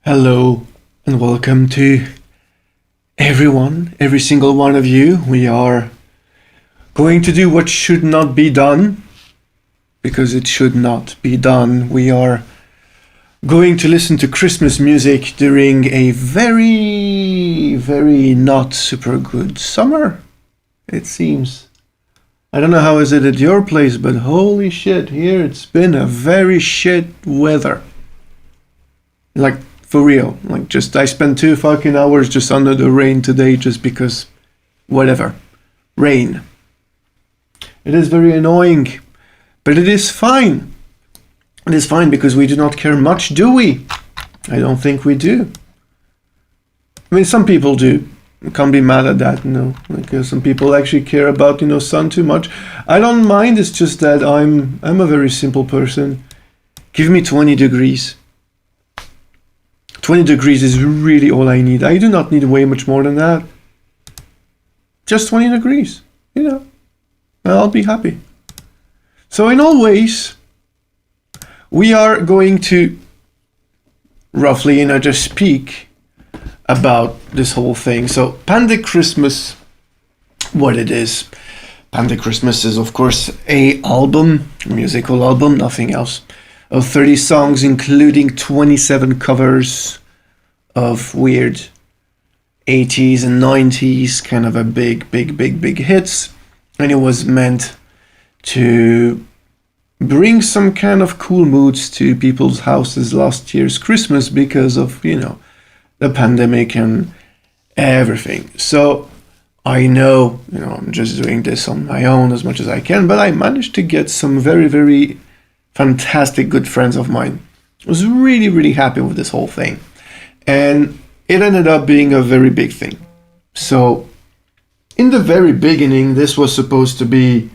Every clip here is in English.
Hello and welcome to everyone, every single one of you. We are going to do what should not be done because it should not be done. We are going to listen to Christmas music during a very not super good summer, it seems. I don't know how is it at your place, but holy shit, here it's been a very shit weather. Like, for real, I spent 2 fucking hours just under the rain today just because, whatever, rain. It is very annoying, but it is fine. It is fine because we do not care much, do we? I don't think we do. I mean, some people do. I can't be mad at that, because some people actually care about, sun too much. I don't mind, it's just that I'm a very simple person. Give me 20 degrees. 20 degrees is really all I need. I do not need way much more than that. Just 20 degrees, I'll be happy. So in all ways, we are going to roughly, just speak about this whole thing. So Pandechristmas, what it is. Pandechristmas is of course a musical album, nothing else. Of 30 songs, including 27 covers of weird 80s and 90s, kind of a big hits. And it was meant to bring some kind of cool moods to people's houses last year's Christmas because of, the pandemic and everything. So I know, I'm just doing this on my own as much as I can, but I managed to get some very fantastic good friends of mine. I was really happy with this whole thing. And it ended up being a very big thing. So in the very beginning, this was supposed to be,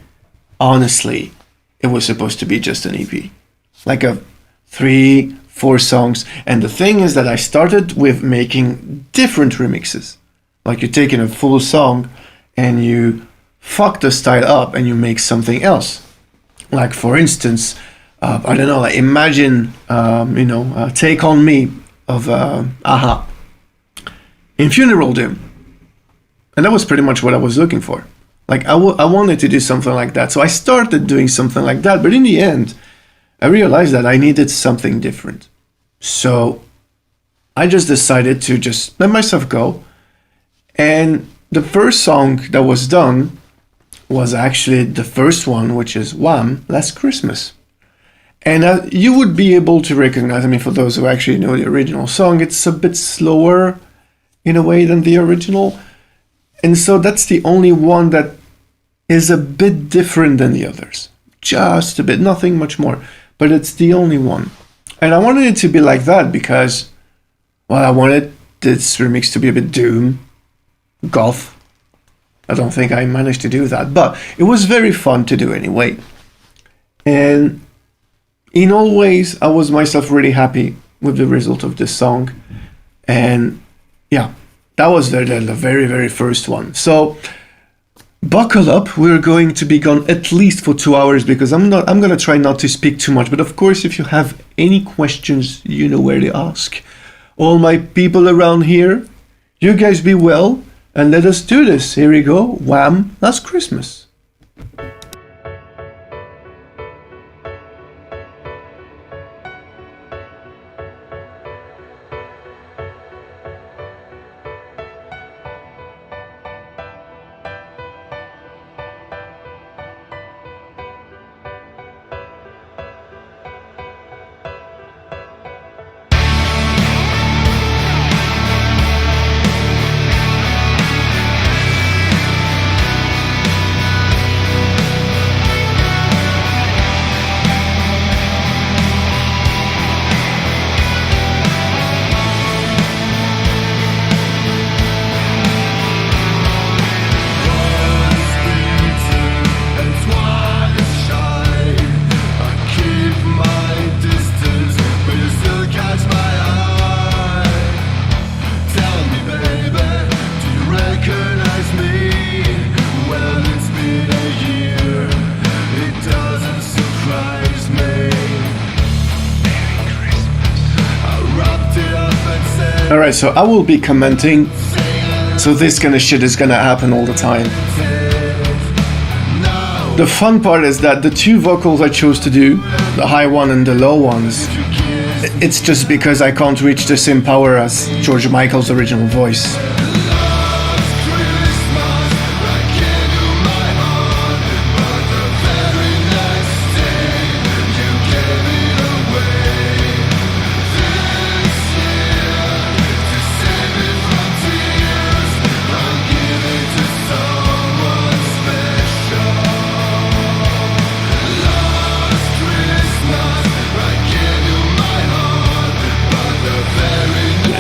honestly, it was supposed to be just an EP. Like a 3-4 songs. And the thing is that I started with making different remixes. Like you're taking a full song and you fuck the style up and you make something else. Like for instance, I don't know, like imagine, Take On Me of Aha in Funeral Doom. And that was pretty much what I was looking for. Like I wanted to do something like that. So I started doing something like that. But in the end, I realized that I needed something different. So I just decided to just let myself go. And the first song that was done was actually the first one, which is Wham! Last Christmas. And you would be able to recognize, for those who actually know the original song, it's a bit slower in a way than the original. And so that's the only one that is a bit different than the others. Just a bit, nothing much more. But it's the only one. And I wanted it to be like that because, I wanted this remix to be a bit doom, goth. I don't think I managed to do that, but it was very fun to do anyway. And in all ways, I was myself really happy with the result of this song. And yeah, that was the very first one. So buckle up, we're going to be gone at least for 2 hours because I'm going to try not to speak too much. But of course, if you have any questions, you know where to ask. All my people around here, you guys be well and let us do this. Here we go. Wham! Last Christmas. Alright, so I will be commenting. So this kind of shit is gonna happen all the time. The fun part is that the two vocals I chose to do, the high one and the low ones, it's just because I can't reach the same power as George Michael's original voice.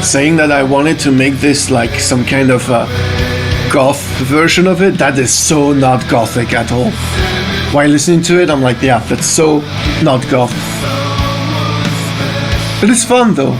Saying that I wanted to make this like some kind of goth version of it, that is so not gothic at all. While listening to it, I'm like, yeah, that's so not goth. But it's fun though.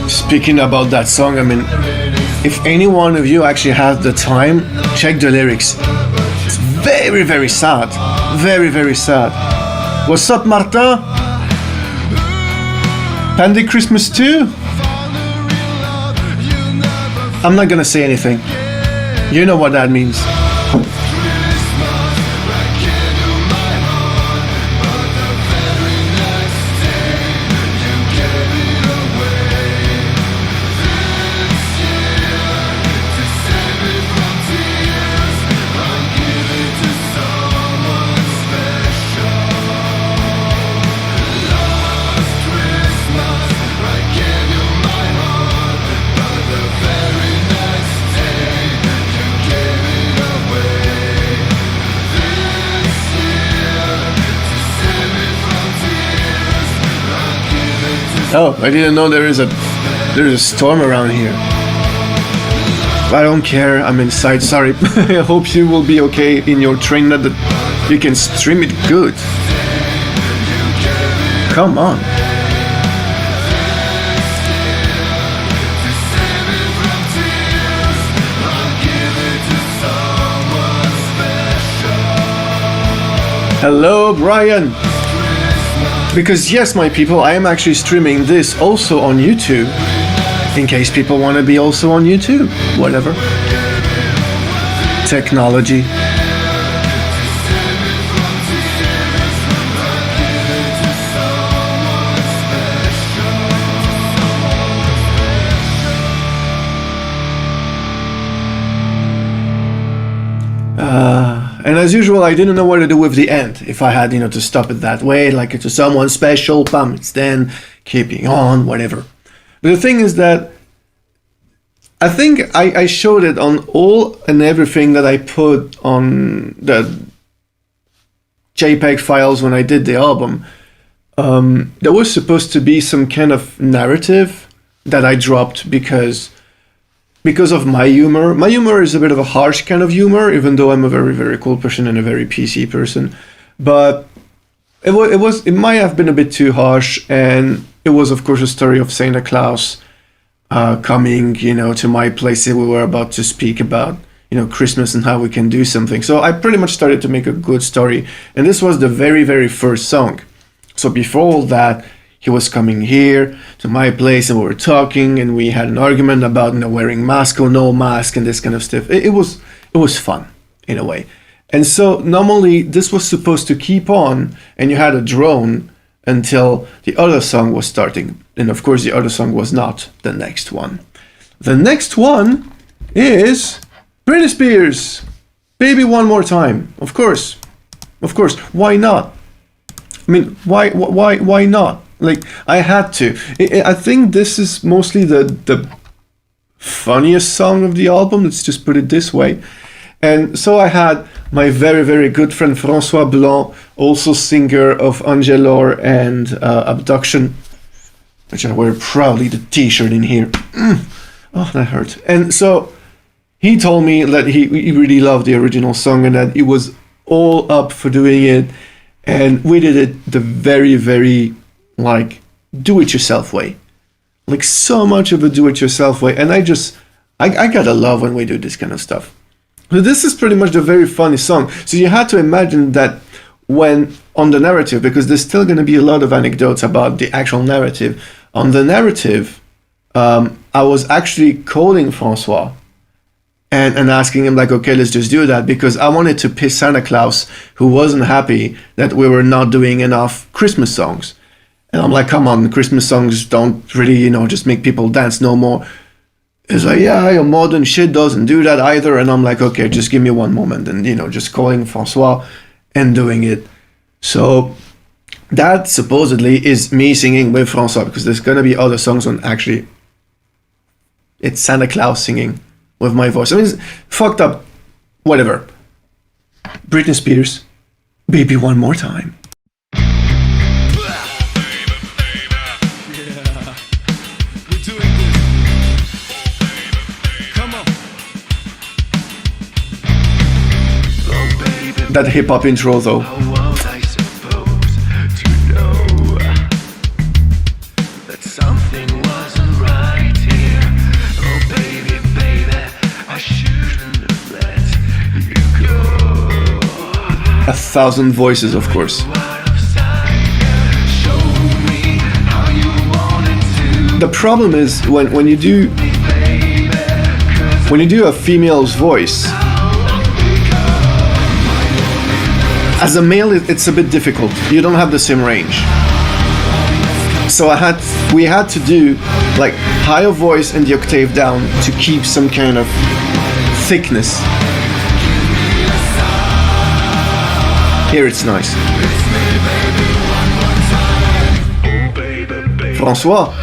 Speaking about that song, I mean, if any one of you actually has the time, check the lyrics. It's very, very sad. Very, very sad. What's up, Martin? Pandechristmas 2? I'm not gonna say anything. You know what that means. Oh, I didn't know there's a storm around here. I don't care, I'm inside, sorry. I hope you will be okay in your train, that you can stream it good. Come on. Hello, Brian. Because yes, my people, I am actually streaming this also on YouTube. In case people want to be also on YouTube. Whatever. Technology. And as usual, I didn't know what to do with the end. If I had, to stop it that way, like to someone special, bam, it's then, keeping on, whatever. But the thing is that I think I showed it on all and everything that I put on the JPEG files when I did the album. There was supposed to be some kind of narrative that I dropped because of my humor. My humor is a bit of a harsh kind of humor, even though I'm a very, very cool person and a very PC person. But it might have been a bit too harsh, and it was, of course, a story of Santa Claus coming, to my place. We were about to speak about, Christmas and how we can do something. So I pretty much started to make a good story, and this was the very, very first song. So before all that, he was coming here to my place and we were talking and we had an argument about wearing mask or no mask and this kind of stuff. It was fun in a way. And so normally this was supposed to keep on and you had a drone until the other song was starting. And of course the other song was not the next one. The next one is Britney Spears, Baby One More Time. Of course. Why not? I mean, why not? Like, I had to. I think this is mostly the funniest song of the album, let's just put it this way. And so I had my very, very good friend François Blanc, also singer of Angelor and Abduction, which I wear proudly the t-shirt in here. Oh, that hurt. And so he told me that he really loved the original song and that he was all up for doing it. And we did it the very, very, like, do-it-yourself way. Like, so much of a do-it-yourself way. And I gotta love when we do this kind of stuff. So this is pretty much the very funny song. So you had to imagine that when, on the narrative, because there's still going to be a lot of anecdotes about the actual narrative. On the narrative, I was actually calling Francois and asking him, like, okay, let's just do that, because I wanted to piss Santa Claus, who wasn't happy that we were not doing enough Christmas songs. And I'm like, come on, Christmas songs don't really, just make people dance no more. He's like, yeah, your modern shit doesn't do that either. And I'm like, okay, just give me one moment. And, just calling Francois and doing it. So that supposedly is me singing with Francois, because there's going to be other songs on actually. It's Santa Claus singing with my voice. I mean, it's fucked up, whatever. Britney Spears, Baby One More Time. That hip-hop intro, though. How was I supposed to know that something wasn't right here? Oh baby, baby, I shouldn't have let you go. 1,000 voices, of course. The problem is when you do a female's voice. As a male, it's a bit difficult. You don't have the same range. So we had to do like higher voice and the octave down to keep some kind of thickness. Here it's nice. François.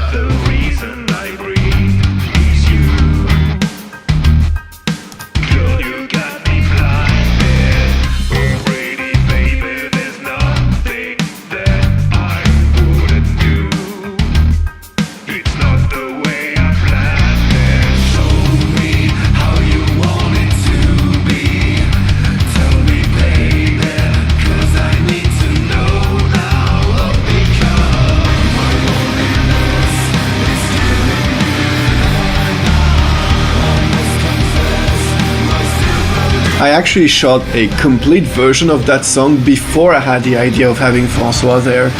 I actually shot a complete version of that song before I had the idea of having François there.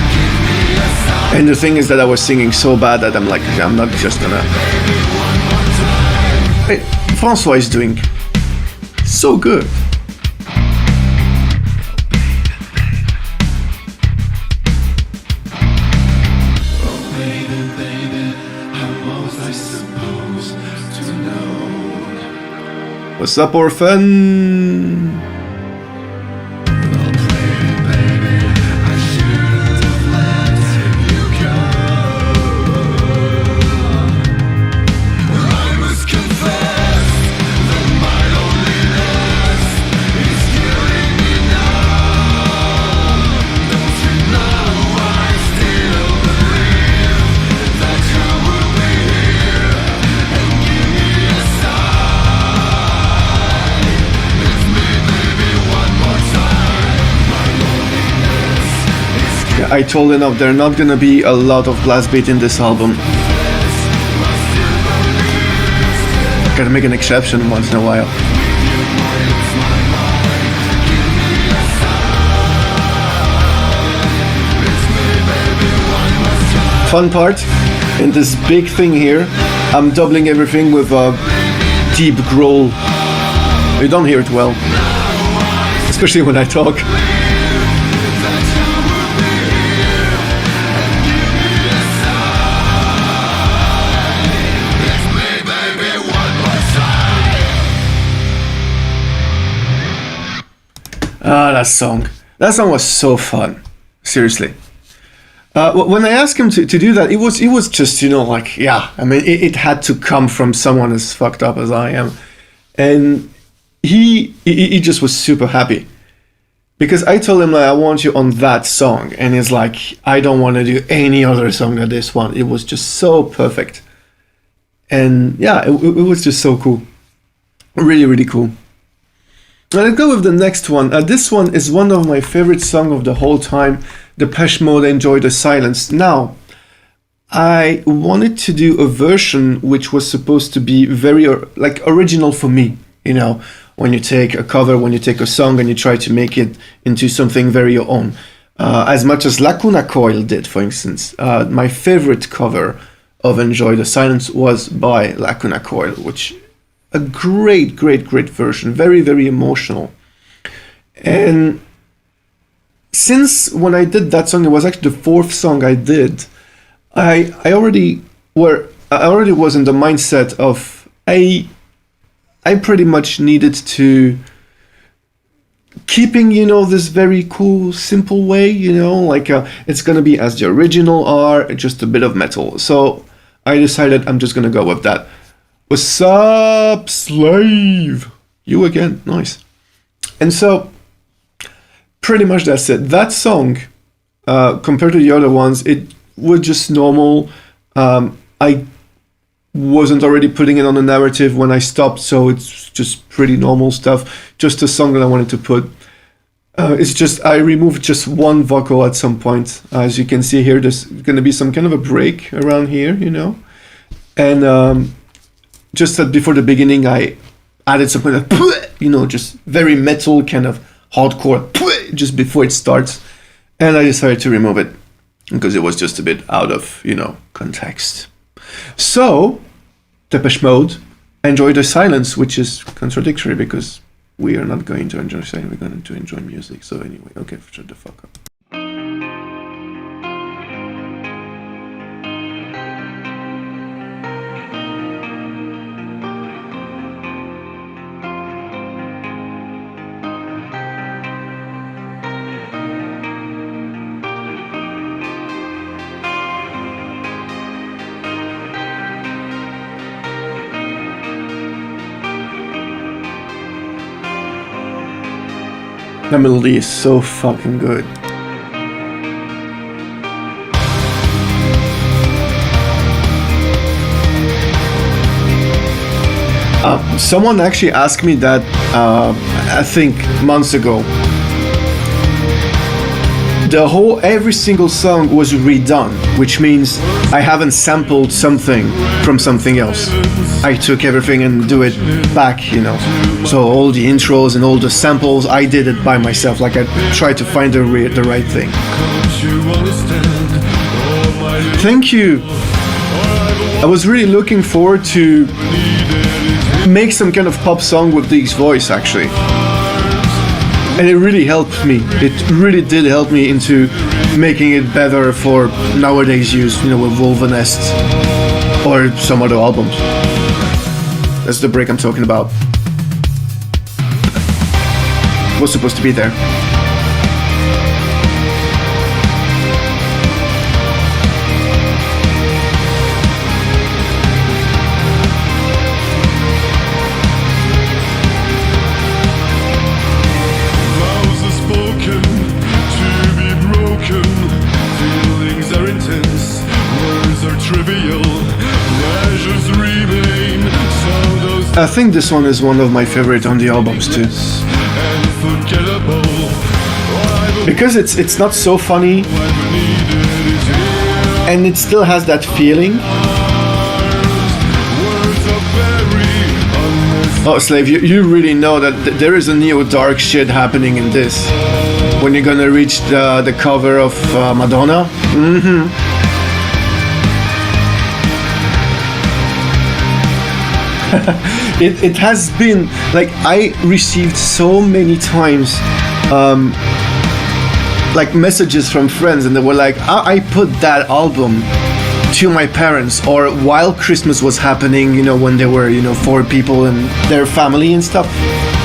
And the thing is that I was singing so bad that I'm like, I'm not just gonna... Hey, François is doing so good. What's up, orphan? I told enough, there are not gonna be a lot of blast beat in this album. Gotta make an exception once in a while. Fun part, in this big thing here, I'm doubling everything with a deep growl. You don't hear it well, especially when I talk. Ah, that song was so fun. Seriously. When I asked him to do that, it was just, like, yeah, I mean, it had to come from someone as fucked up as I am. And he just was super happy. Because I told him, like, I want you on that song. And he's like, I don't want to do any other song than this one. It was just so perfect. And yeah, it was just so cool. Really, really cool. I'll go with the next one. This one is one of my favorite songs of the whole time. Depeche Mode, Enjoy the Silence. Now, I wanted to do a version which was supposed to be very original for me. When you take a cover, when you take a song and you try to make it into something very your own. As much as Lacuna Coil did, for instance. My favorite cover of Enjoy the Silence was by Lacuna Coil, which a great, great, great version. Very, very emotional. And since when I did that song, it was actually the fourth song I did, I already was in the mindset of I pretty much needed to keeping, this very cool, simple way, it's gonna be as the original are, just a bit of metal. So I decided I'm just gonna go with that. What's up, slave? You again, nice. And so pretty much that's it. That song, compared to the other ones, it was just normal. I wasn't already putting it on the narrative when I stopped, so it's just pretty normal stuff. Just a song that I wanted to put. It's just I removed just one vocal at some point. As you can see here, there's going to be some kind of a break around here, and just before the beginning, I added some kind of just very metal kind of hardcore just before it starts, and I decided to remove it because it was just a bit out of context. So Depeche Mode, Enjoy the Silence, which is contradictory because we are not going to enjoy silence, we're going to enjoy music. So anyway, okay, shut the fuck up. The melody is so fucking good. Someone actually asked me that, I think months ago. Every single song was redone, which means I haven't sampled something from something else. I took everything and do it back, So all the intros and all the samples, I did it by myself. Like I tried to find the right thing. Thank you. I was really looking forward to make some kind of pop song with Deke's voice, actually. And it really helped me. It really did help me into making it better for nowadays use, with Wolvenest or some other albums. That's the break I'm talking about. Was supposed to be there. I think this one is one of my favorite on the albums too. Because it's not so funny and it still has that feeling. Oh, Slave, you really know that there is a neo-dark shit happening in this. When you're gonna reach the cover of Madonna. Mm-hmm. It has been like I received so many times like messages from friends, and they were like, I put that album to my parents, or while Christmas was happening, when there were 4 people and their family and stuff,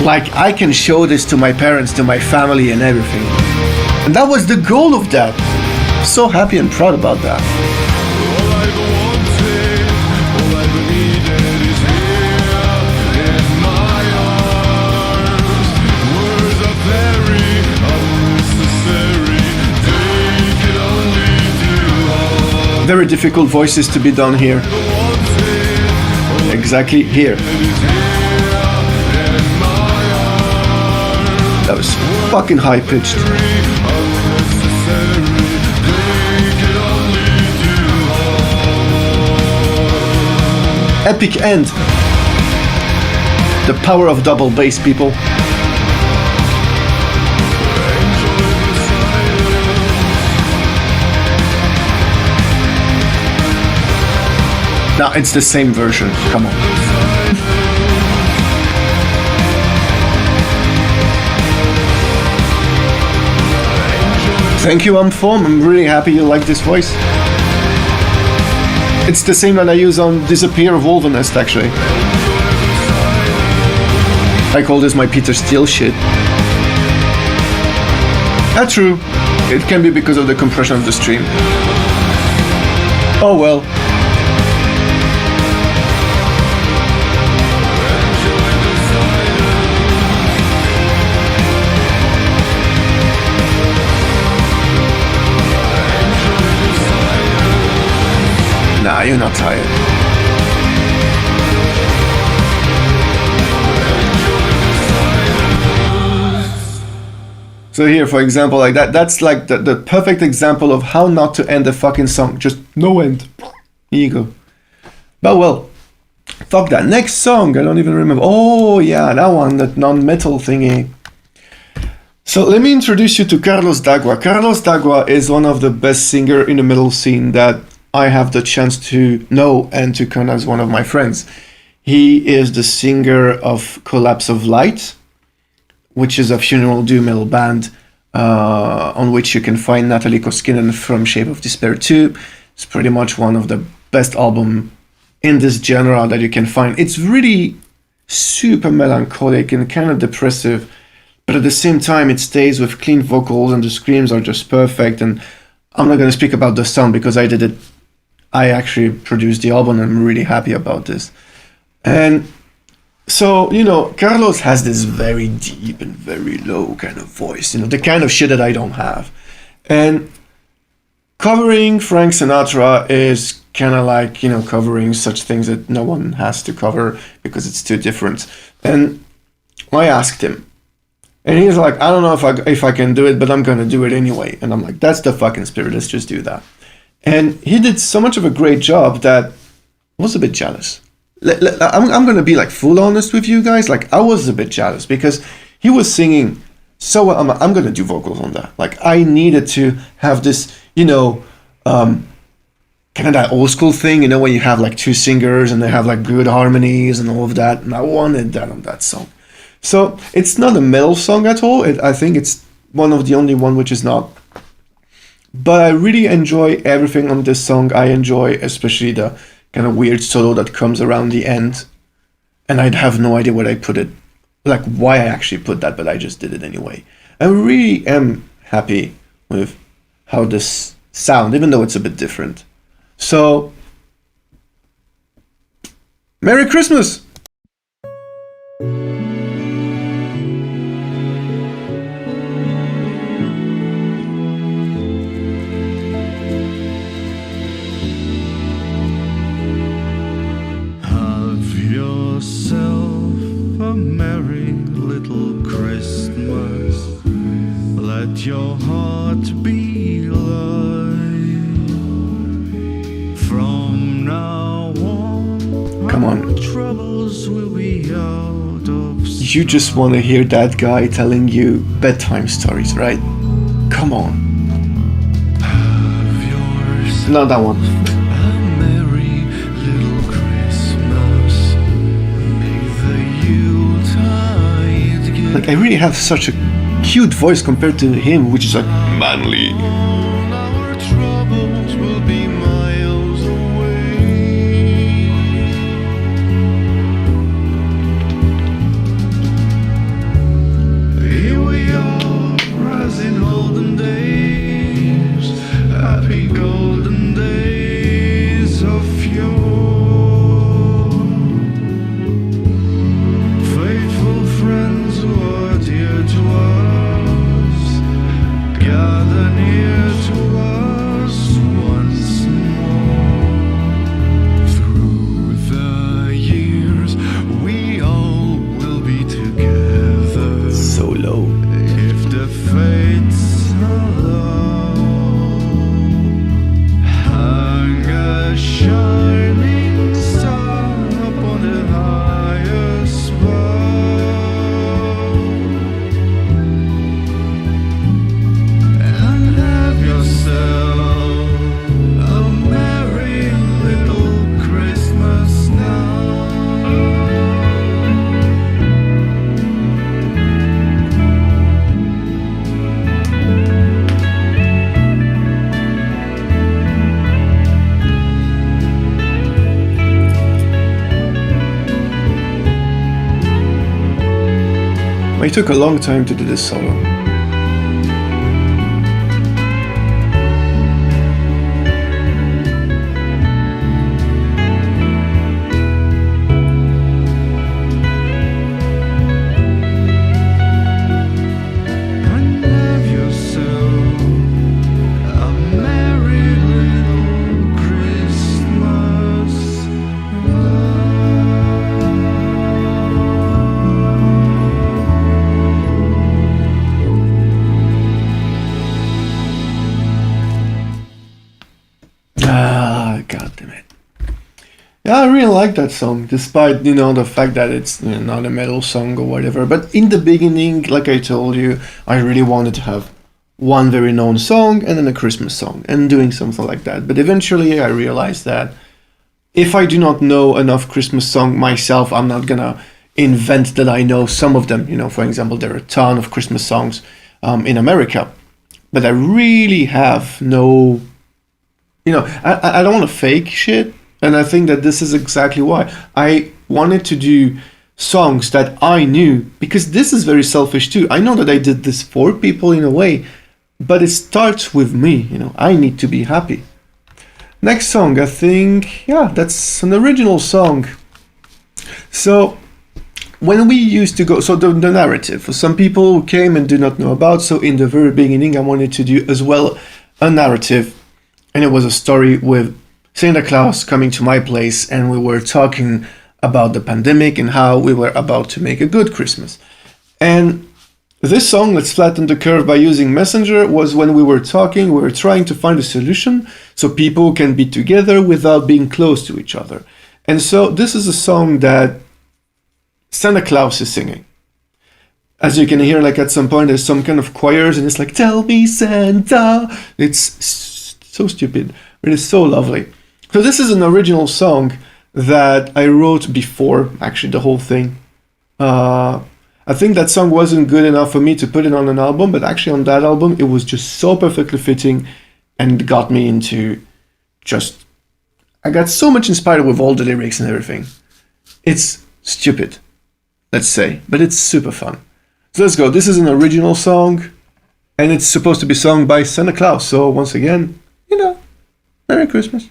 like I can show this to my parents, to my family and everything. And that was the goal of that. So happy and proud about that. All I've wanted, all I've needed is here in my arms. Words are very unnecessary. They can only do harm. Very difficult voices to be done here. Exactly here. That was fucking high pitched. Epic end. The power of double bass, people. Now it's the same version. Come on. Thank you, Amform. I'm really happy you like this voice. It's the same that I use on Disappear of Wolvenest, actually. I call this my Peter Steele shit. That's true. It can be because of the compression of the stream. Oh well. Nah, you're not tired. So here, for example, like that's like the perfect example of how not to end a fucking song. Just no end. Here you go. But well, fuck that. Next song, I don't even remember. Oh yeah, that one, that non-metal thingy. So let me introduce you to Carlos Dagua. Carlos Dagua is one of the best singer in the metal scene that I have the chance to know and to count as one of my friends. He is the singer of Collapse of Light, which is a funeral doom metal band on which you can find Natalie Koskinen from Shape of Despair 2. It's pretty much one of the best albums in this genre that you can find. It's really super melancholic and kind of depressive, but at the same time it stays with clean vocals and the screams are just perfect. And I'm not going to speak about the sound because I did it. I actually produced the album and I'm really happy about this. And so, you know, Carlos has this very deep and very low kind of voice, you know, the kind of shit that I don't have. And covering Frank Sinatra is kind of like, you know, covering such things that no one has to cover because it's too different. And I asked him, and he's like, I don't know if I can do it, but I'm going to do it anyway. And I'm like, that's the fucking spirit. Let's just do that. And he did so much of a great job that I was a bit jealous. I'm going to be like full honest with you guys. Like I was a bit jealous because he was singing so well. I'm going to do vocals on that. Like I needed to have this, you know, kind of that old school thing, you know, when you have like two singers and they have like good harmonies and all of that. And I wanted that on that song. So it's not a metal song at all. I think it's one of the only one which is not. But I really enjoy everything on this song. I enjoy especially the kind of weird solo that comes around the end. And I'd have no idea where I put it, like why I actually put that, but I just did it anyway. I really am happy with how this sounds, even though it's a bit different. So, Merry Christmas! Your heart be light. From now on, come on. Troubles will be out of you just want to hear that guy telling you bedtime stories, right? Come on. Not that one. A merry little Christmas. May the Yuletide give Like I really have such a cute voice compared to him, which is like manly. all our troubles will be miles away. Here we are, as in olden days, at It took a long time to do this solo. God damn it. Yeah, I really like that song, despite, the fact that it's not a metal song or whatever. But in the beginning, like I told you, I really wanted to have one very known song and then a Christmas song and doing something like that. But eventually I realized that if I do not know enough Christmas song myself, I'm not gonna invent that I know some of them. For example, there are a ton of Christmas songs in America, but I really have no... I don't want to fake shit, and I think that this is exactly why. I wanted to do songs that I knew, because this is very selfish too. I know that I did this for people in a way, but it starts with me, I need to be happy. Next song, I think, that's an original song. So, when we used to go, so the narrative, for some people who came and do not know about, so in the very beginning I wanted to do as well a narrative. And it was a story with Santa Claus coming to my place, and we were talking about the pandemic and how we were about to make a good Christmas. And this song, Let's Flatten the Curve by Using Messenger, was when we were talking, we were trying to find a solution so people can be together without being close to each other. And so this is a song that Santa Claus is singing. As you can hear, like at some point, there's some kind of choirs, and it's like, tell me Santa. It's so stupid, but it's so lovely. So this is an original song that I wrote before, actually, the whole thing. I think that song wasn't good enough for me to put it on an album, but actually on that album, it was just so perfectly fitting and got me into just... I got so much inspired with all the lyrics and everything. It's stupid, let's say, but it's super fun. So let's go. This is an original song, and it's supposed to be sung by Santa Claus. So once again, Merry Christmas.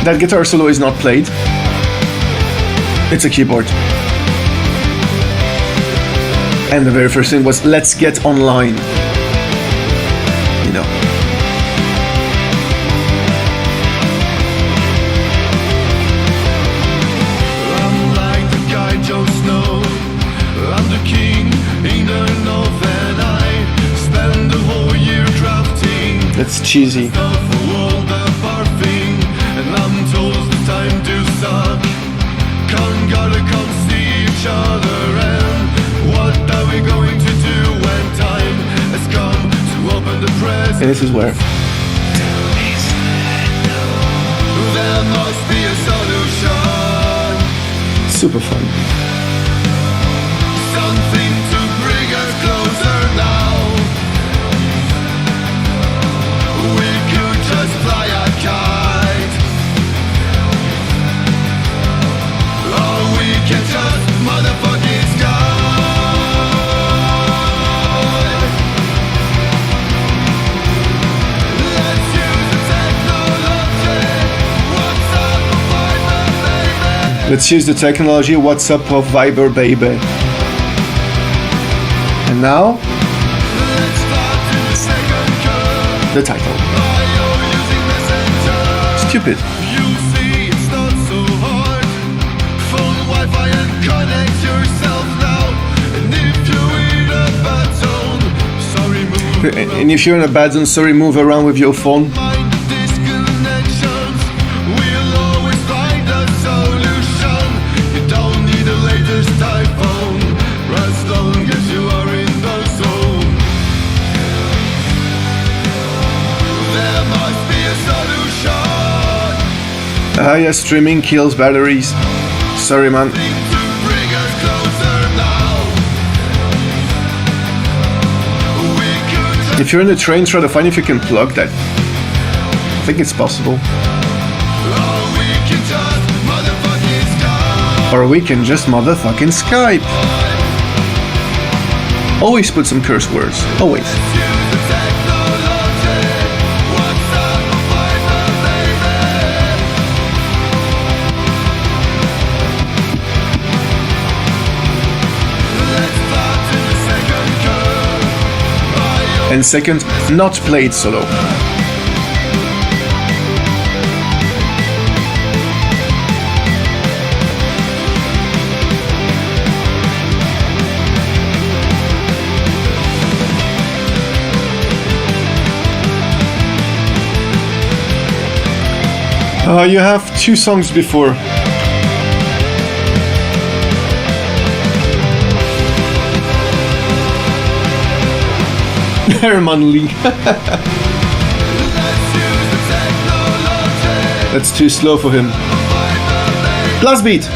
That guitar solo is not played. It's a keyboard. And the very first thing was, let's get online. I'm like the guy Joe Snow. I'm the king in the north, and I spend the whole year drafting. That's cheesy. And I'm told it's time to suck. Gotta come see each other, and what are we going to do when time has come to open the present? And this is where there must be a solution. super fun. Something to bring us closer now. We could just fly a kite, or we can just motherfucking sky. Let's use the technology. What's up, Viber, baby? Let's use the technology. What's up of Viber, baby? And now, Let's start in the second curve. the title. Using Messenger. Stupid. You see, it's not so hard. Phone Wi-Fi and connect yourself now. And if you're in a bad zone, sorry, move And if you're in a bad zone, sorry, move around with your phone. mind the disconnections. We'll always find a solution. You don't need the latest iPhone, as long as you are in the zone. There must be a solution. Yeah, streaming kills batteries. Sorry, man. Think to If you're in the train, try to find if you can plug that. I think it's possible. Or we can just motherfucking Skype. Always put some curse words. Always. And second, not played solo. You have 2 songs before. Herman Lee. That's too slow for him. Blast beat.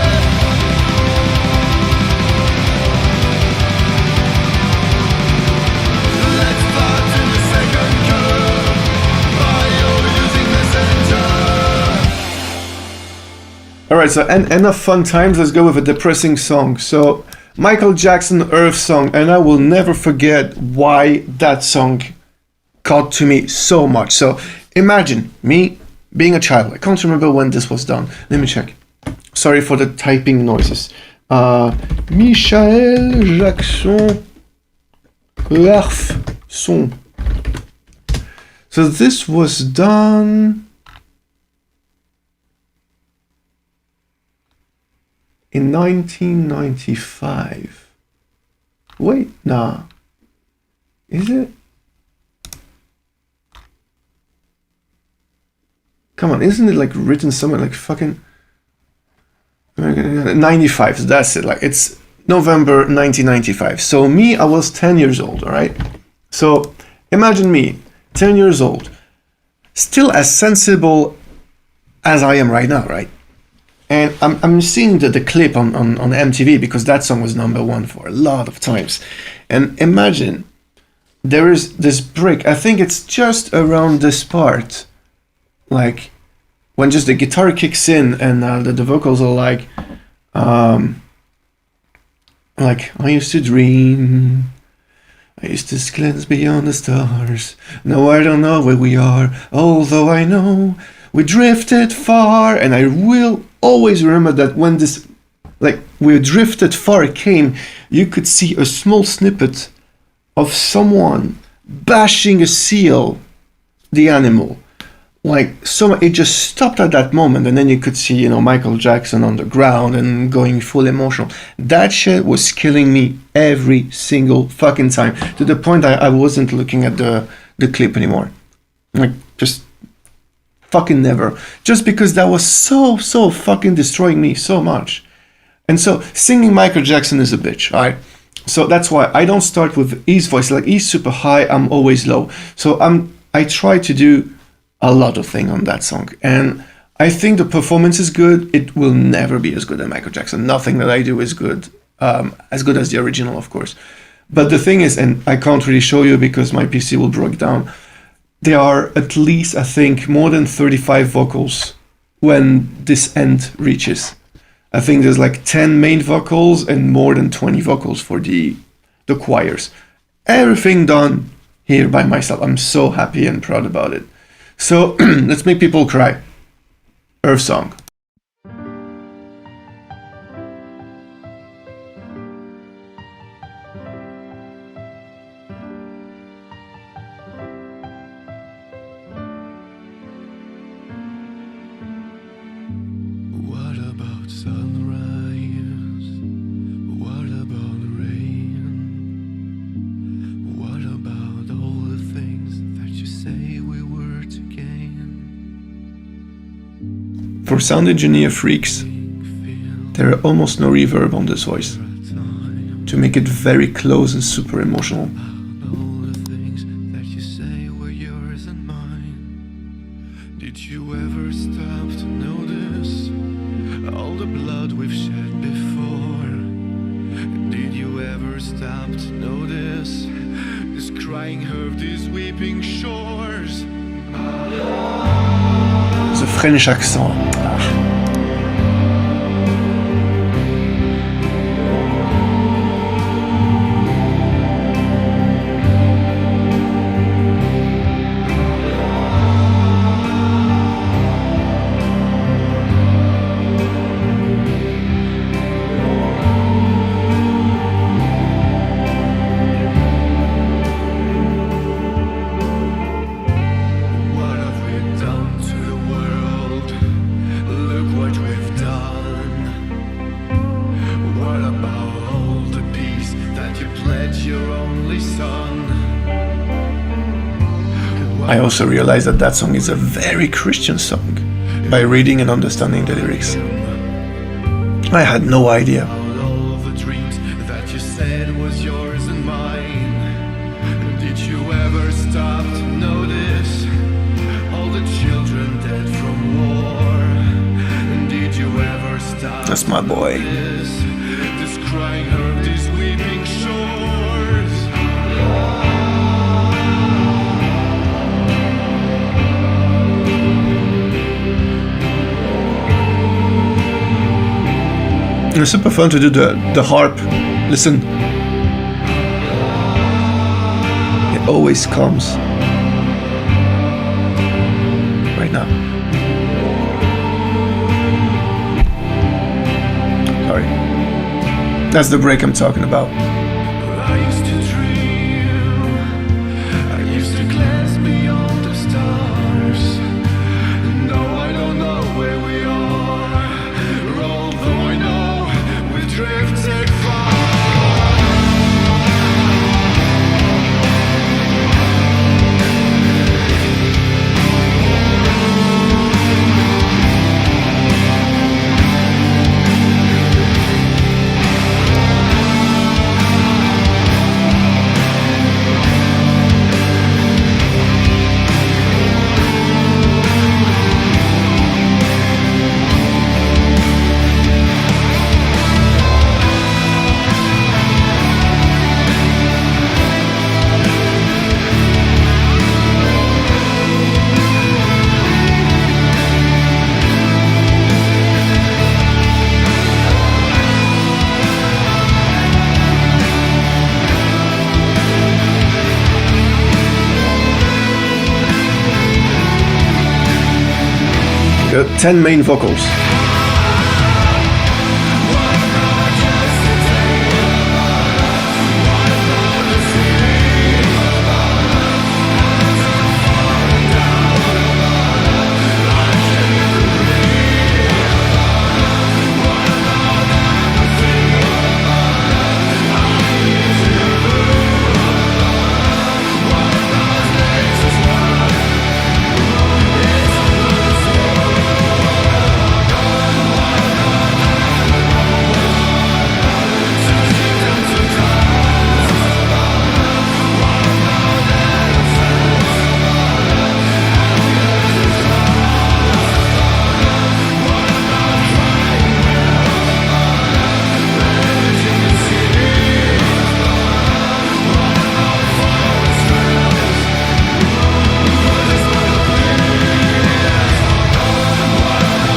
Alright, so enough fun times, let's go with a depressing song. So, Michael Jackson, Earth Song, and I will never forget why that song got to me so much. So, imagine me being a child. I can't remember when this was done. Let me check. Sorry for the typing noises. Michael Jackson, Earth Song. So, this was done in 1995. Wait, nah. Is it? Come on, isn't it like written somewhere like fucking 95? So that's it. Like it's November 1995. So me, I was 10 years old, all right? So imagine me, 10 years old, still as sensible as I am right now, right? And I'm seeing the clip on MTV because that song was #1 for a lot of times. And imagine there is this break. I think it's just around this part, like when just the guitar kicks in and the vocals are like I used to dream, I used to glance beyond the stars. Now I don't know where we are, although I know we drifted far. And I will always remember that when this, like, we drifted far came, you could see a small snippet of someone bashing a seal, the animal. Like, so it just stopped at that moment, and then you could see, you know, Michael Jackson on the ground and going full emotional. That shit was killing me every single fucking time, to the point I wasn't looking at the clip anymore. Like, just fucking never. Just because that was so fucking destroying me so much. And so, singing Michael Jackson is a bitch, alright? So that's why I don't start with his voice. Like, he's super high, I'm always low. So I try to do a lot of things on that song. And I think the performance is good. It will never be as good as Michael Jackson. Nothing that I do is good. As good as the original, of course. But the thing is, and I can't really show you because my PC will break down, there are at least, I think, more than 35 vocals when this end reaches. I think there's like 10 main vocals and more than 20 vocals for the choirs. Everything done here by myself. I'm so happy and proud about it. So let's make people cry. Earth Song. What about sunrise? What about rain? What about all the things that you say we were to gain? For sound engineer freaks, there are almost no reverb on this voice to make it very close and super emotional. All the things that you say were yours and mine. Did you ever stop to notice all the blood we've shed before? Did you ever stop to notice the is crying of these weeping shores. Ce French accent. What have we done to the world? Look what we've done. What about all the peace that you pledged your only son? I also realized that that song is a very Christian song by reading and understanding the lyrics. I had no idea. All the dreams that you said was yours and mine. Did you ever stop to notice all the children dead from war? Did you ever stop? That's my boy. This crying of these weeping shores. It's super fun to do the harp. Listen. It always comes. Right now. Sorry. That's the break I'm talking about. I used to dream, I used to glance beyond the stars. No, I don't know where we are, although I know we've drifted far. There are 10 main vocals.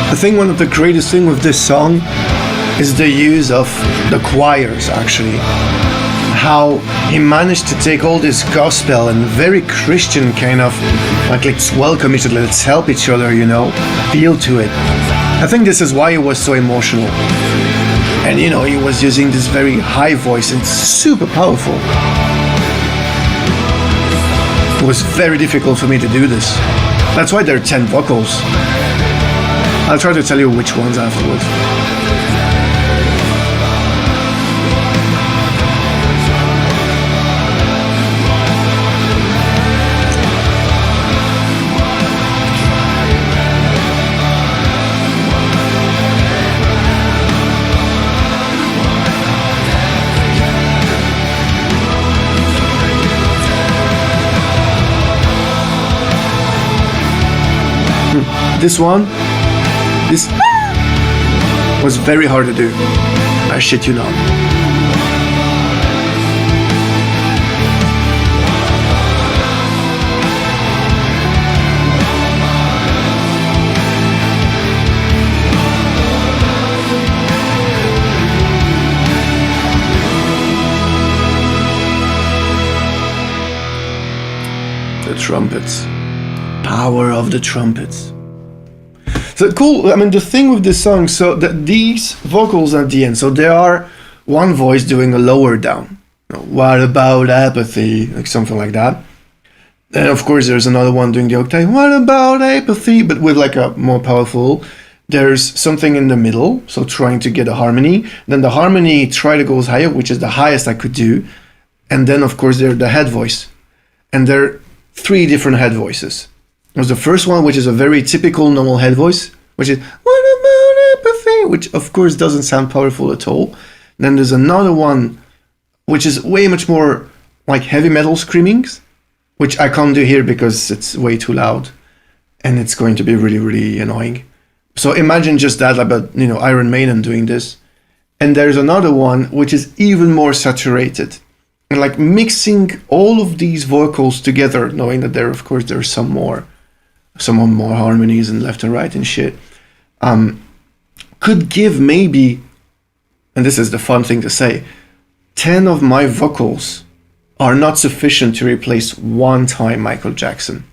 I think one of the greatest thing with this song is the use of the choirs, actually. How he managed to take all this gospel and very Christian kind of, like, let's welcome each other, let's help each other, you know, feel to it. I think this is why it was so emotional. And, you know, he was using this very high voice, and it's super powerful. It was very difficult for me to do this. That's why there are 10 vocals. I'll try to tell you which ones afterwards. This one, this was very hard to do. I shit you not. trumpets. Power of the trumpets. So cool. I mean, the thing with this song, so that these vocals at the end, so there are one voice doing a lower down. What about apathy? Like something like that. And of course, there's another one doing the octave. What about apathy? But with like a more powerful. There's something in the middle, so trying to get a harmony. Then the harmony try to goes higher, which is the highest I could do. And then, of course, there's the head voice. And there are 3 different head voices. There's the first one, which is a very typical normal head voice, which is, what about apathy? Which, of course, doesn't sound powerful at all. Then there's another one, which is way much more like heavy metal screamings, which I can't do here because it's way too loud. And it's going to be really, really annoying. So imagine just that about, Iron Maiden doing this. And there's another one which is even more saturated. And like mixing all of these vocals together, knowing that there's some more harmonies and left and right and shit, could give maybe, and this is the fun thing to say, 10 of my vocals are not sufficient to replace one time Michael Jackson.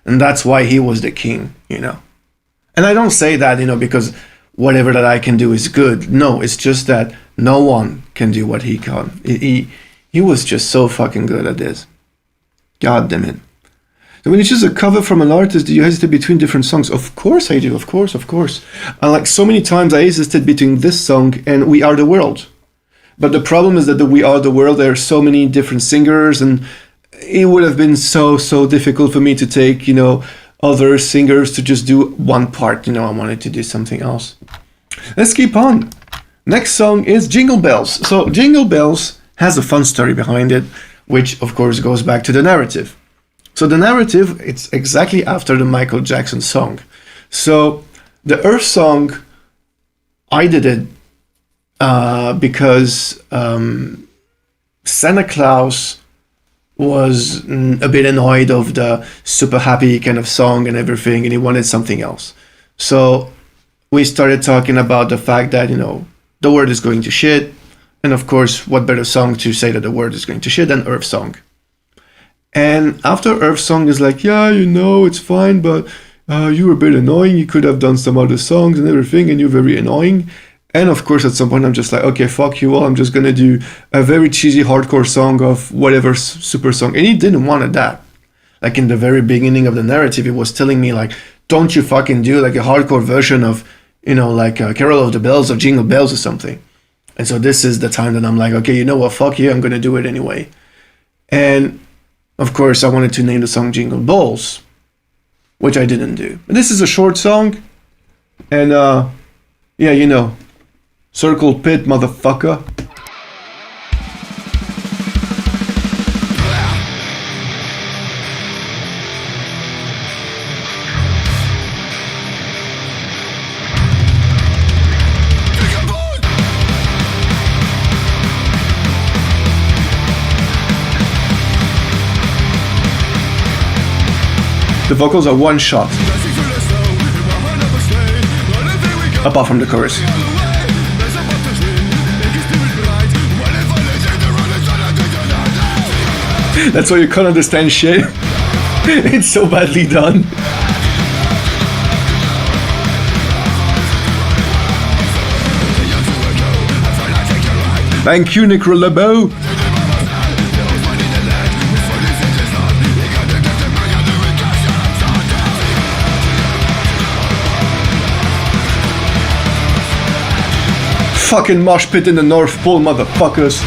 And that's why he was the king, And I don't say that, because whatever that I can do is good. No, it's just that no one can do what he can. He was just so fucking good at this. God damn it. So when you choose a cover from an artist, do you hesitate between different songs? Of course I do, of course. And like so many times I hesitated between this song and We Are the World. But the problem is that the We Are the World, there are so many different singers, and it would have been so difficult for me to take, other singers to just do one part. I wanted to do something else. Let's keep on. Next song is Jingle Bells. So Jingle Bells has a fun story behind it, which of course goes back to the narrative. So the narrative, it's exactly after the Michael Jackson song. So the Earth song, I did it because Santa Claus was a bit annoyed of the super happy kind of song and everything, and he wanted something else. So we started talking about the fact that, the world is going to shit. And of course, what better song to say that the world is going to shit than Earth Song? And after Earth Song is like, yeah, it's fine, but you were a bit annoying. You could have done some other songs and everything, and you're very annoying. And of course, at some point, I'm just like, okay, fuck you all. I'm just going to do a very cheesy hardcore song of whatever super song. And he didn't want that. Like in the very beginning of the narrative, he was telling me like, don't you fucking do like a hardcore version of, like Carol of the Bells or Jingle Bells or something. And so this is the time that I'm like, okay, you know what? Fuck you. I'm going to do it anyway. And of course, I wanted to name the song Jingle Balls, which I didn't do. But this is a short song. And yeah, Circle Pit, motherfucker. The vocals are one shot, apart from the chorus. That's why you can't understand shit. It's so badly done. Thank you, Necro Lebo. Fucking mosh pit in the North Pole, motherfuckers.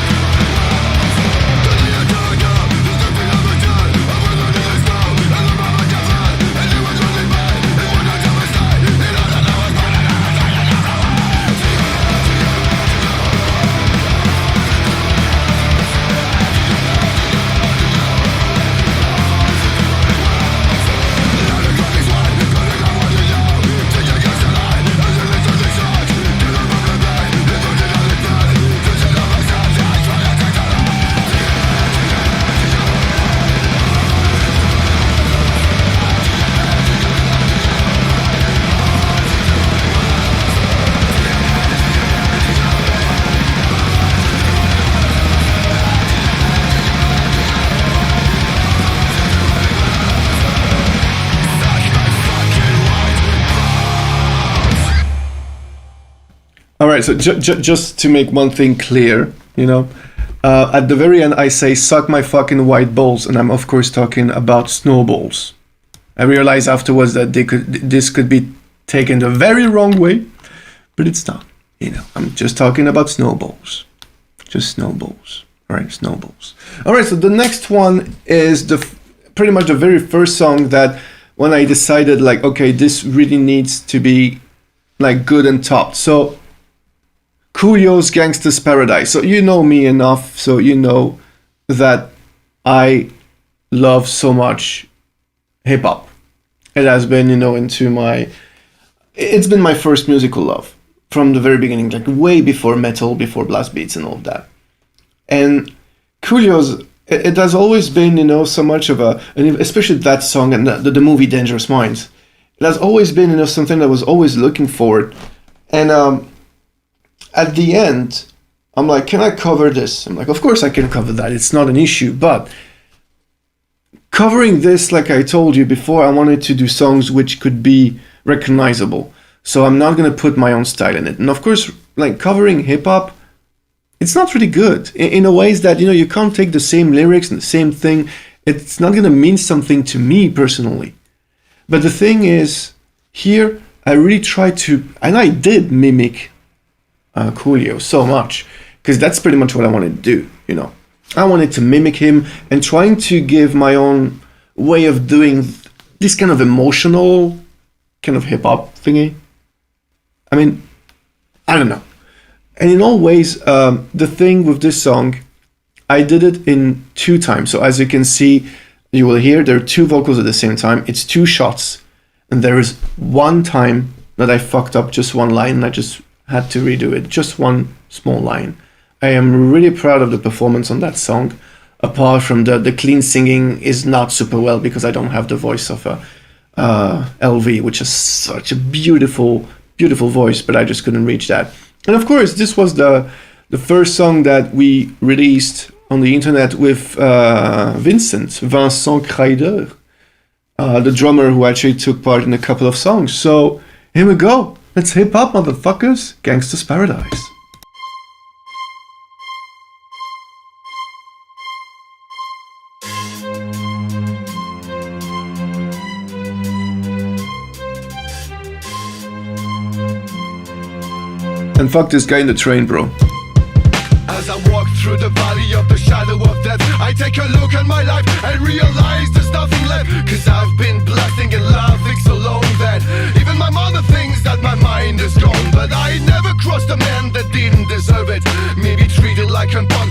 All right, so just to make one thing clear, at the very end I say suck my fucking white balls, and I'm of course talking about snowballs. I realized afterwards that this could be taken the very wrong way, but it's not. I'm just talking about snowballs. Just snowballs. All right, snowballs. All right, so the next one is pretty much the very first song that when I decided like, okay, this really needs to be like good and topped. So Coolio's Gangsta's Paradise. So you know me enough, so you know that I love so much hip hop. It has been, it's been my first musical love from the very beginning, like way before metal, before blast beats and all of that. And Coolio's, it has always been, so much of and especially that song and the movie Dangerous Minds. It has always been, something that I was always looking forward. And at the end, I'm like, can I cover this? I'm like, of course I can cover that. It's not an issue. But covering this, like I told you before, I wanted to do songs which could be recognizable. So I'm not going to put my own style in it. And of course, like covering hip hop, it's not really good in a ways that, you can't take the same lyrics and the same thing. It's not going to mean something to me personally. But the thing is, here, I really tried to, and I did mimic Coolio so much, because that's pretty much what I wanted to do, I wanted to mimic him and trying to give my own way of doing this kind of emotional kind of hip-hop thingy. I mean, I don't know. And in all ways, the thing with this song, I did it in 2 times. So as you can see, you will hear there are 2 vocals at the same time. It's 2 shots. And there is 1 time that I fucked up just 1 line and I just had to redo it. Just 1 small line. I am really proud of the performance on that song. Apart from the clean singing is not super well because I don't have the voice of LV, which is such a beautiful voice, but I just couldn't reach that. And of course, this was the first song that we released on the internet with Vincent Kreider, the drummer who actually took part in a couple of songs. So here we go. Let's hip hop, motherfuckers. Gangsta's Paradise. And fuck this guy in the train, bro. As I walk through the valley of the shadow of death, I take a look at my life and realize there's nothing left. Cause I've been blasting and laughing so long that even my mother thinks that my mind is gone. But I never crossed a man that didn't deserve it. Maybe treated like a pawn,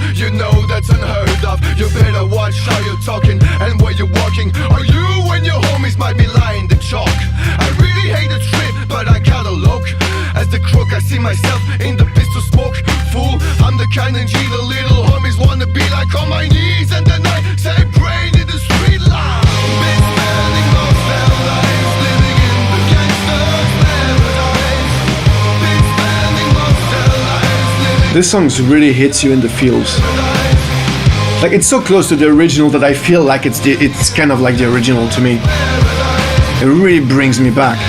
that's unheard of. You better watch how you're talking and where you're walking, or you and your homies might be lying to chalk. I really hate the trip, but I gotta look. As the crook, I see myself in the pistol smoke. Fool, I'm the kind of G the little homies wanna be like, on my knees and then I say pray in the street light. Been spending most their lives living in the gangster's paradise. Been spending most their lives living. This song really hits you in the feels. Like it's so close to the original that I feel like it's kind of like the original to me. It really brings me back.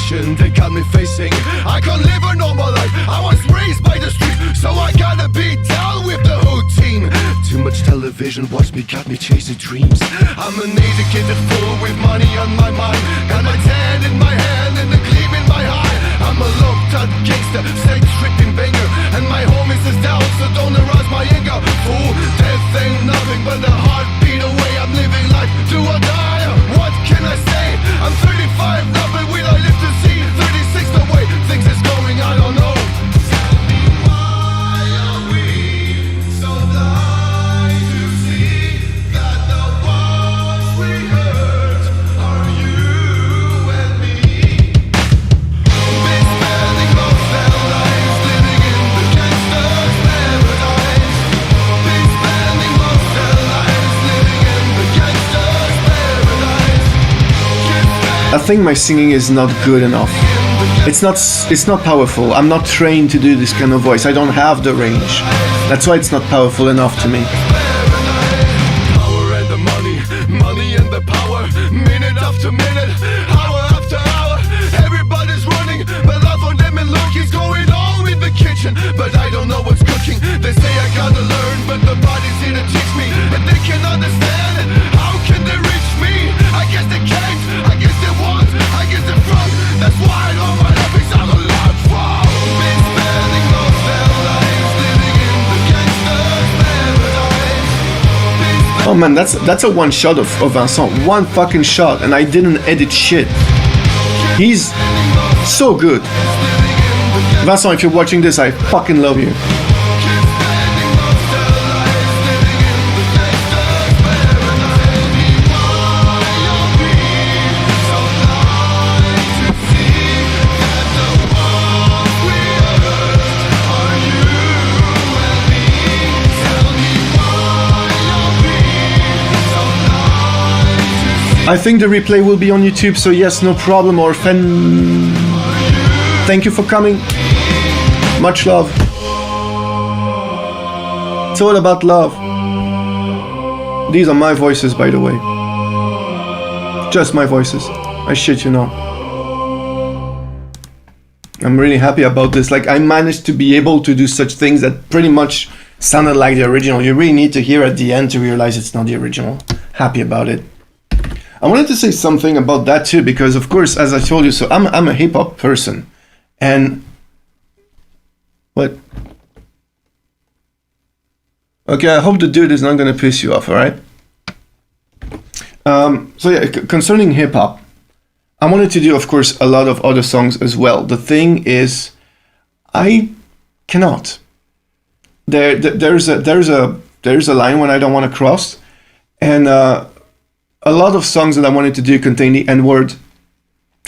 They got me facing, I can't live a normal life. I was raised by the streets, so I gotta be down with the whole team. Too much television watch me, got me chasing dreams. I'm an educated fool with money on my mind. Got my tan in my hand and the gleam in my eye. I'm a low-cut gangster, sex tripping banger, and my homies is down, so don't arouse my anger. Fool, death ain't nothing but the heartbeat away. I'm living life, do or die. What can I say? I'm 35 now, but will I live to see 36 the way things is going? I don't know. Tell me why are we so blind to see that the ones we hurt are you and me? Been spending most their lives living in the gangster's paradise. Been spending most their lives living in the gangster's paradise. I think my singing is not good enough. It's not powerful. I'm not trained to do this kind of voice. I don't have the range. That's why it's not powerful enough to me. Power and the money and the power, minute after minute. Oh man, that's a one shot of Vincent. One fucking shot, and I didn't edit shit. He's so good. Vincent, if you're watching this, I fucking love you. I think the replay will be on YouTube, so yes, no problem, Orphan. Thank you for coming. Much love. It's all about love. These are my voices, by the way. Just my voices. I shit you not. I'm really happy about this. Like, I managed to be able to do such things that pretty much sounded like the original. You really need to hear at the end to realize it's not the original. Happy about it. I wanted to say something about that too, because of course, as I told you, so I'm a hip hop person, and what? Okay, I hope the dude is not gonna piss you off. All right. So yeah, concerning hip hop, I wanted to do, of course, a lot of other songs as well. The thing is, I cannot. There's a line when I don't want to cross, and a lot of songs that I wanted to do contain the N-word,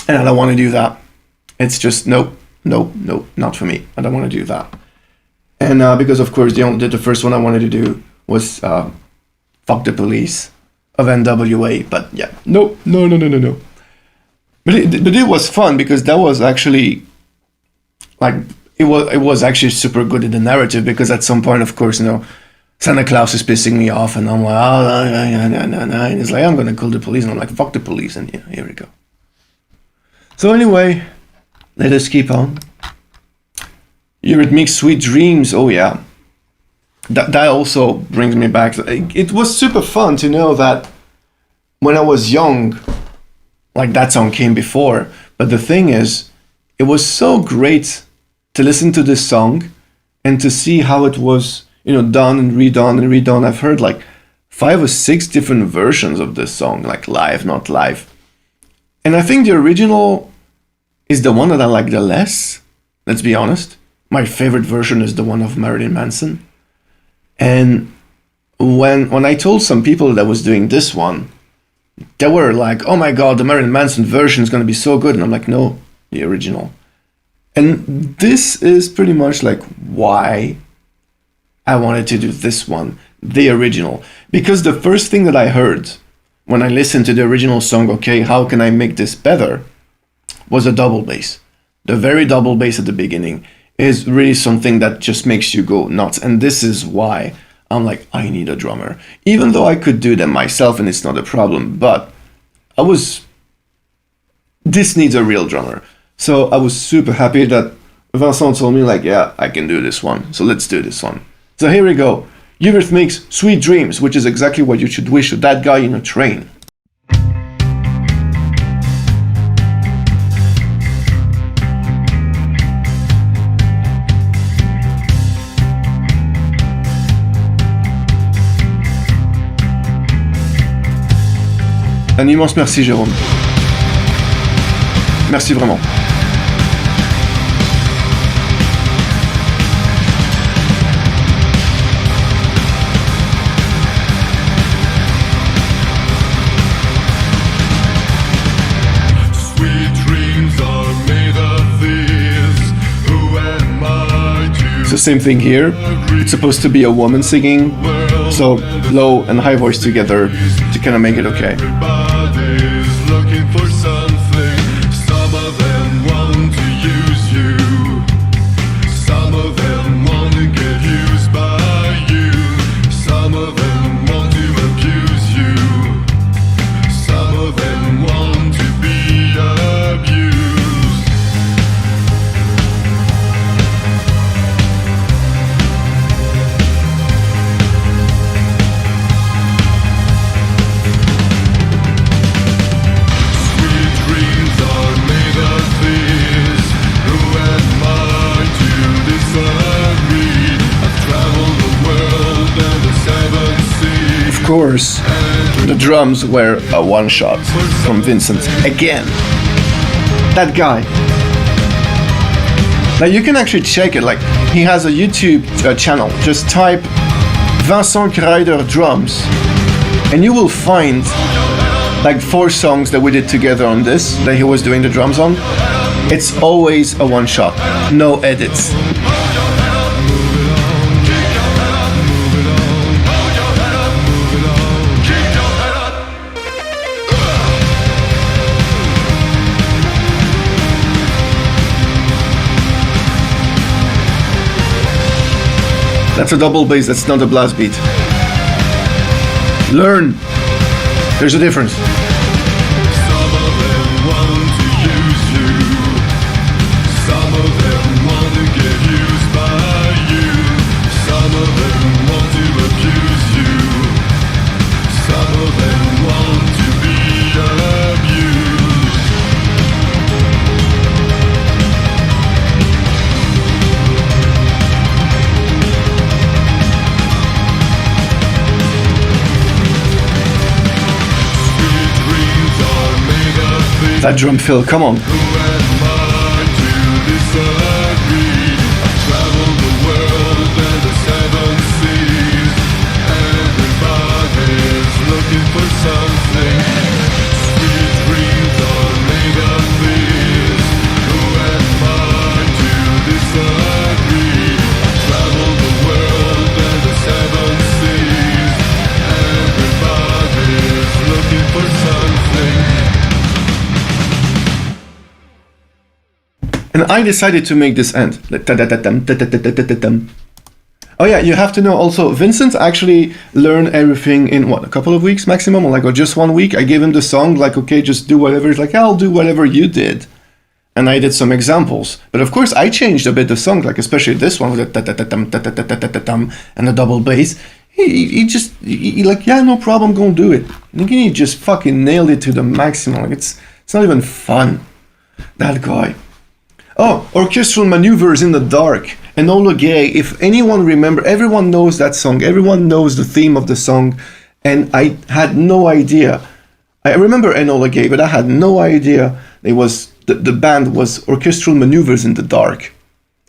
and I don't want to do that. It's just nope, not for me. I don't want to do that. And because of course the first one I wanted to do was "Fuck the Police" of NWA, but yeah, no. But it was fun because that was actually like it was actually super good in the narrative, because at some point, of course, Santa Claus is pissing me off, and I'm like, no. And it's like, I'm gonna call the police, and I'm like, fuck the police, and yeah, here we go. So anyway, let us keep on. Eurythmics, Sweet Dreams, oh yeah. That also brings me back. It was super fun to know that when I was young, like that song came before. But the thing is, it was so great to listen to this song and to see how it was, done and redone. I've heard like 5 or 6 different versions of this song, like live, not live. And I think the original is the one that I like the less, let's be honest. My favorite version is the one of Marilyn Manson. And when I told some people that I was doing this one, they were like, oh my god, the Marilyn Manson version is going to be so good. And I'm like, no, the original. And this is pretty much like why I wanted to do this one, the original. Because the first thing that I heard when I listened to the original song, okay, how can I make this better, was a double bass. The very double bass at the beginning is really something that just makes you go nuts. And this is why I'm like, I need a drummer. Even though I could do them myself and it's not a problem, but this needs a real drummer. So I was super happy that Vincent told me like, yeah, I can do this one. So let's do this one. So here we go. Eurythmics, Sweet Dreams, which is exactly what you should wish to that guy in a train. Un immense merci, Jérôme. Merci vraiment. It's the same thing here. It's supposed to be a woman singing, so low and high voice together to kind of make it okay. Everybody's looking for something. Some of them want to use you. Some of them want to get used by you. Some of them want to abuse you. Some of them want to be abused. Sweet course, the drums were a one-shot from Vincent again. That guy. Like, you can actually check it. Like, he has a YouTube channel. Just type Vincent Kreider drums, and you will find like 4 songs that we did together on this that he was doing the drums on. It's always a one-shot, no edits. That's a double bass, that's not a blast beat. Learn. There's a difference. Some of them want to use you. Some of them want to get used by you. Some of them want to abuse you. Some of them want to be abused. That drum fill, come on. Who am I to disagree? I travel the world and the 7 seas. Everybody's looking for something. Sweet dreams are made of these. Who am I to disagree? I travel the world and the 7 seas. Everybody's looking for something. And I decided to make this end. Oh yeah, you have to know also, Vincent actually learned everything in what, a couple of weeks maximum, or just 1 week. I gave him the song, like, okay, just do whatever. He's like, I'll do whatever you did. And I did some examples. But of course, I changed a bit the song, like especially this one with the and the double bass. He like, yeah, no problem, go do it. And he just fucking nailed it to the maximum. Like, it's not even fun. That guy. Oh, orchestral maneuvers in the dark. Enola Gay. If anyone remember, everyone knows that song. Everyone knows the theme of the song. And I had no idea. I remember Enola Gay, but I had no idea it was the band was Orchestral Maneuvers in the Dark.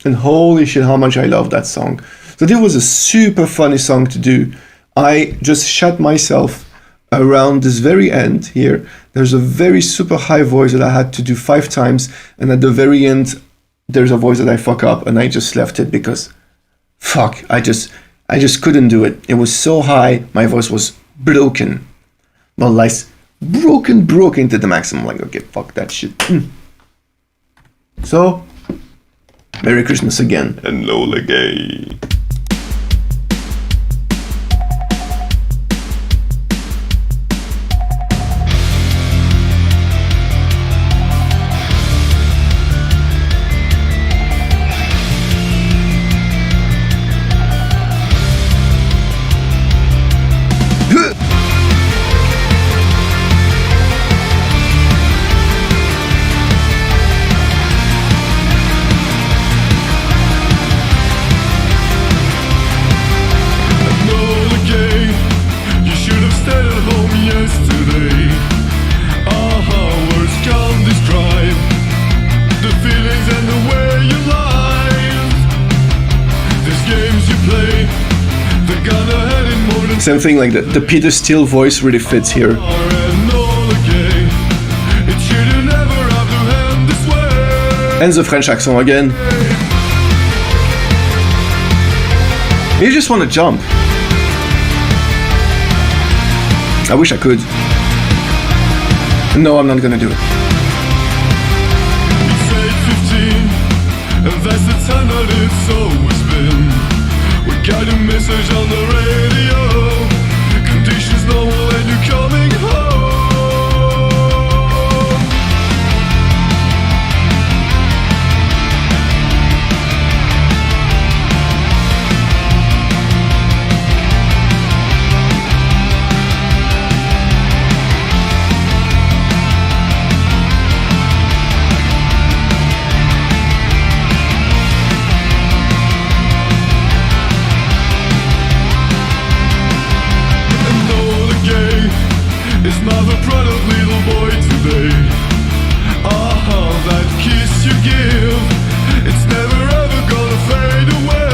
And holy shit, how much I love that song. So this was a super funny song to do. I just shut myself around this very end here. There's a very super high voice that I had to do 5 times, and at the very end there's a voice that I fuck up, and I just left it because fuck, I just couldn't do it. It was so high, my voice was broken. Well, like broken to the maximum. Like, okay, fuck that shit. So Merry Christmas again, and Lola Gay. Same thing, like the Peter Steele voice really fits here. And the French accent again. You just want to jump. I wish I could. No, I'm not gonna do it. That's the time that it's always been. We got a message on the radio. Conditions normal and you're coming home. Is mother proud of little boy today? That kiss you give, it's never ever gonna fade away.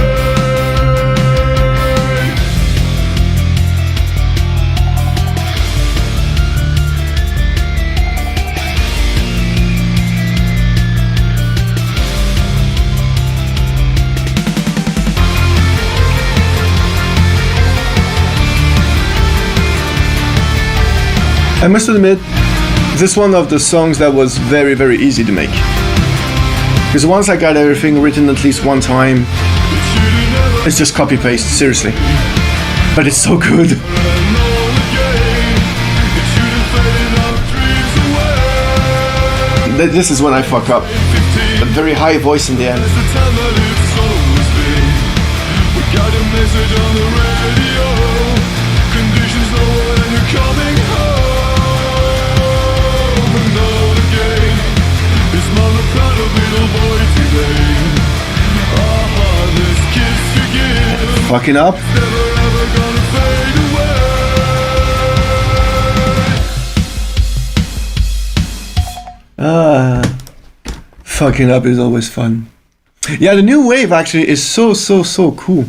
I must admit, this is one of the songs that was very, very easy to make. Because once I got everything written at least one time, it's just copy-paste, seriously. But it's so good. This is when I fuck up. A very high voice in the end. Fucking up. Fucking up is always fun. Yeah, the new wave actually is so cool.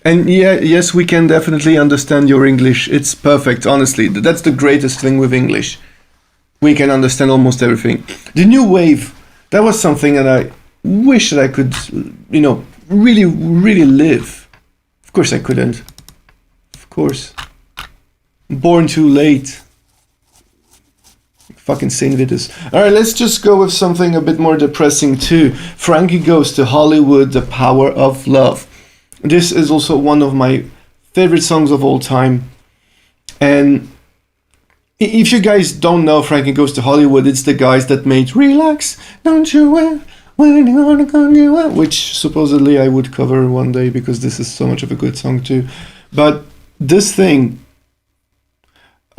And yeah, yes, we can definitely understand your English. It's perfect, honestly. That's the greatest thing with English. We can understand almost everything. The new wave, that was something that I wish that I could, really, really live. Of course I couldn't. Of course. Born too late. Fucking Saint Vitus. Alright, let's just go with something a bit more depressing too. Frankie Goes to Hollywood, The Power of Love. This is also one of my favorite songs of all time. And if you guys don't know Frankie Goes to Hollywood, it's the guys that made Relax, Don't You Wear, When You Wanna Go Anywhere, which supposedly I would cover one day because this is so much of a good song too. But this thing...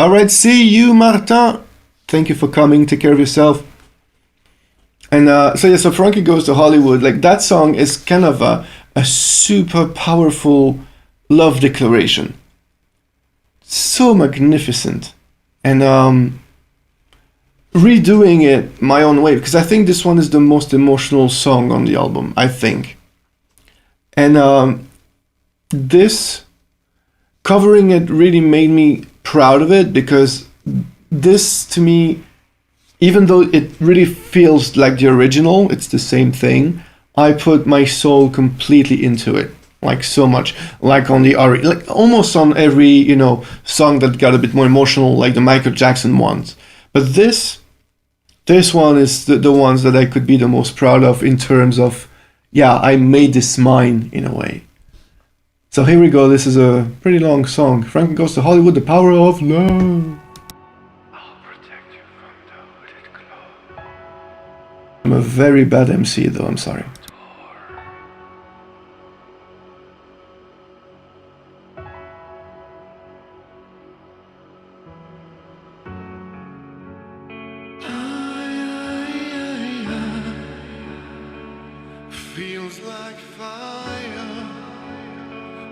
Alright, see you, Martin. Thank you for coming. Take care of yourself. And so Frankie Goes to Hollywood. Like, that song is kind of a super powerful love declaration. So magnificent. And redoing it my own way, because I think this one is the most emotional song on the album, I think. And this, covering it really made me proud of it, because this, to me, even though it really feels like the original, it's the same thing, I put my soul completely into it. Like, so much. Like on the like almost on every, song that got a bit more emotional, like the Michael Jackson ones. But this one is the ones that I could be the most proud of in terms of, yeah, I made this mine in a way. So here we go. This is a pretty long song. Frankie Goes to Hollywood, The Power of Love. I'm a very bad MC though, I'm sorry. Feels like fire.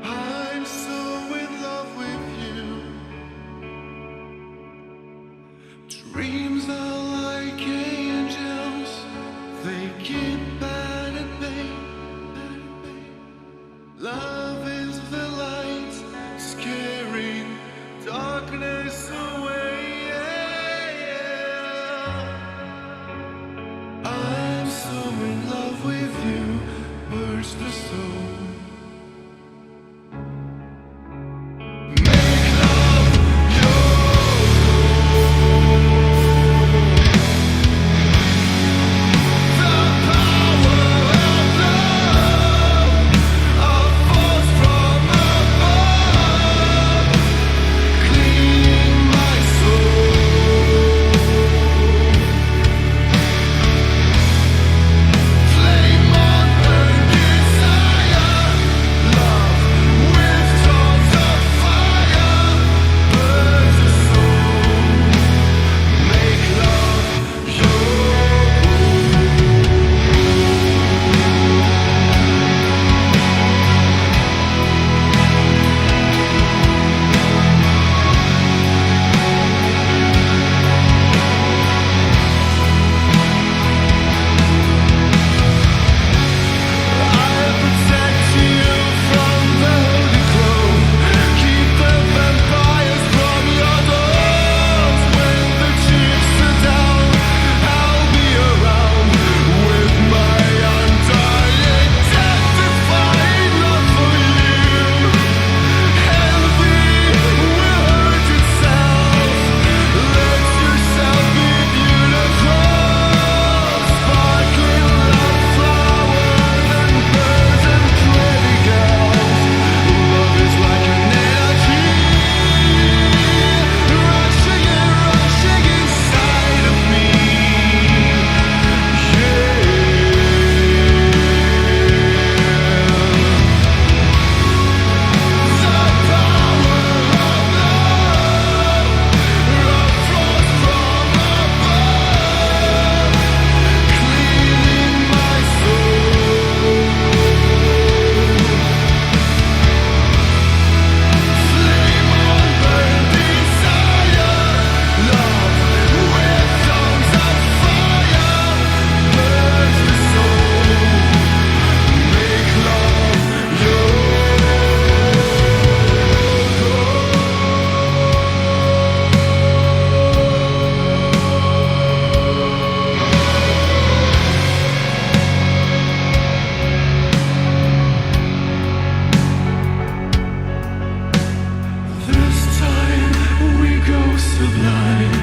I'm so in love with you. Dreams are like angels. They keep at bay. Love is the light, scaring darkness away. I'm so in love with you, burst the soul. sublime.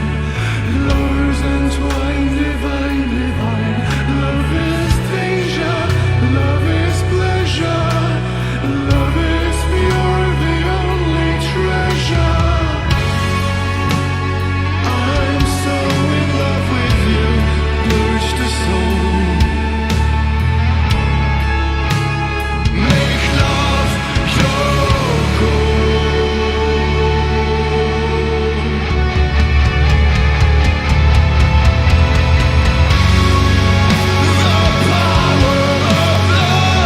Lovers entwined, divine, divine. Love is danger, love is pleasure. Love is pure, the only treasure. I'm so in love with you, purge the soul. Make love your goal. The power of love,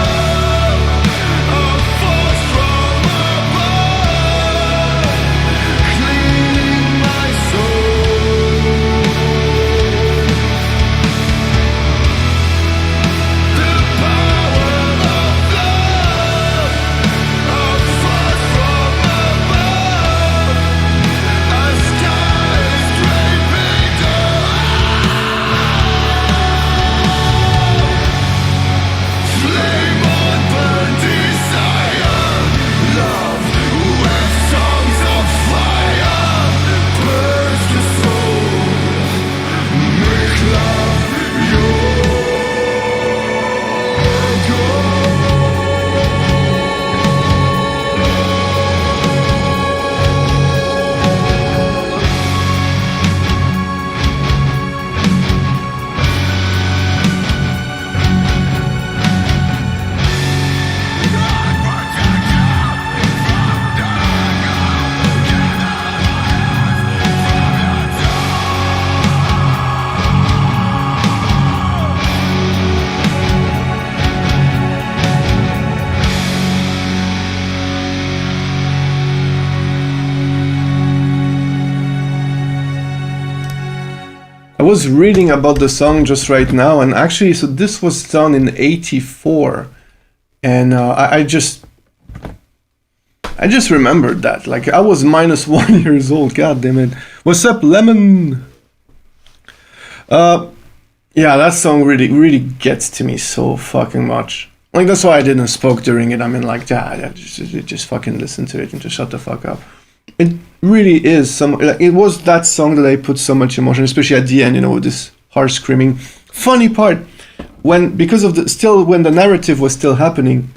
a force from above, cleaning my soul. The power of love, a force from above, a sky is draping flame on burn desire, love with songs of fire, burst the soul, make love your I was reading about the song just right now, and actually, so this was done in '84, and I just remembered that. Like, I was minus 1 years old. God damn it! What's up, Lemon? Yeah, that song really gets to me so fucking much. Like, that's why I didn't spoke during it. I mean, like, just fucking listen to it and just shut the fuck up. It really is like, it was that song that I put so much emotion, especially at the end, you know, with this harsh screaming. Funny part, when the narrative was still happening,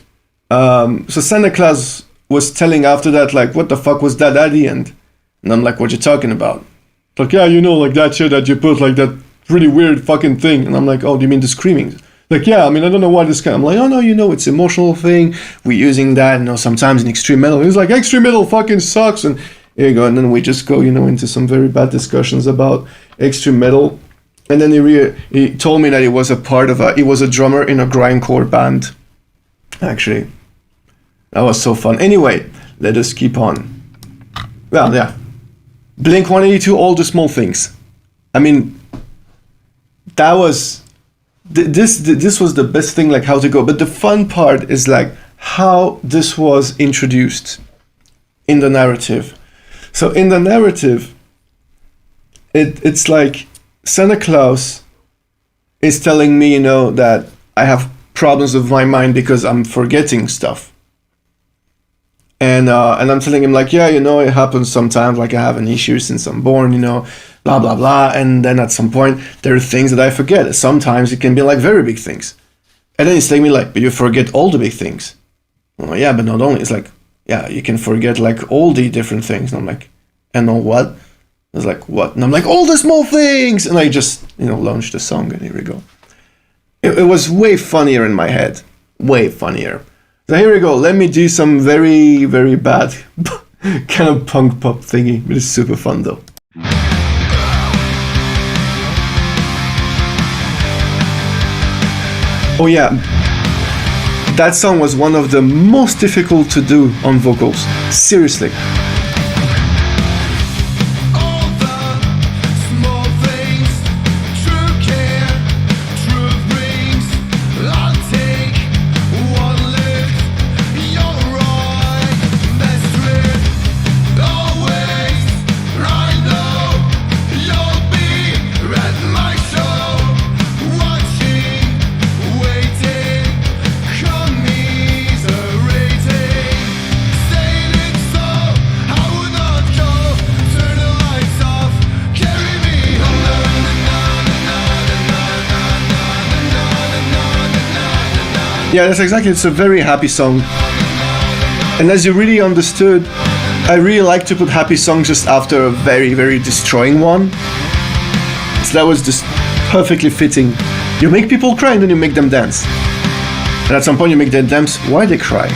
so Santa Claus was telling after that, like, what the fuck was that at the end? And I'm like, what you talking about? Like, yeah, you know, like that shit that you put, like that really weird fucking thing. And I'm like, oh, do you mean the screaming? Like, yeah, I mean, I don't know why this kind. I'm like, oh no, you know, it's emotional thing. We're using that, you know, sometimes in extreme metal. It's like, extreme metal fucking sucks. And here you go. And then we just go, you know, into some very bad discussions about extreme metal. And then he told me that he was a drummer in a grindcore band. Actually, that was so fun. Anyway, let us keep on. Well, yeah. Blink-182, All the Small Things. I mean, that was... This was the best thing, like, how to go. But the fun part is, like, how this was introduced in the narrative. So in the narrative, it's like Santa Claus is telling me, you know, that I have problems with my mind because I'm forgetting stuff. And I'm telling him, like, yeah, you know, it happens sometimes, like, I have an issue since I'm born, you know, blah, blah, blah. And then at some point, there are things that I forget. Sometimes it can be, like, very big things. And then he's telling me, like, but you forget all the big things. Oh, yeah, but not only. It's like, yeah, you can forget, like, all the different things. And I'm like, and on what? I was like, what? And I'm like, all the small things! And I just, you know, launched the song, and here we go. It was way funnier in my head. Way funnier. So here we go. Let me do some very, very bad kind of punk pop thingy. But it's super fun, though. Oh yeah, that song was one of the most difficult to do on vocals. Seriously. Yeah, that's exactly. It's a very happy song. And as you really understood, I really like to put happy songs just after a very, very destroying one. So that was just perfectly fitting. You make people cry and then you make them dance. And at some point you make them dance while they cry.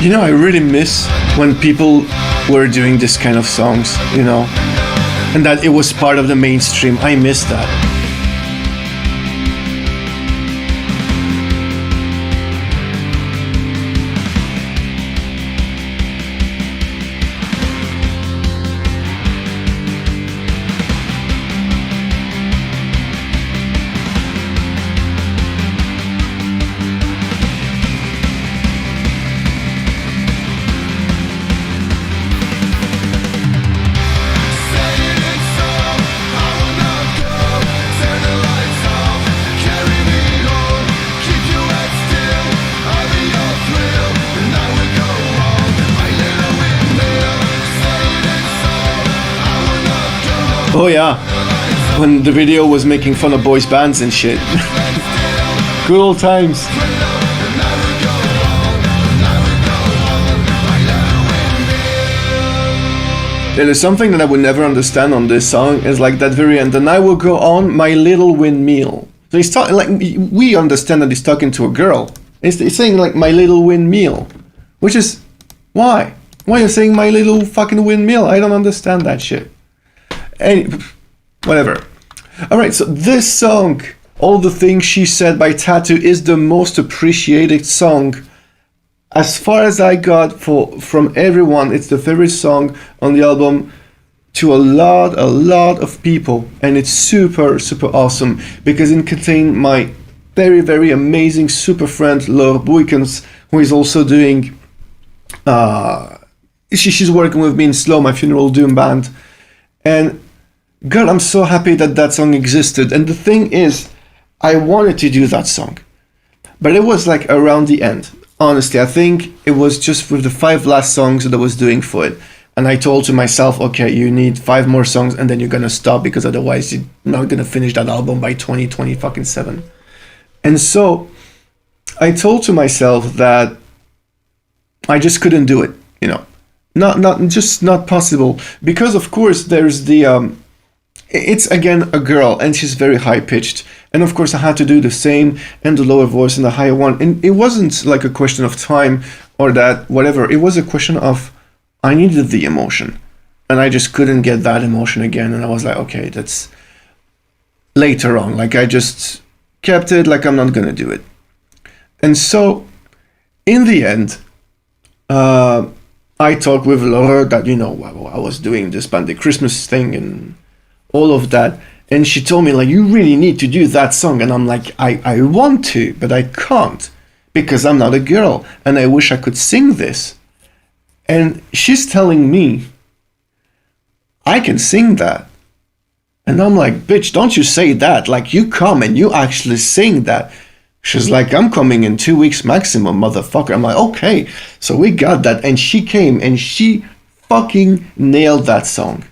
You know, I really miss when people were doing this kind of songs, you know, and that it was part of the mainstream. I miss that. Oh yeah, when the video was making fun of boys bands and shit. Good old times. There is something that I would never understand on this song is like that very end. And I will go on my little windmill. So he's talking like we understand that he's talking to a girl. He's saying like my little windmill, which is why? Why are you saying my little fucking windmill? I don't understand that shit. Whatever. Alright, so this song, All the Things She Said by Tattoo, is the most appreciated song. As far as I got from everyone, it's the favorite song on the album to a lot of people. And it's super awesome because it contains my very, very amazing super friend Laure Boykens, who is also doing... she's working with me in Slow, my funeral doom band. And God, I'm so happy that that song existed. And the thing is, I wanted to do that song, but it was like around the end. Honestly, I think it was just with the 5 last songs that I was doing for it. And I told to myself, okay, you need 5 more songs and then you're going to stop because otherwise you're not going to finish that album by 2027. And so I told to myself that I just couldn't do it, you know. Not possible, because of course there's the it's again a girl and she's very high pitched, and of course I had to do the same and the lower voice and the higher one, and it wasn't like a question of time or that whatever, it was a question of I needed the emotion and I just couldn't get that emotion again, and I was like, okay, that's later on, like I just kept it like I'm not gonna do it. And so in the end I talked with Laura that, you know, I was doing this Pandechristmas thing and all of that. And she told me, like, you really need to do that song. And I'm like, I want to, but I can't because I'm not a girl and I wish I could sing this. And she's telling me, I can sing that. And I'm like, bitch, don't you say that. Like, you come and you actually sing that. She's like, I'm coming in 2 weeks maximum, motherfucker. I'm like, okay. So we got that. And she came and she fucking nailed that song.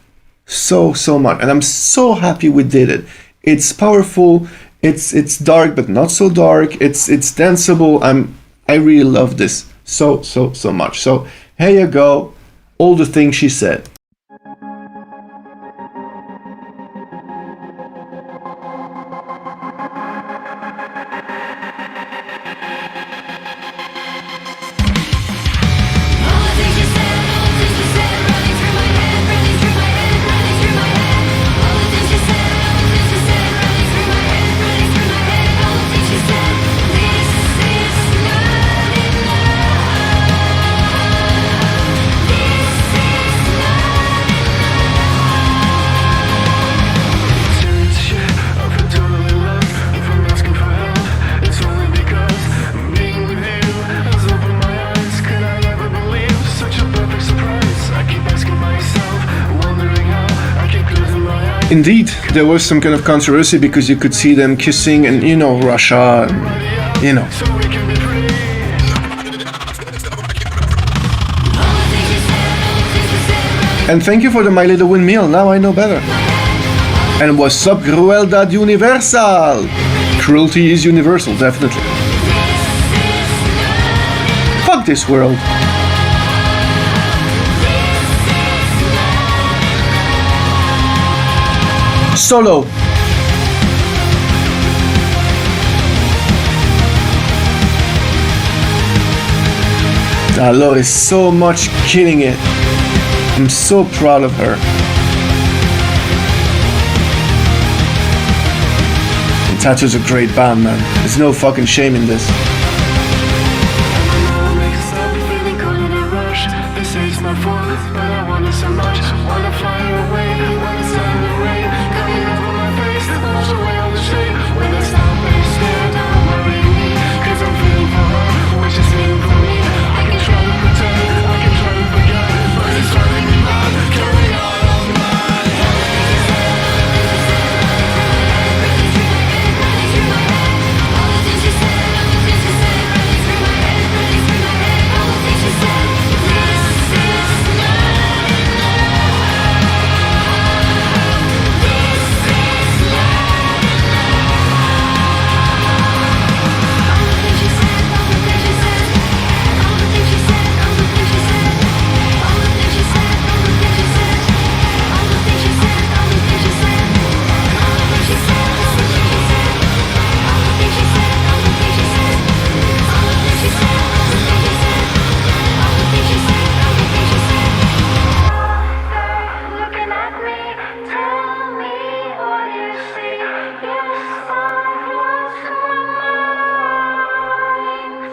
So much. And I'm so happy we did it. It's powerful. It's dark, but not so dark. It's danceable. I really love this so much. So here you go. All the Things She Said. Indeed, there was some kind of controversy because you could see them kissing and, you know, Russia, and, you know. And thank you for the My Little Windmill, now I know better. And what's up, Crueldad Universal? Cruelty is universal, definitely. Fuck this world. Solo. Alo is so much killing it. I'm so proud of her. And Tattoo's a great band, man. There's no fucking shame in this.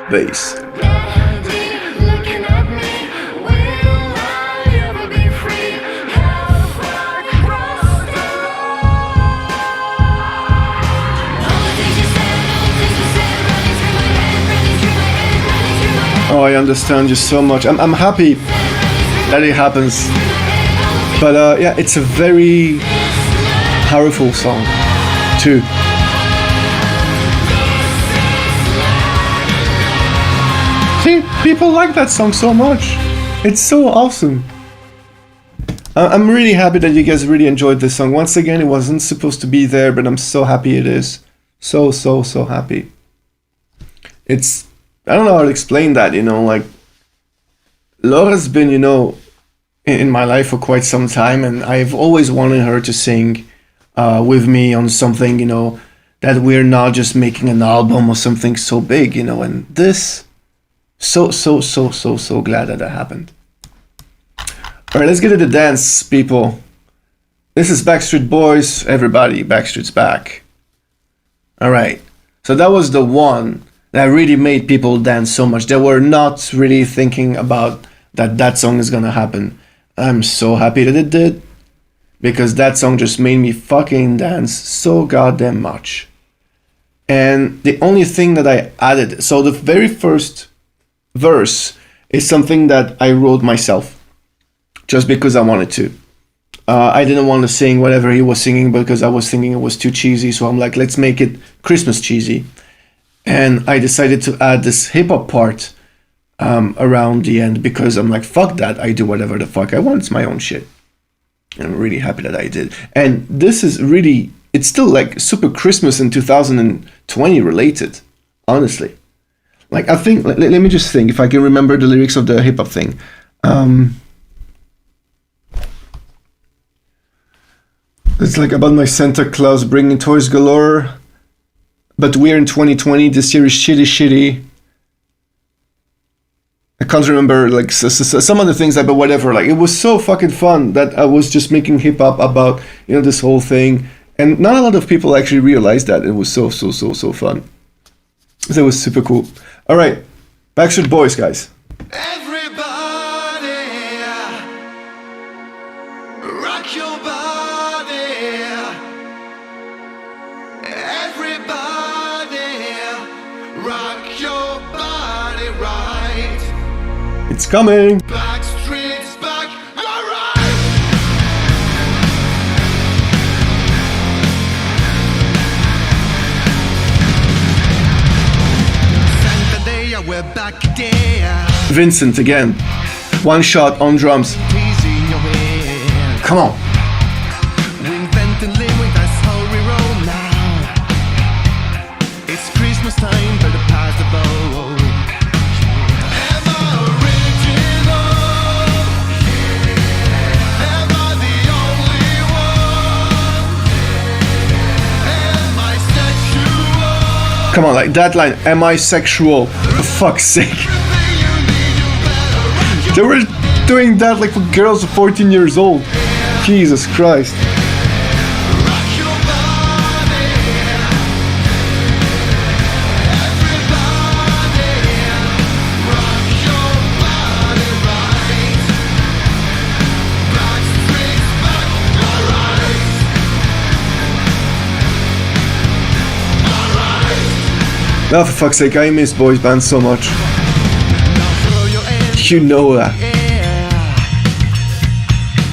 Bass. Oh, I understand you so much. I'm happy that it happens. But yeah, it's a very powerful song too. See, people like that song so much. It's so awesome. I'm really happy that you guys really enjoyed this song. Once again, it wasn't supposed to be there, but I'm so happy it is. So happy. It's, I don't know how to explain that, you know, like, Laura's been, you know, in my life for quite some time, and I've always wanted her to sing with me on something, you know, that we're not just making an album or something so big, you know, and this, so glad that happened. Alright, let's get to the dance, people. This is Backstreet Boys, everybody, Backstreet's back. Alright, so that was the one that really made people dance so much. They were not really thinking about that song is gonna happen. I'm so happy that it did, because that song just made me fucking dance so goddamn much. And the only thing that I added, so the very first verse is something that I wrote myself, just because I wanted to. I didn't want to sing whatever he was singing because I was thinking it was too cheesy, so I'm like, let's make it Christmas cheesy. And I decided to add this hip-hop part around the end, because I'm like, fuck that, I do whatever the fuck I want, it's my own shit. And I'm really happy that I did. And this is really, it's still like super Christmas in 2020 related, honestly. Like, I think, let me just think if I can remember the lyrics of the hip-hop thing. It's like about my Santa Claus bringing toys galore, but we're in 2020, this year is shitty. I can't remember like some other things, but whatever. Like, it was so fucking fun that I was just making hip hop about, you know, this whole thing, and not a lot of people actually realized that. It was so fun. That was super cool. All right, Backstreet Boys, guys. Everybody, rock your body. Everybody, rock your body right. It's coming. Backstreet's back, alright. Vincent again. One shot on drums. Teasing your head. Come on. We invent and live with that's how we roll now. It's Christmas time, better pass the bowl. Am I original? Am I the only one? Am I sexual? Come on, like that line. Am I sexual? For fuck's sake. They were doing that like for girls of 14 years old. Jesus Christ. Rock your body. Everybody, rock your body right. Back straight, back, alright. Alright. Oh, for fuck's sake, I miss boys bands so much. Now throw your hands You know that. in the air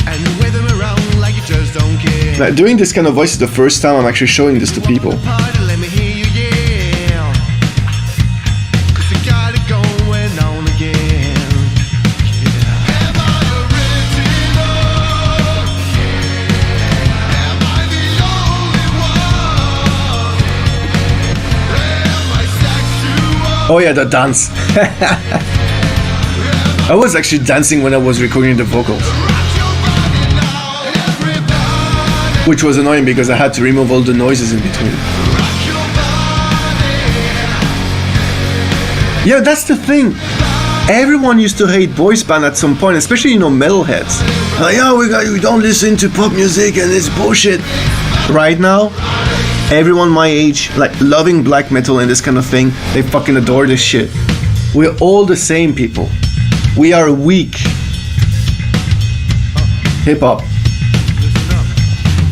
and wave them around like you just don't care. Now, doing this kind of voice is the first time I'm actually showing this to people. Party, let me hear you yell. 'Cause you got it going on again. Am I original? Am I the only one? Am I sexual? Oh yeah, the dance. I was actually dancing when I was recording the vocals, Rock your body now, everybody. which was annoying because I had to remove all the noises in between. Rock your body. Yeah, that's the thing. Everyone used to hate boys band at some point, especially, you know, metalheads. Like, oh, we don't listen to pop music and it's bullshit. Right now, everyone my age, like loving black metal and this kind of thing, they fucking adore this shit. We're all the same people. We are weak. Hip hop. Listen up.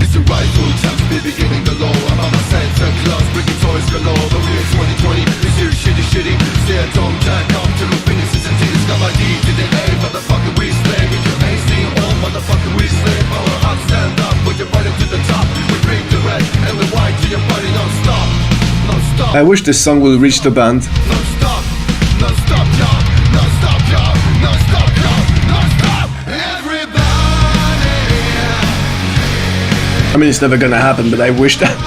It's a rifle time to be beginning the low. I'm on my Santa Claus, bringing toys galore. The year 2020, this year shitty. Stay at home, jack up to the finishes and tears. Got my D to the A, motherfucker, we slay. With your AC on, motherfucker, we slay. Power up, stand up, put your body to the top. We bring the red and the white to your body, non-stop. Non-stop, I wish this song will reach the band. non-stop. Non-stop, y'all. Non-stop, y'all. Non-stop, y'all. Non-stop. Everybody. I mean, it's never gonna happen, but I wish that.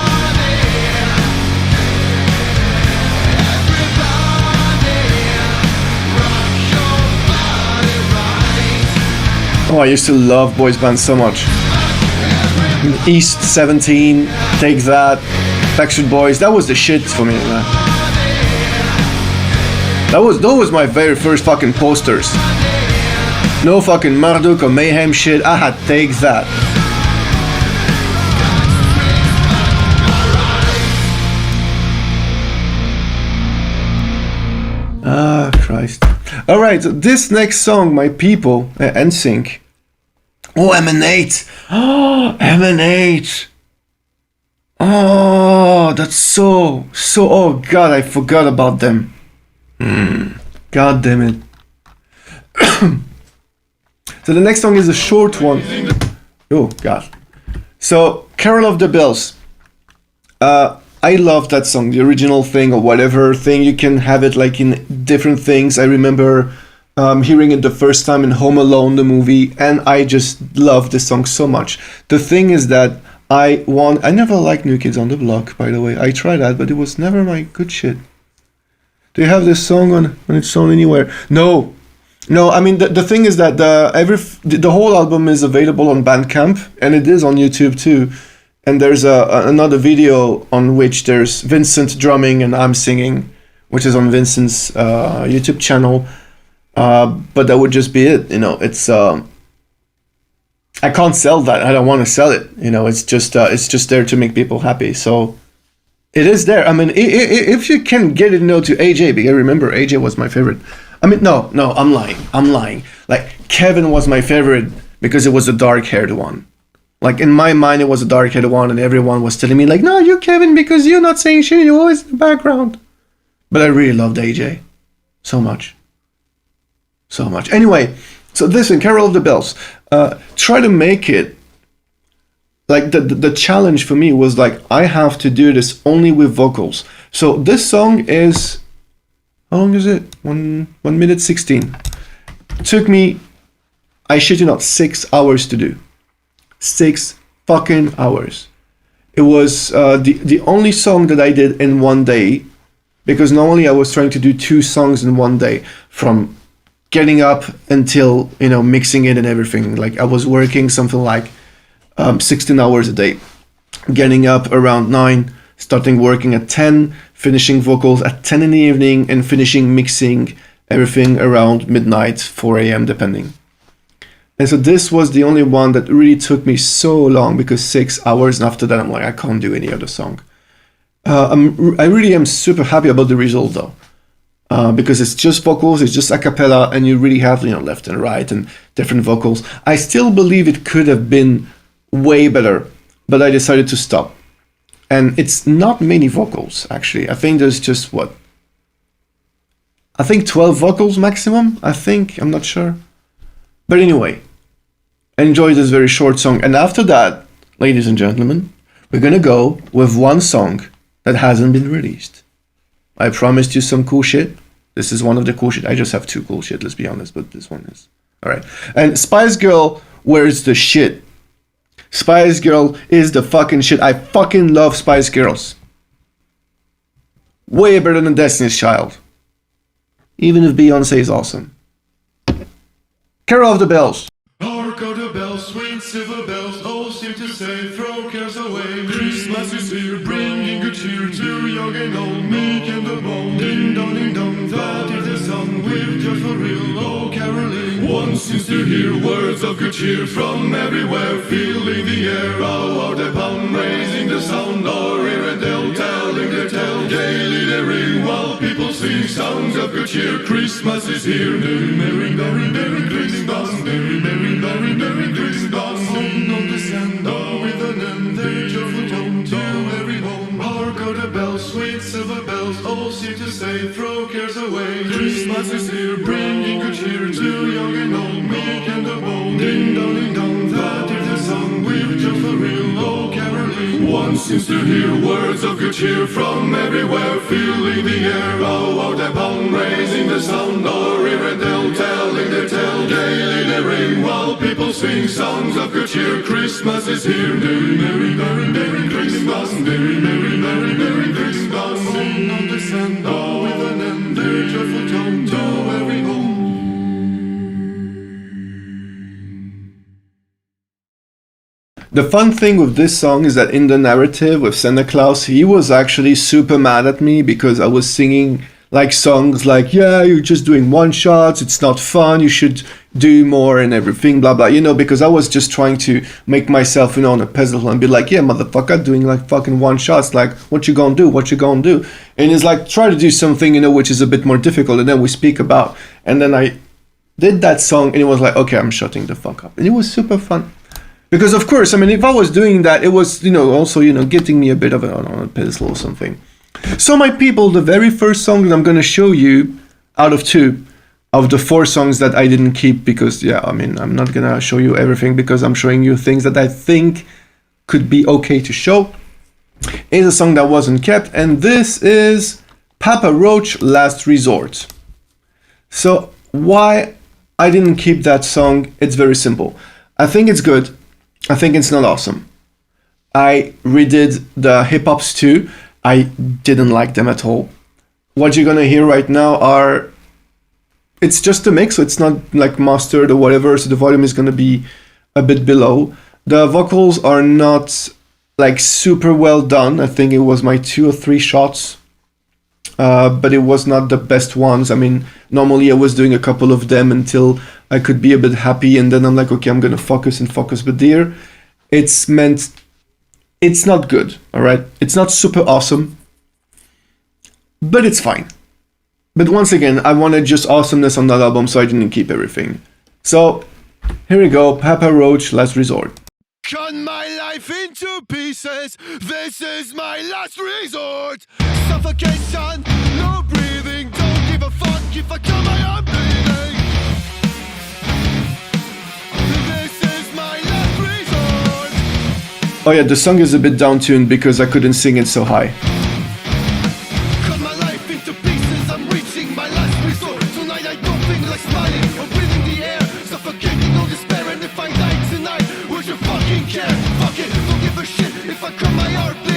Oh, I used to love boys bands so much. East 17, Take That, Backstreet Boys, that was the shit for me, man. Those was my very first fucking posters. No fucking Marduk or Mayhem shit, I had Take That. Ah, Christ. Alright, so this next song, my people, NSYNC. Oh, Emanate! Oh, Emanate! Oh, that's so, oh god, I forgot about them. God damn it. So the next song is a short one. Oh, god. So, Carol of the Bells. I love that song, the original thing or whatever thing. You can have it like in different things. I remember hearing it the first time in Home Alone, the movie, and I just love this song so much. The thing is that I never liked New Kids on the Block, by the way. I tried that, but it was never my good shit. Do you have this song on when it's on anywhere? No, I mean the thing is that the whole album is available on Bandcamp, and it is on YouTube too. And there's another video on which there's Vincent drumming and I'm singing, which is on Vincent's YouTube channel. But that would just be it. You know, it's I can't sell that. I don't want to sell it. You know, it's just there to make people happy. So it is there. I mean, if you can get it, you know, to AJ, because I remember AJ was my favorite. I mean, no, I'm lying. Like Kevin was my favorite because it was the dark-haired one. Like in my mind, it was a dark-haired one, and everyone was telling me like, "No, you're Kevin because you're not saying shit. You're always in the background." But I really loved AJ so much. Anyway, so this in Carol of the Bells, try to make it like the challenge for me was like I have to do this only with vocals. So this song is, how long is it? 1 minute 16. took me, I shit you not, 6 hours to do. 6 fucking hours. It was the only song that I did in one day, because normally I was trying to do 2 songs in one day, from getting up until, you know, mixing it and everything. Like I was working something like 16 hours a day, getting up around 9, starting working at 10, finishing vocals at 10 in the evening, and finishing mixing everything around midnight, 4 a.m. depending. And so this was the only one that really took me so long, because 6 hours, and after that I'm like, I can't do any other song. I really am super happy about the result though, because it's just vocals, it's just a cappella, and you really have, you know, left and right and different vocals. I still believe it could have been way better, but I decided to stop. And it's not many vocals, actually. I think there's just 12 vocals maximum, I'm not sure. But anyway, enjoy this very short song. And after that, ladies and gentlemen, we're gonna go with one song that hasn't been released. I promised you some cool shit. This is one of the cool shit. I just have 2 cool shit, let's be honest, but this one is. Alright. And Spice Girl, where's the shit? Spice Girl is the fucking shit. I fucking love Spice Girls. Way better than Destiny's Child. Even if Beyonce is awesome. Carol of the Bells. Hark of the bells, sweet silver bells, all seem to say, throw cares away. Christmas is here, bringing good cheer to young and old, meek and the bold. Ding dong, that is the song with just for real, oh caroling. One seems to hear words of good cheer from everywhere, filling the air. Oh, out the pound, raising the sound, or here and there, telling their tale. Gaily they ring while people sing songs of good cheer. Christmas is here, merry Christmas, merry Christmas. Home on the sand, oh, with an end, they joyful tone to every home. Hark of the bells, sweet silver bells, all seem to say, throw cares away. Christmas is here, bringing good cheer to young and old, meek and the bold. Ding dong, that is the song we've just for real, oh caroling. One seems to hear words of good cheer from everywhere, filling the air. Oh, out the pound, raising the sound, or here and there, telling their tale. Gaily they ring while people sing songs of good cheer. Christmas is here, merry Christmas, merry Christmas. Home on the sand, oh, with an end, their joyful tone to every home. The fun thing with this song is that in the narrative with Santa Claus, he was actually super mad at me because I was singing like songs like, yeah, you're just doing one shots, it's not fun, you should do more and everything, blah blah, you know, because I was just trying to make myself, you know, on a pedestal and be like, yeah, motherfucker, doing like fucking one shots, like what you gonna do, and it's like, try to do something, you know, which is a bit more difficult, and then we speak about, and then I did that song and it was like, okay, I'm shutting the fuck up, and it was super fun. Because of course, I mean, if I was doing that, it was, you know, also, you know, getting me a bit of on a pedestal or something. So my people, the very first song that I'm going to show you out of 2 of the 4 songs that I didn't keep, because, yeah, I mean, I'm not going to show you everything because I'm showing you things that I think could be okay to show, is a song that wasn't kept, and this is Papa Roach, Last Resort. So why I didn't keep that song? It's very simple. I think it's good. I think it's not awesome. I redid the hip-hops too. I didn't like them at all. What you're gonna hear right now are... It's just a mix, so it's not like mastered or whatever, so the volume is gonna be a bit below. The vocals are not like super well done. I think it was my 2 or 3 shots, but it was not the best ones. I mean, normally I was doing a couple of them until I could be a bit happy, and then I'm like, okay, I'm gonna focus, but there, it's not good, all right? It's not super awesome, but it's fine. But once again, I wanted just awesomeness on that album, so I didn't keep everything. So, here we go, Papa Roach, Last Resort. Cut my life into pieces, this is my last resort. Suffocation, no breathing, don't give a fuck if I cut my own bleeding. This is my last resort. Oh yeah, the song is a bit down-tuned because I couldn't sing it so high. Cut my life into pieces, I'm reaching my last resort. Tonight I don't feel like smiling or breathing the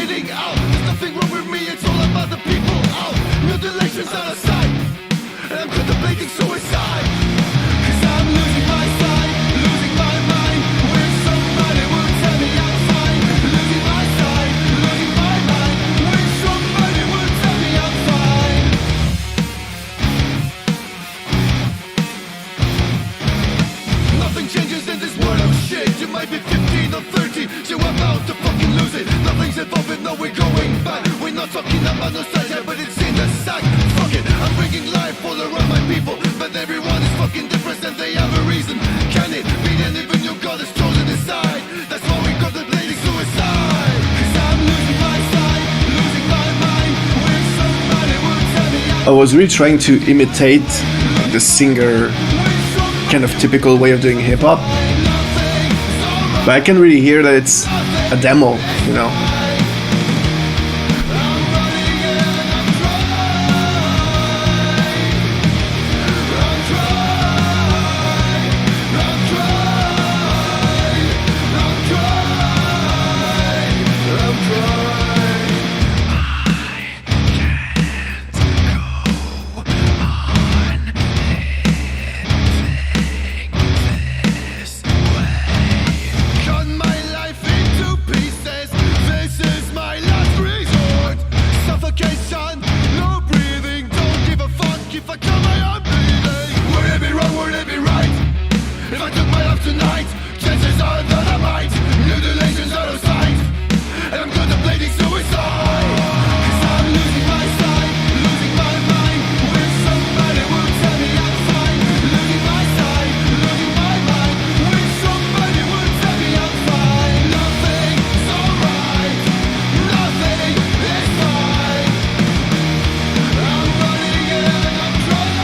bleeding out. There's nothing wrong with me, it's all about the people out. Mutilation's out of sight, and I'm contemplating suicide. Cause I'm losing my sight, losing my mind. Wish somebody would tell me I'm fine. Losing my sight, losing my mind. Wish somebody would tell me I'm fine. Nothing changes in this world of shit. You might be 15 or 30, you're about to fucking lose it. Nothing's evolving, no we're going back. We're not talking about nostalgia, but it's in the sack. Fuck it, I'm bringing life all around my people. But everyone is fucking different and they have a reason. Can it be that even your God is chosen his side? That's why we contemplating suicide. Cause I'm losing my sight, losing my mind. Wish somebody would tell me I was really trying to imitate the singer kind of typical way of doing hip hop, but I can really hear that it's a demo, you know. cut my life into pieces. This is my last resort. Suffocation, no breathing. Don't give a fuck if I cut my own bleeding. Would it be wrong, would it be right? If I took my life tonight, chances are that I might. Mutilation's out of sight, and I'm contemplating suicide. Cause I'm losing my sight, losing my mind. Wish somebody would tell me I'm fine. Losing my sight, losing my mind. Wish somebody would tell me I'm fine. Nothing's alright, nothing is fine. I'm running and I'm trying.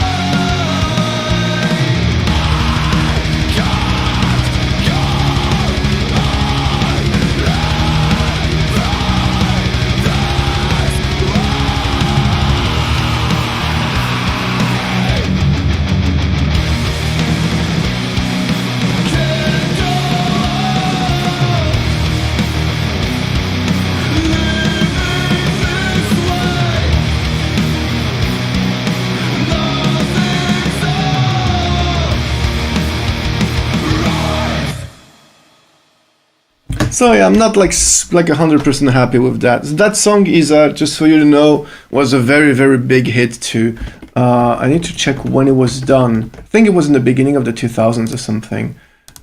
So yeah, I'm not like 100% happy with that. That song is just for you to know, was a very big hit too. I need to check when it was done. I think it was in the beginning of the 2000s or something.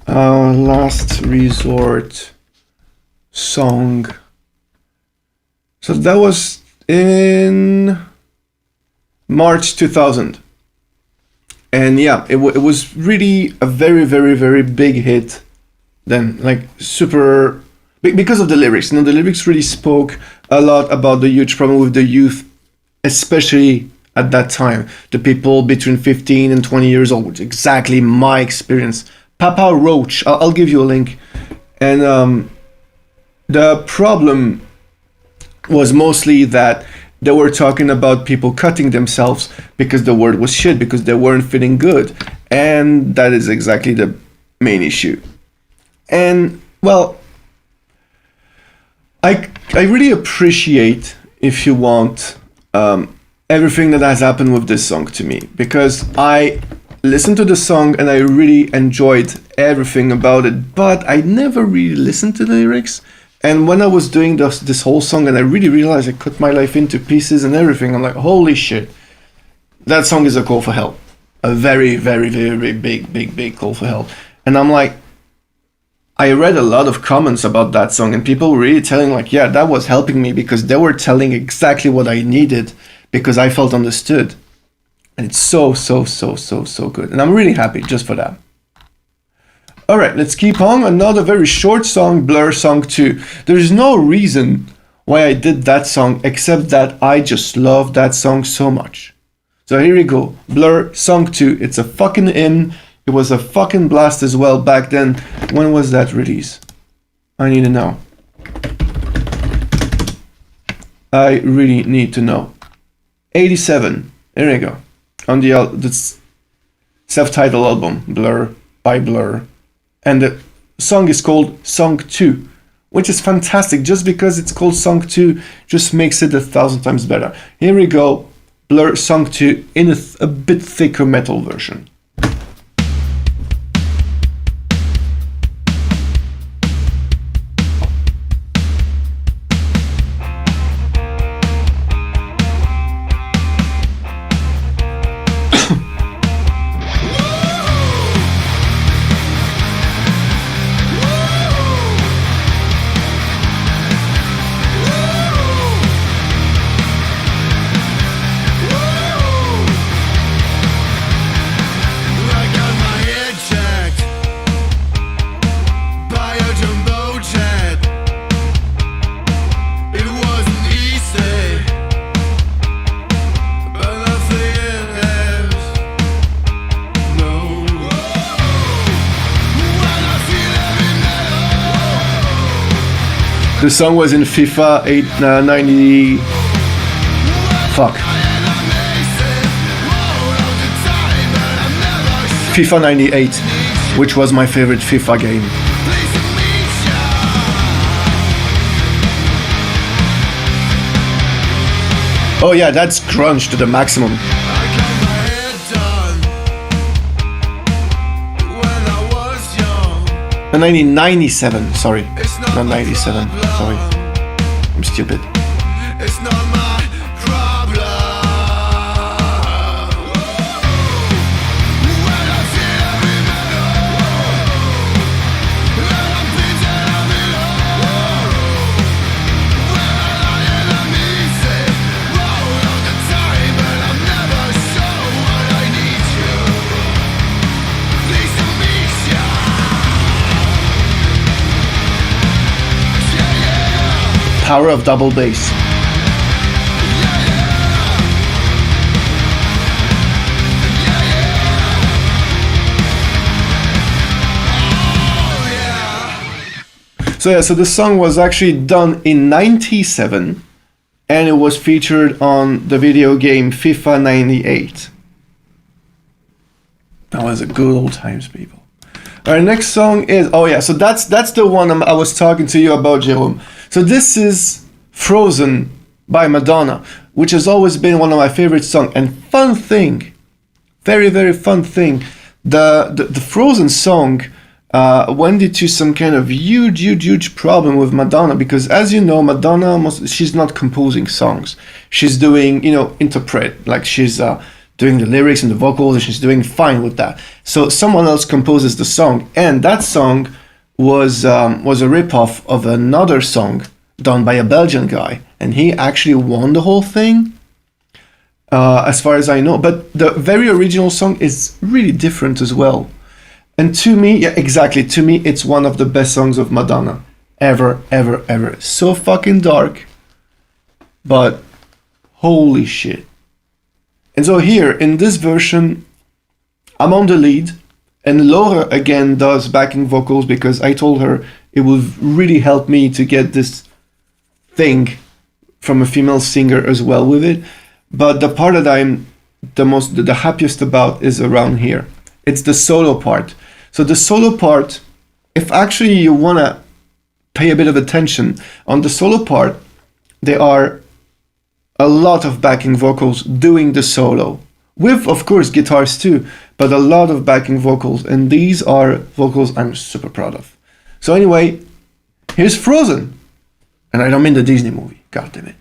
Last Resort song. So that was in March 2000. And yeah, it was really a very big hit then, like super, because of the lyrics. You know, the lyrics really spoke a lot about the huge problem with the youth, especially at that time, the people between 15 and 20 years old, which is exactly my experience. Papa Roach, I'll give you a link. And the problem was mostly that they were talking about people cutting themselves because the word was shit, because they weren't feeling good. And that is exactly the main issue. And well, I really appreciate, if you want, everything that has happened with this song to me, because I listened to the song and I really enjoyed everything about it, but I never really listened to the lyrics. And when I was doing this whole song and I really realized I cut my life into pieces and everything, I'm like, holy shit, that song is a call for help. A very big call for help. And I'm like, I read a lot of comments about that song and people were really telling like, yeah, that was helping me because they were telling exactly what I needed because I felt understood. And it's so good. And I'm really happy just for that. All right, let's keep on. Another very short song, Blur Song 2. There's no reason why I did that song except that I just love that song so much. So here we go. Blur Song 2. It's a fucking hymn. It was a fucking blast as well back then. When was that release? I need to know. I really need to know. 87. There you go. On the self-titled album, Blur by Blur. And the song is called Song 2, which is fantastic. Just because it's called Song 2 just makes it 1,000 times better. Here we go, Blur Song 2 in a bit thicker metal version. The song was in FIFA 90. Fuck. FIFA 98, which was my favorite FIFA game. Oh yeah, that's grunge to the maximum. 1997, sorry. Not 97, sorry. I'm stupid. It's not my problem. When I see every metal, when I'm beating every low, when I lie and let me say, roll all the time, but I'm never sure what I need you. Please don't mix ya. Power of double bass. So the song was actually done in 97 and it was featured on the video game FIFA 98. That was a good old times, people. Our next song is, oh yeah, so that's the one I was talking to you about, Jerome. So this is Frozen by Madonna, which has always been one of my favorite songs. And fun thing, very, very fun thing, the Frozen song went into some kind of huge problem with Madonna, because as you know, Madonna, she's not composing songs. She's doing, interpret, like she's doing the lyrics and the vocals, and she's doing fine with that. So someone else composes the song, and that song was a ripoff of another song done by a Belgian guy, and he actually won the whole thing, as far as I know. But the very original song is really different as well. And to me, yeah, exactly, to me, it's one of the best songs of Madonna ever. So fucking dark, but holy shit. And so here, in this version, I'm on the lead, and Laura again does backing vocals, because I told her it would really help me to get this thing from a female singer as well with it. But the part that I'm the happiest about is around here. It's the solo part. So the solo part, if actually you want to pay a bit of attention, on the solo part, there are a lot of backing vocals doing the solo, with of course guitars too, but a lot of backing vocals, and these are vocals I'm super proud of. So anyway, here's Frozen, and I don't mean the Disney movie, god damn it.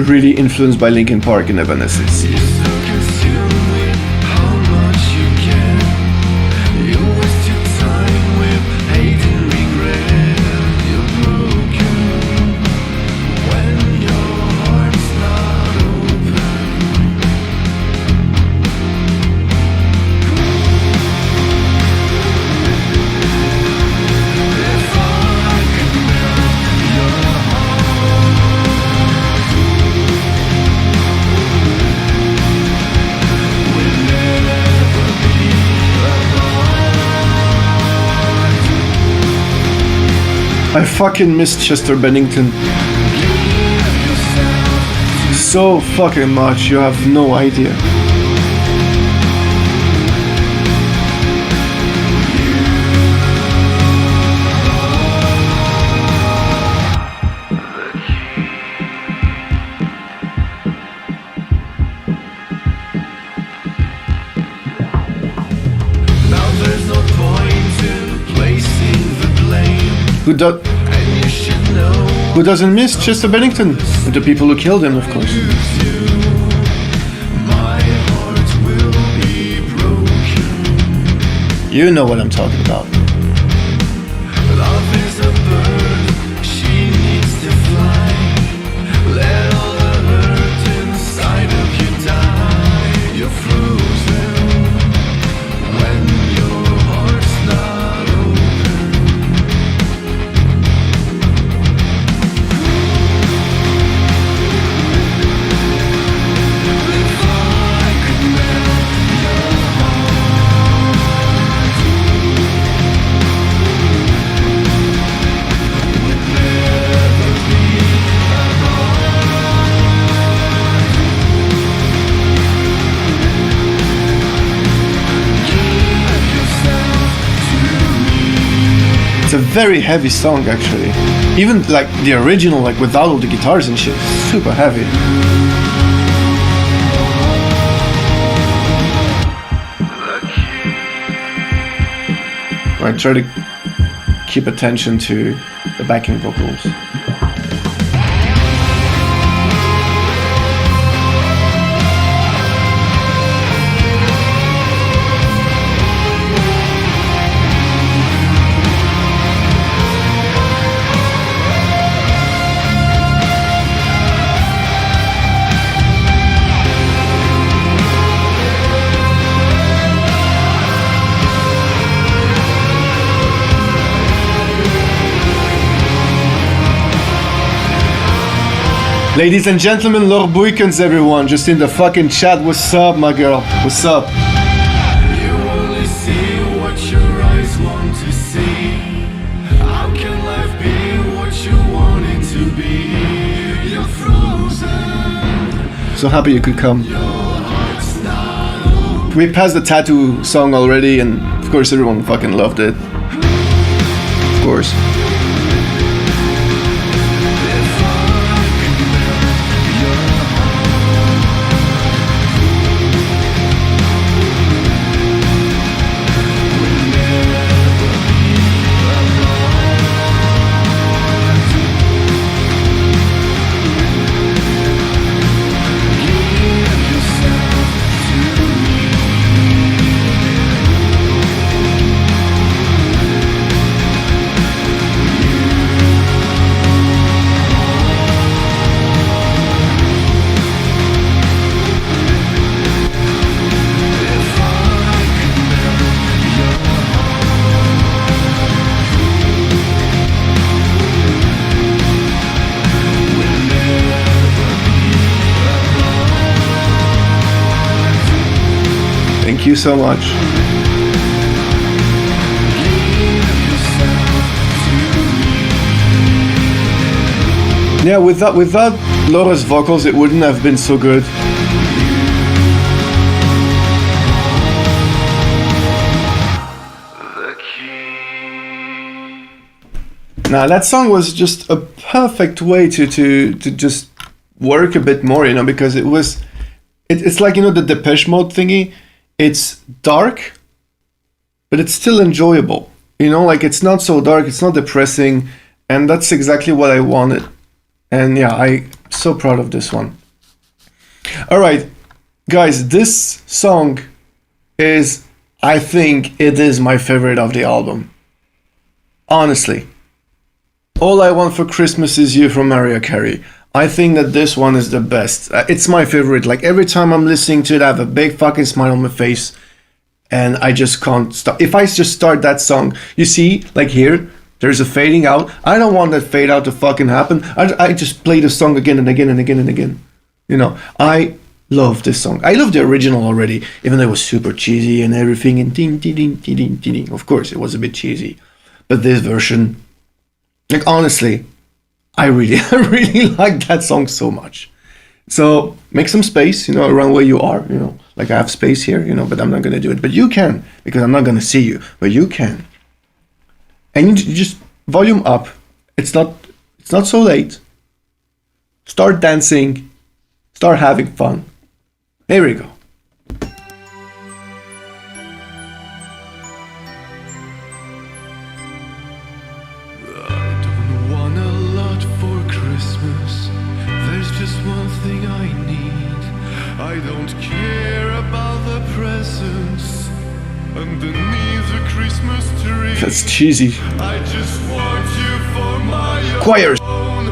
Really influenced by Linkin Park and Evanescence. I fucking miss Chester Bennington so fucking much, you have no idea. Who doesn't miss Chester Bennington? The people who killed him, of course. You know what I'm talking about. Love is a bird, she needs to fly. Let all the hurt inside of you die. You're frozen when your heart's not open. If I could melt your heart, we'd never be apart. Give yourself to me. It's a very heavy song, actually. Even like the original, like without all the guitars and shit, super heavy. I try to keep attention to the backing vocals. Ladies and gentlemen, Lord Buykens, everyone, just in the fucking chat. What's up, my girl? What's up? You only see what your eyes want to see. How can life be what you want it to be? You're frozen. So happy you could come. Your heart's not open. We passed the tattoo song already, and of course everyone fucking loved it. Of course. Thank you so much. Yeah, without Laura's vocals, it wouldn't have been so good. Now that song was just a perfect way to just work a bit more, you know, because it's like, you know, the Depeche Mode thingy. It's dark, but it's still enjoyable. You know, like it's not so dark, it's not depressing, and that's exactly what I wanted. And yeah, I'm so proud of this one. All right, guys, this song is, I think it is my favorite of the album. Honestly. All I Want for Christmas Is You from Mariah Carey. I think that this one is the best. It's my favorite. Like every time I'm listening to it, I have a big fucking smile on my face, and I just can't stop. If I just start that song, you see, like here, there's a fading out. I don't want that fade out to fucking happen. I just play the song again and again and again and again. You know, I love this song. I love the original already, even though it was super cheesy and everything. And ding, ding, ding, ding, ding, ding. Of course, it was a bit cheesy, but this version, Like, honestly, I really, I really like that song so much. So make some space, around where you are, like I have space here, but I'm not going to do it. But you can, because I'm not going to see you, but you can. And you just volume up. It's not so late. Start dancing, start having fun. There we go. I don't care about the presents underneath the Christmas tree. That's cheesy. I just want you for my Choirs. own,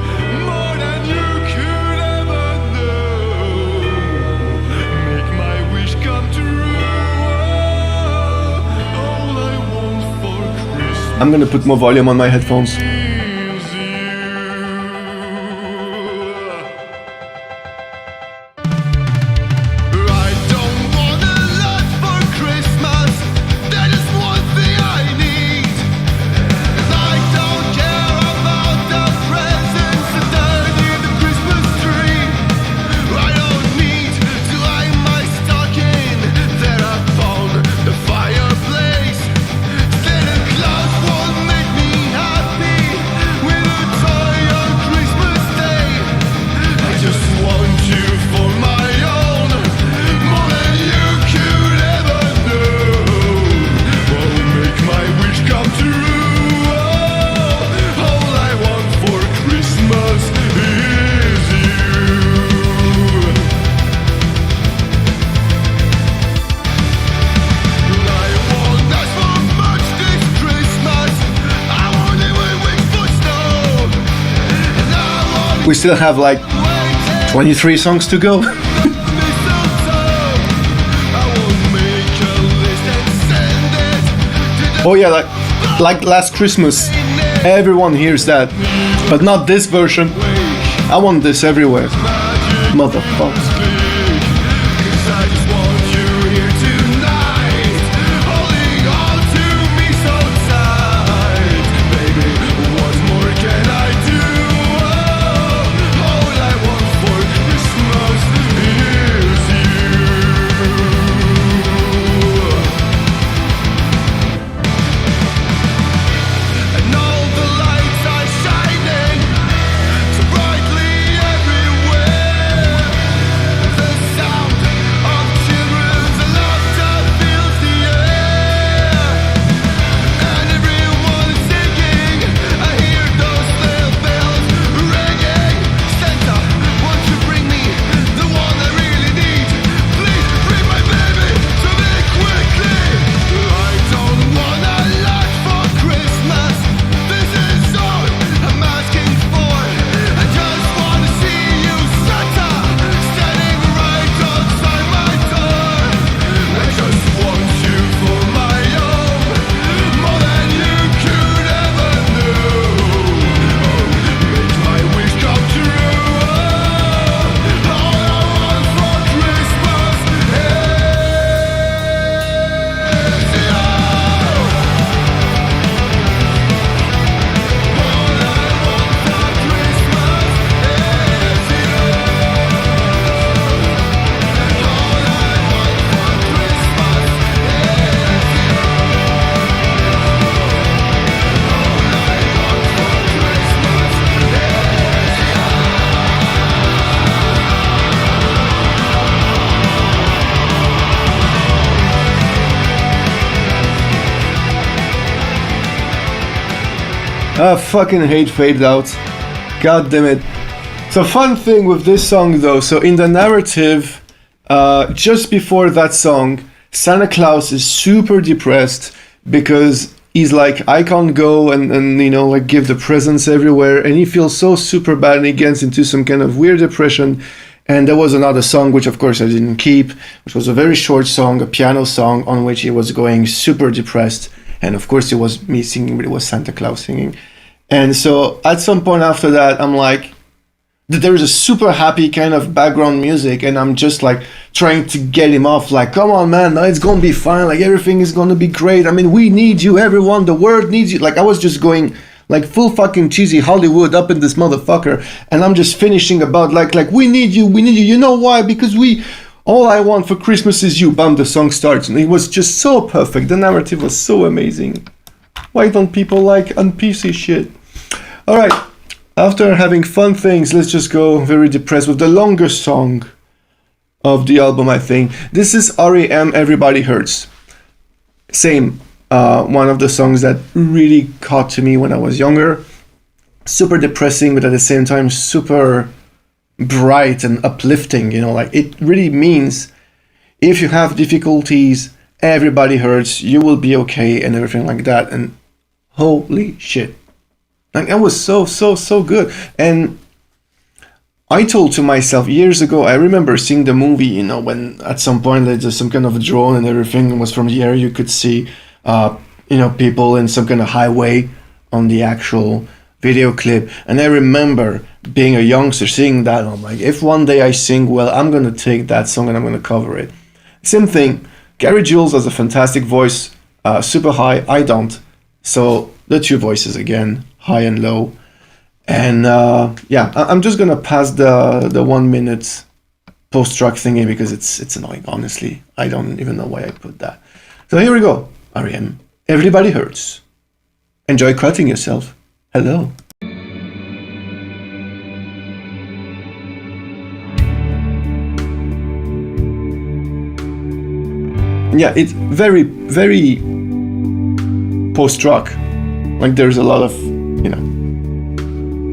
more than you could ever know. Make my wish come true. All I want for Christmas. I'm gonna put more volume on my headphones. We still have like 23 songs to go. Oh yeah, like last Christmas, everyone hears that, but not this version. I want this everywhere, motherfuckers. I fucking hate fade outs. God damn it. So fun thing with this song though, so in the narrative, just before that song, Santa Claus is super depressed because he's like, I can't go and like give the presents everywhere, and he feels so super bad and he gets into some kind of weird depression. And there was another song, which of course I didn't keep, which was a very short song, a piano song on which he was going super depressed. And of course it was me singing, but it was Santa Claus singing. And so at some point after that, I'm like, there is a super happy kind of background music, and I'm just like trying to get him off, like, come on man, no, it's gonna be fine, like everything is gonna be great. I mean, we need you, everyone, the world needs you. Like I was just going like full fucking cheesy Hollywood up in this motherfucker, and I'm just finishing about like we need you. You know why? Because all I want for Christmas is you. Bam, the song starts, and it was just so perfect. The narrative was so amazing. Why don't people like un-PC shit? All right, after having fun things, let's just go very depressed with the longest song of the album, I think. This is R.E.M. Everybody Hurts. Same, one of the songs that really caught to me when I was younger. Super depressing, but at the same time super bright and uplifting, you know, like it really means if you have difficulties, everybody hurts, you will be okay and everything like that. And holy shit. Like that was so good. And I told to myself years ago, I remember seeing the movie, you know, when at some point there's just some kind of drone and everything was from the air, you could see, you know, people in some kind of highway on the actual video clip. And I remember being a youngster seeing that, and I'm like, if one day I sing well, I'm going to take that song and I'm going to cover it. Same thing, Gary Jules has a fantastic voice, super high, I don't. So the two voices again, high and low. And yeah, I'm just gonna pass the 1 minute post-track thingy because it's annoying, honestly. I don't even know why I put that. So here we go. R.E.M. Everybody Hurts. Enjoy cutting yourself. Hello. Yeah, it's very, very post-rock. Like there's a lot of, you know,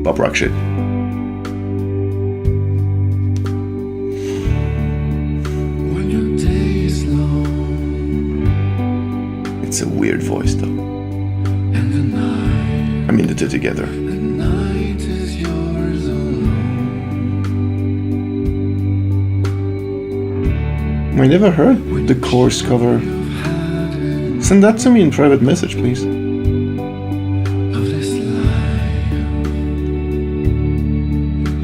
pop rock shit. When your day is long, It's a weird voice though. and the night, I mean the two together. the night is yours alone. I never heard the Course cover. Send that to me in private message, please. Of this life,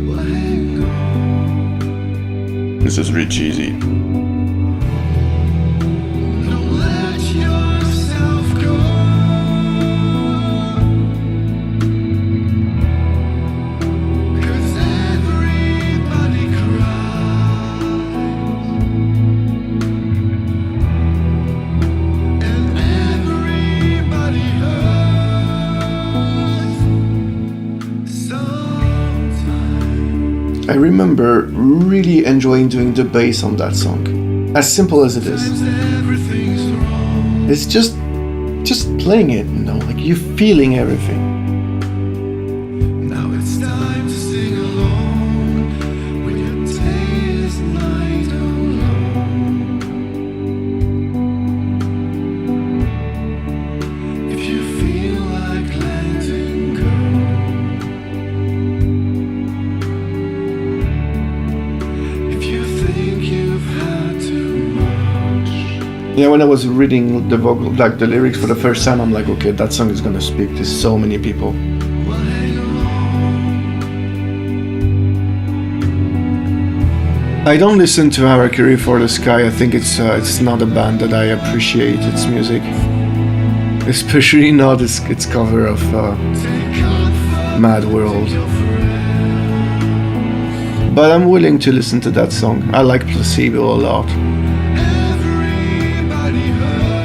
well, hang on. This is really cheesy. Don't let yourself go. 'Cause everybody cries, and everybody hurts sometimes. I remember really enjoying doing the bass on that song. As simple as it is. Everything's wrong. It's just playing it, you know, like you feeling everything. Now it's time to sing along when your day is night alone. If you feel like letting go, if you think you've had too much, Yeah, when I was reading the vocal, like the lyrics for the first time, I'm like, okay, that song is gonna speak to so many people. well, hang along. I don't listen to Harakiri for the Sky. I think it's not a band that I appreciate its music, especially not its cover of Take comfort Mad World. your friends. But I'm willing to listen to that song. I like Placebo a lot. Everybody hurts.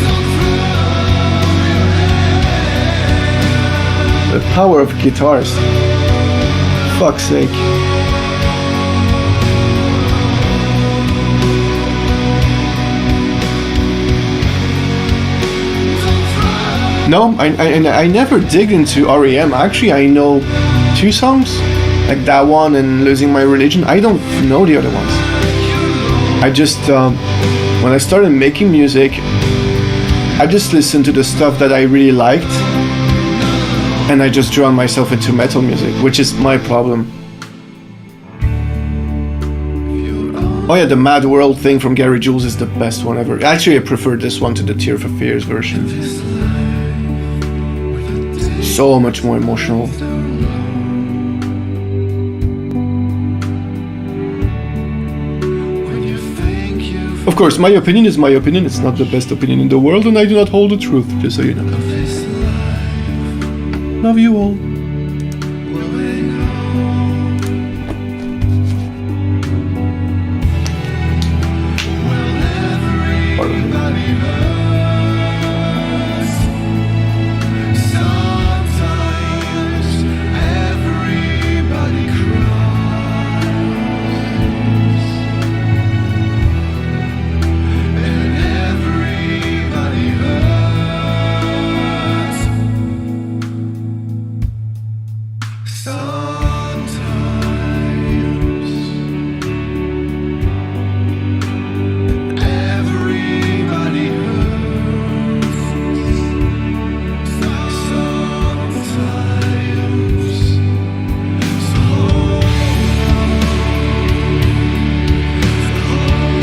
Don't throw your hands. The power of guitars. Fuck's sake. No, I never dig into R.E.M. Actually, I know 2 songs, like that one and Losing My Religion. I don't know the other ones. I just, when I started making music, I just listened to the stuff that I really liked, and I just drawn myself into metal music, which is my problem. Oh yeah, the Mad World thing from Gary Jules is the best one ever. Actually, I prefer this one to the Tear for Fears version. So much more emotional. When you think you've Of course, my opinion is my opinion. It's not the best opinion in the world, and I do not hold the truth, just so you know. Love you all.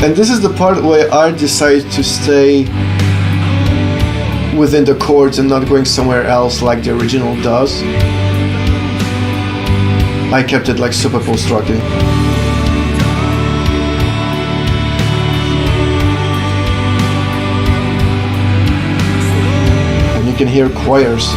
And this is the part where I decide to stay within the chords and not going somewhere else like the original does. I kept it like super post-rocky. And you can hear choirs.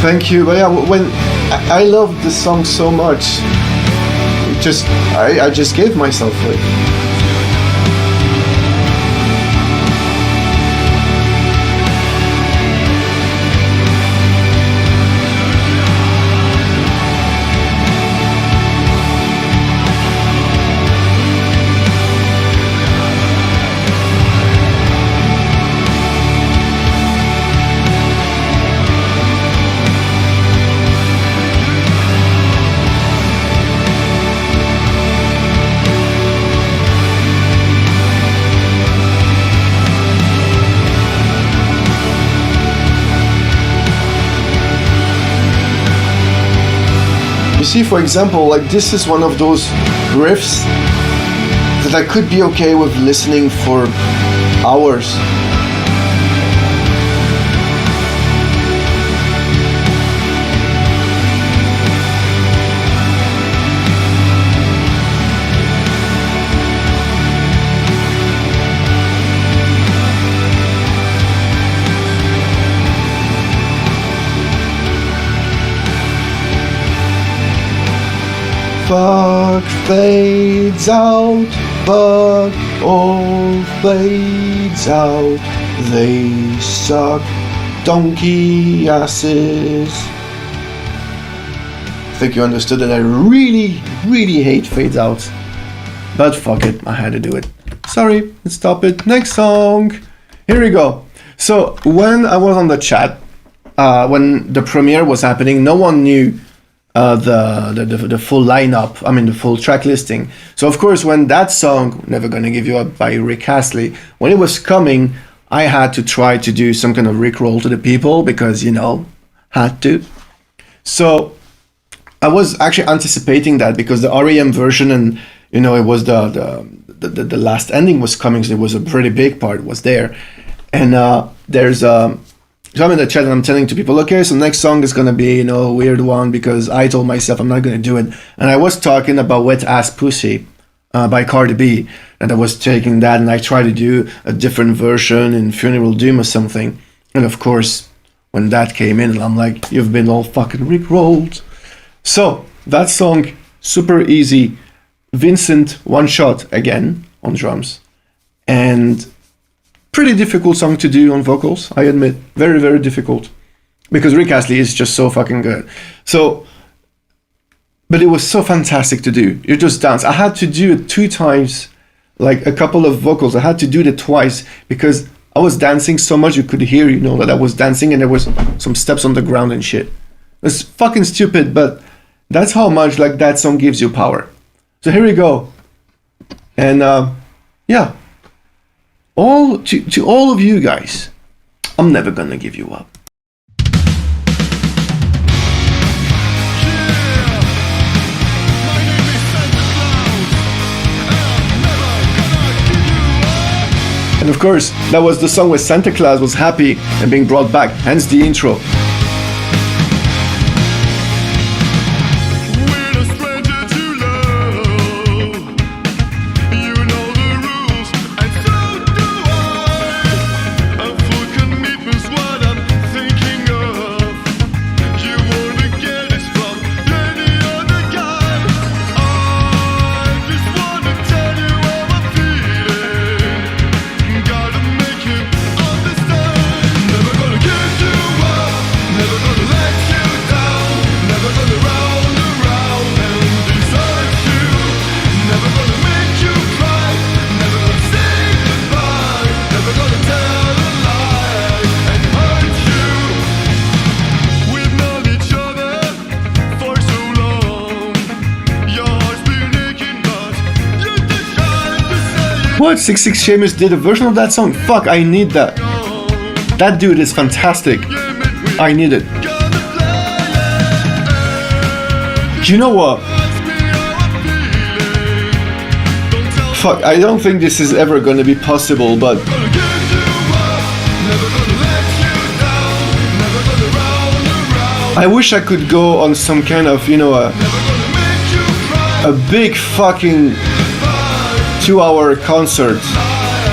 Thank you. But yeah, when I love the song so much, I just gave myself it. You see, for example, like this is one of those riffs that I could be okay with listening for hours. Fuck fades out, but all fades out. They suck donkey asses. I think you understood that I really, really hate fades out. But fuck it, I had to do it. Sorry, let's stop it. Next song. Here we go. So when I was on the chat, when the premiere was happening, no one knew the full lineup, I mean the full track listing. So of course when that song, Never Gonna Give You Up by Rick Astley, when it was coming, I had to try to do some kind of rickroll to the people because, you know, had to. So I was actually anticipating that because the REM version and, you know, it was the last ending was coming, so it was a pretty big part was there. And so I'm in the chat and I'm telling to people, okay, so next song is gonna be, you know, a weird one because I told myself I'm not gonna do it. And I was talking about Wet Ass Pussy by Cardi B, and I was taking that and I tried to do a different version in Funeral Doom or something. And of course, when that came in, I'm like, you've been all fucking rickrolled. So that song, super easy. Vincent one shot again on drums, and pretty difficult song to do on vocals, I admit. Very, very difficult. Because Rick Astley is just so fucking good. So, but it was so fantastic to do. You just dance. I had to do it 2 times, like a couple of vocals. I had to do that twice because I was dancing so much you could hear, that I was dancing and there was some steps on the ground and shit. It's fucking stupid, but that's how much like that song gives you power. So here we go. And yeah, all to all of you guys, I'm never gonna give you up. And of course, that was the song where Santa Claus was happy and being brought back, hence the intro. What? 66 Seamus did a version of that song? Fuck, I need that. That dude is fantastic. I need it. You know what? Fuck, I don't think this is ever gonna be possible, but I wish I could go on some kind of, a big fucking 2-hour concert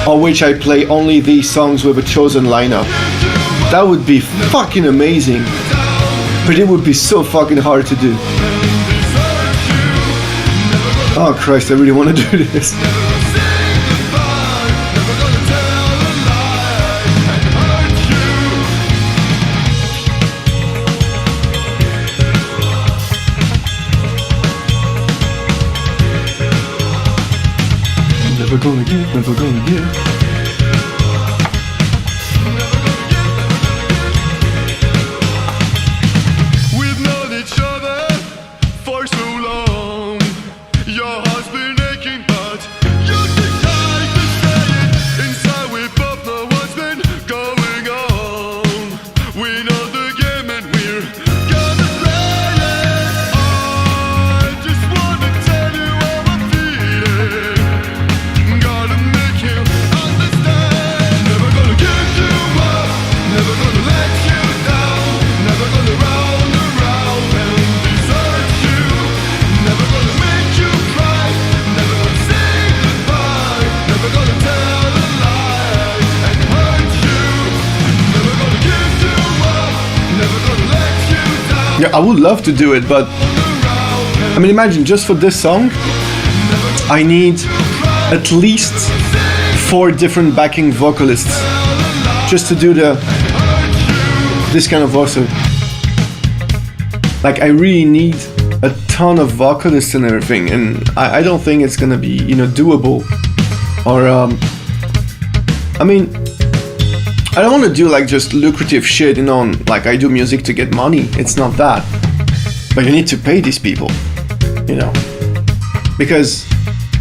on which I play only these songs with a chosen lineup. That would be fucking amazing, but it would be so fucking hard to do. Oh Christ, I really want to do this. Never gonna give, never gonna give. We've known each other for so long. Your heart's been aching, but you decide to say it. Inside we both know what's been going on. We know the game and we're gonna play it. I just wanna tell you how I'm feeling. Gotta make you understand. Never gonna give you up. Never gonna let you down. Never gonna round around and desert you. Never gonna make you cry. Never gonna say goodbye. Never gonna tell a lie and hurt you. Never gonna give you up. Never gonna let you down. Yeah, I would love to do it, but I mean, imagine just for this song, I need at least 4 different backing vocalists just to do this kind of voice. Like, I really need a ton of vocalists and everything, and I don't think it's gonna be, doable. Or, I mean, I don't want to do like just lucrative shit, like I do music to get money. It's not that. But you need to pay these people, because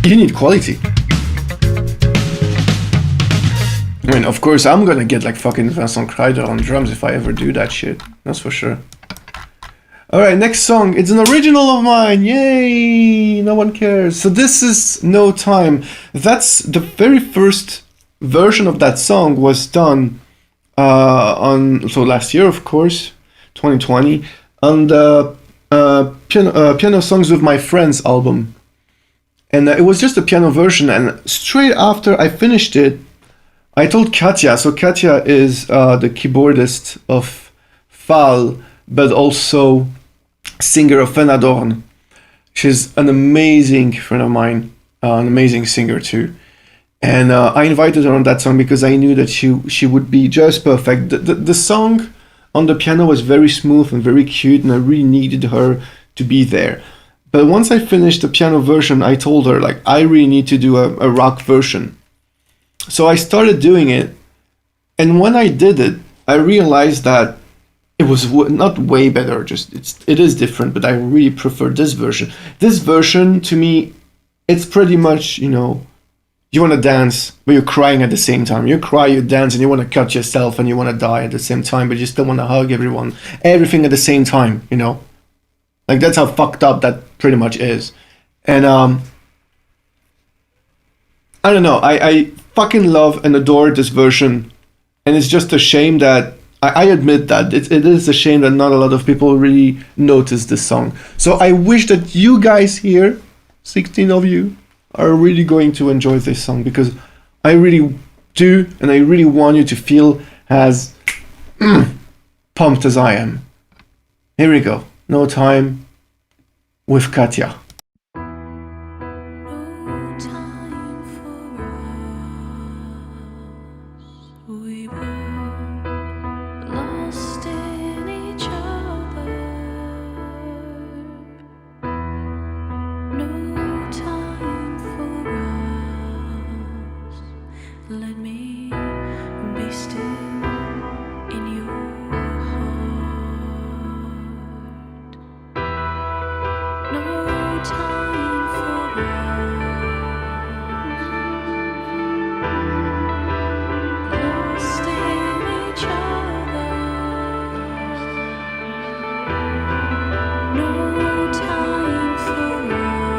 you need quality. I mean, of course, I'm gonna get like fucking Vincent Kreider on drums if I ever do that shit. That's for sure. Alright, next song. It's an original of mine. Yay! No one cares. So this is No Time. That's the very first version of that song was done last year, of course, 2020, on the Piano Songs with My Friends album. And it was just a piano version, and straight after I finished it, I told Katja. So Katja is the keyboardist of Fall, but also singer of Venadorn. She's an amazing friend of mine, an amazing singer too. And I invited her on that song because I knew that she would be just perfect. The song on the piano was very smooth and very cute, and I really needed her to be there. But once I finished the piano version, I told her, like, I really need to do a rock version. So I started doing it. And when I did it, I realized that it was not way better, just it is different, but I really prefer this version. This version, to me, it's pretty much, you know, you want to dance, but you're crying at the same time. You cry, you dance, and you want to cut yourself, and you want to die at the same time, but you still want to hug everyone. Everything at the same time, you know? Like, that's how fucked up that pretty much is. And, I don't know, I fucking love and adore this version, and it's just a shame that, I admit that, it is a shame that not a lot of people really notice this song. So I wish that you guys here, 16 of you, are really going to enjoy this song, because I really do, and I really want you to feel as pumped as I am. Here we go. No Time with Katya. No time for us. We were lost in each other. No time for us. Let me be still in your heart. No time for us. Lost in each other. No time for us.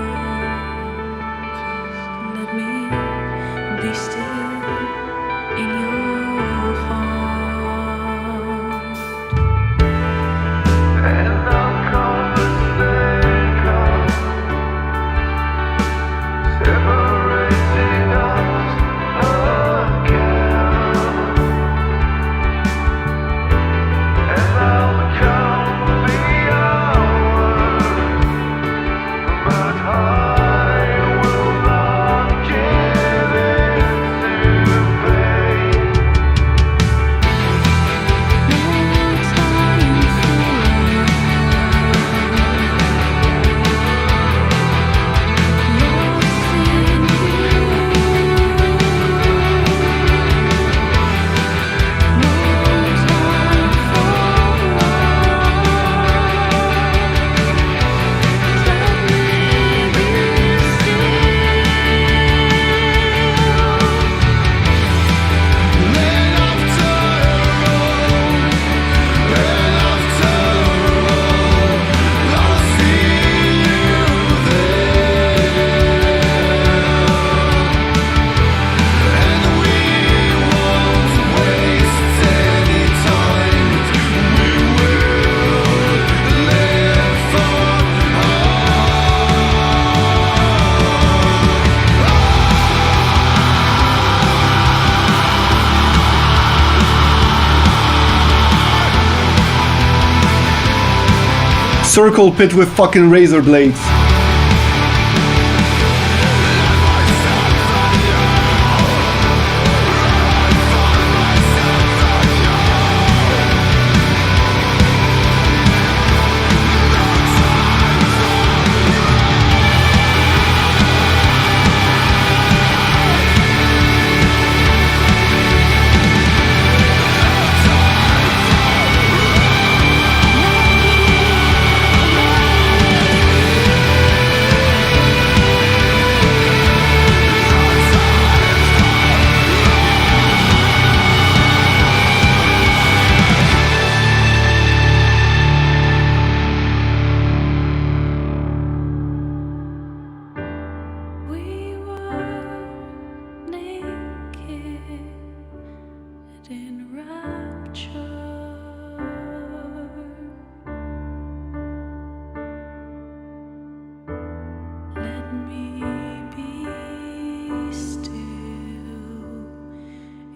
Let me be still in your heart. And I'll come and they come, separating us again. And I'll count the hours, but I will not give into pain. No time for Circle pit with fucking razor blades. we were naked in rapture. Let me be still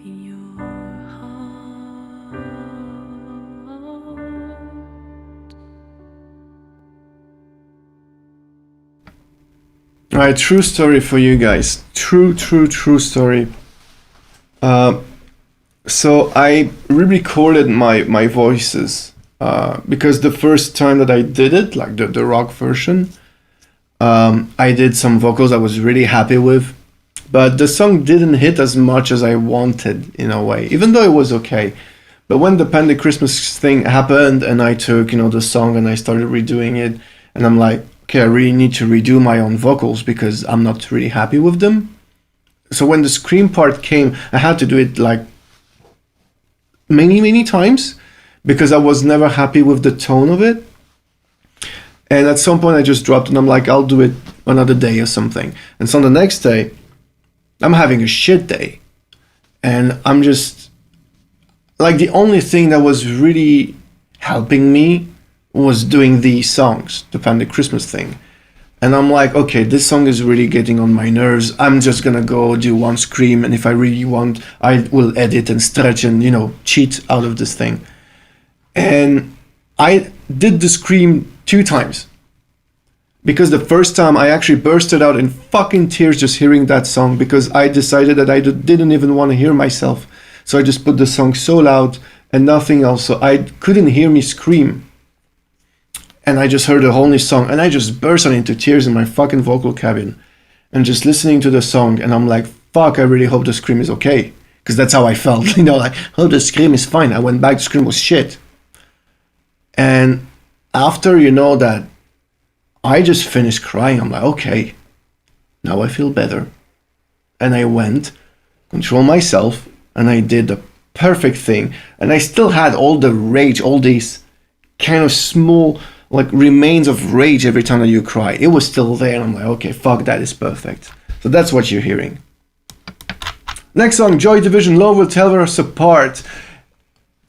in your heart. Alright, true story for you guys. True story. So I re-recorded my voices because the first time that I did it, like the rock version, I did some vocals I was really happy with, but the song didn't hit as much as I wanted in a way, even though it was okay. But when the Pandechristmas thing happened and I took, the song and I started redoing it, and I'm like, okay, I really need to redo my own vocals because I'm not really happy with them. So when the scream part came, I had to do it like many times because I was never happy with the tone of it. And at some point I just dropped and I'm like, I'll do it another day or something. And so the next day, I'm having a shit day. And I'm just like, the only thing that was really helping me was doing these songs, the Pandechristmas thing. And I'm like, okay, this song is really getting on my nerves. I'm just gonna go do one scream, and if I really want, I will edit and stretch and, cheat out of this thing. And I did the scream 2 times. Because the first time I actually bursted out in fucking tears just hearing that song, because I decided that I didn't even want to hear myself. So I just put the song so loud and nothing else, so I couldn't hear me scream. And I just heard the whole new song, and I just burst out into tears in my fucking vocal cabin and just listening to the song, and I'm like, fuck, I really hope the scream is okay. Because that's how I felt, like, oh, the scream is fine. I went back, the scream was shit. And after, that, I just finished crying. I'm like, okay, now I feel better. And I went, control myself, and I did the perfect thing. And I still had all the rage, all these kind of small, remains of rage every time that you cry. It was still there, and I'm like, okay, fuck, that is perfect. So that's what you're hearing. Next song, Joy Division, Love Will Tear Us Apart.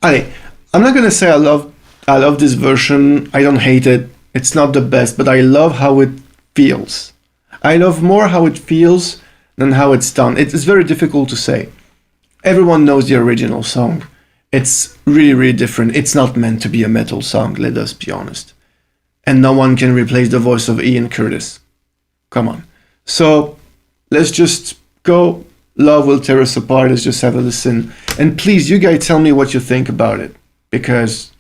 I'm not gonna say I love this version. I don't hate it. It's not the best, but I love how it feels. I love more how it feels than how it's done. It's very difficult to say. Everyone knows the original song. It's really different. It's not meant to be a metal song, let us be honest. And no one can replace the voice of Ian Curtis. Come on. So let's just go. Love Will Tear Us Apart. Let's just have a listen. And please, you guys tell me what you think about it. Because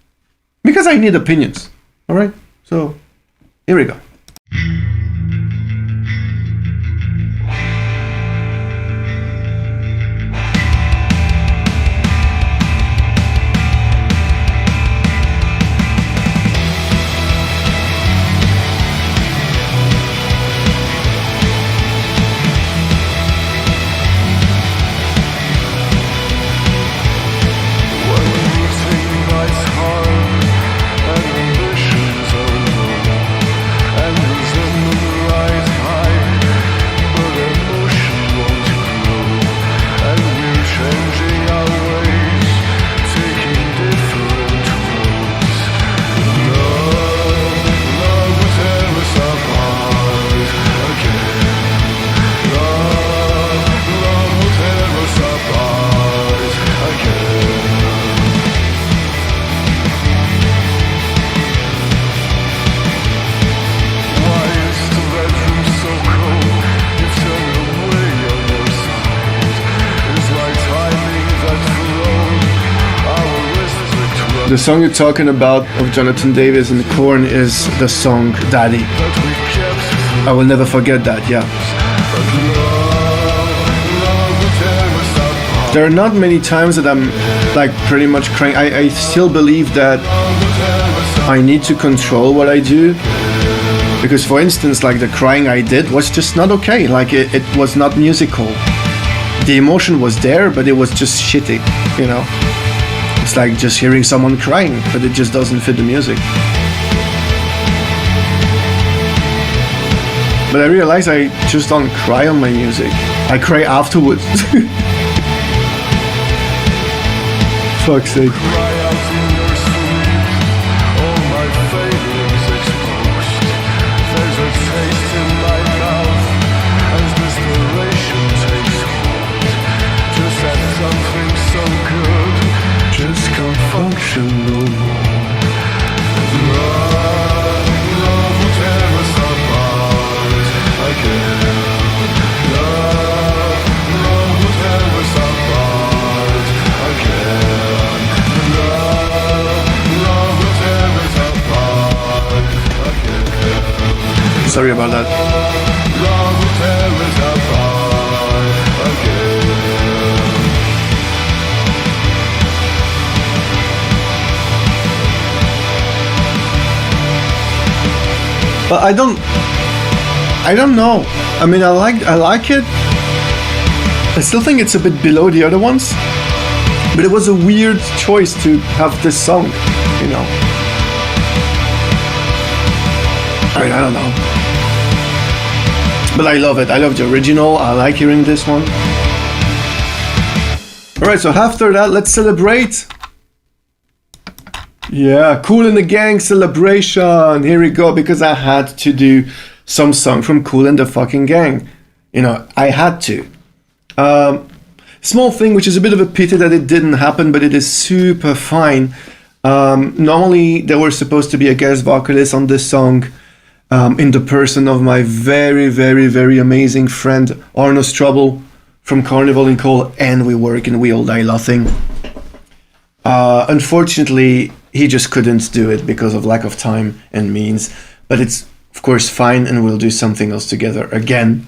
I need opinions. Alright? So, here we go. The song you're talking about of Jonathan Davis and Korn is the song Daddy. I will never forget that, yeah. There are not many times that I'm pretty much crying. I still believe that I need to control what I do. Because for instance, the crying I did was just not okay. It was not musical. The emotion was there, but it was just shitty, It's like just hearing someone crying, but it just doesn't fit the music. But I realize I just don't cry on my music. I cry afterwards. Fuck's sake. Function no more. Love will tear us apart again. Love will tear us apart again. Sorry about that. Love will tear us apart again. But I don't know. I mean, I like it. I still think it's a bit below the other ones, but it was a weird choice to have this song, you know. I mean, I don't know. But I love it. I love the original. I like hearing this one. Alright, so after that, let's celebrate. Yeah, Kool and the Gang celebration. Here we go, because I had to do some song from Kool and the fucking Gang. You know, I had to. Small thing, which is a bit of a pity that it didn't happen, but it is super fine. Normally, there was supposed to be a guest vocalist on this song, in the person of my very, very, very amazing friend Arno Strubble from Carnival in Cole, and We Work and We All Die Laughing. Unfortunately, he just couldn't do it because of lack of time and means, but it's of course fine, and we'll do something else together again.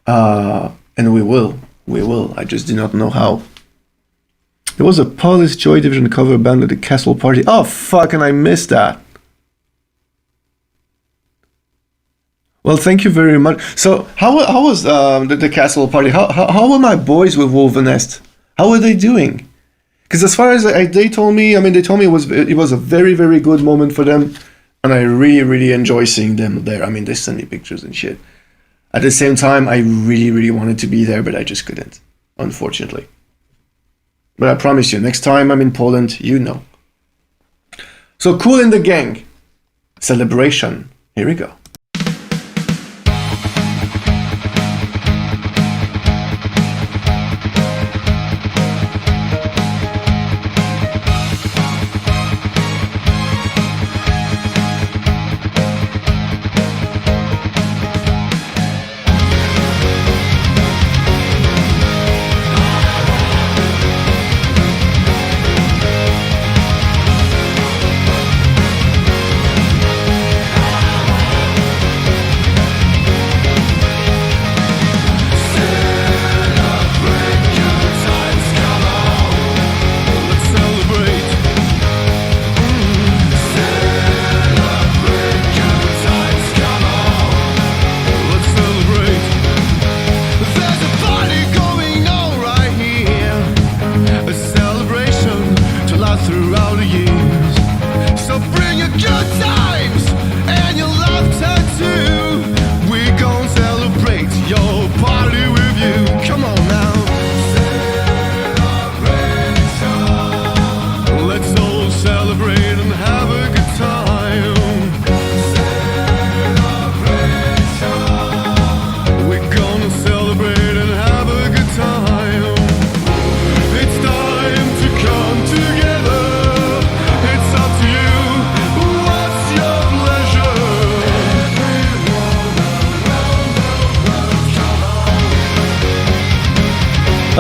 And we will. I just do not know how. There was a Polish Joy Division cover band at the Castle Party. Oh fuck, and I missed that. Well, thank you very much. So, how was the Castle Party? How were my boys with Wolven Nest? How were they doing? Because as far as they told me, it was a very, very good moment for them, and I really, really enjoy seeing them there. I mean, they send me pictures and shit. At the same time, I really, really wanted to be there, but I just couldn't, unfortunately. But I promise you, next time I'm in Poland, you know. So, Kool and the Gang celebration. Here we go.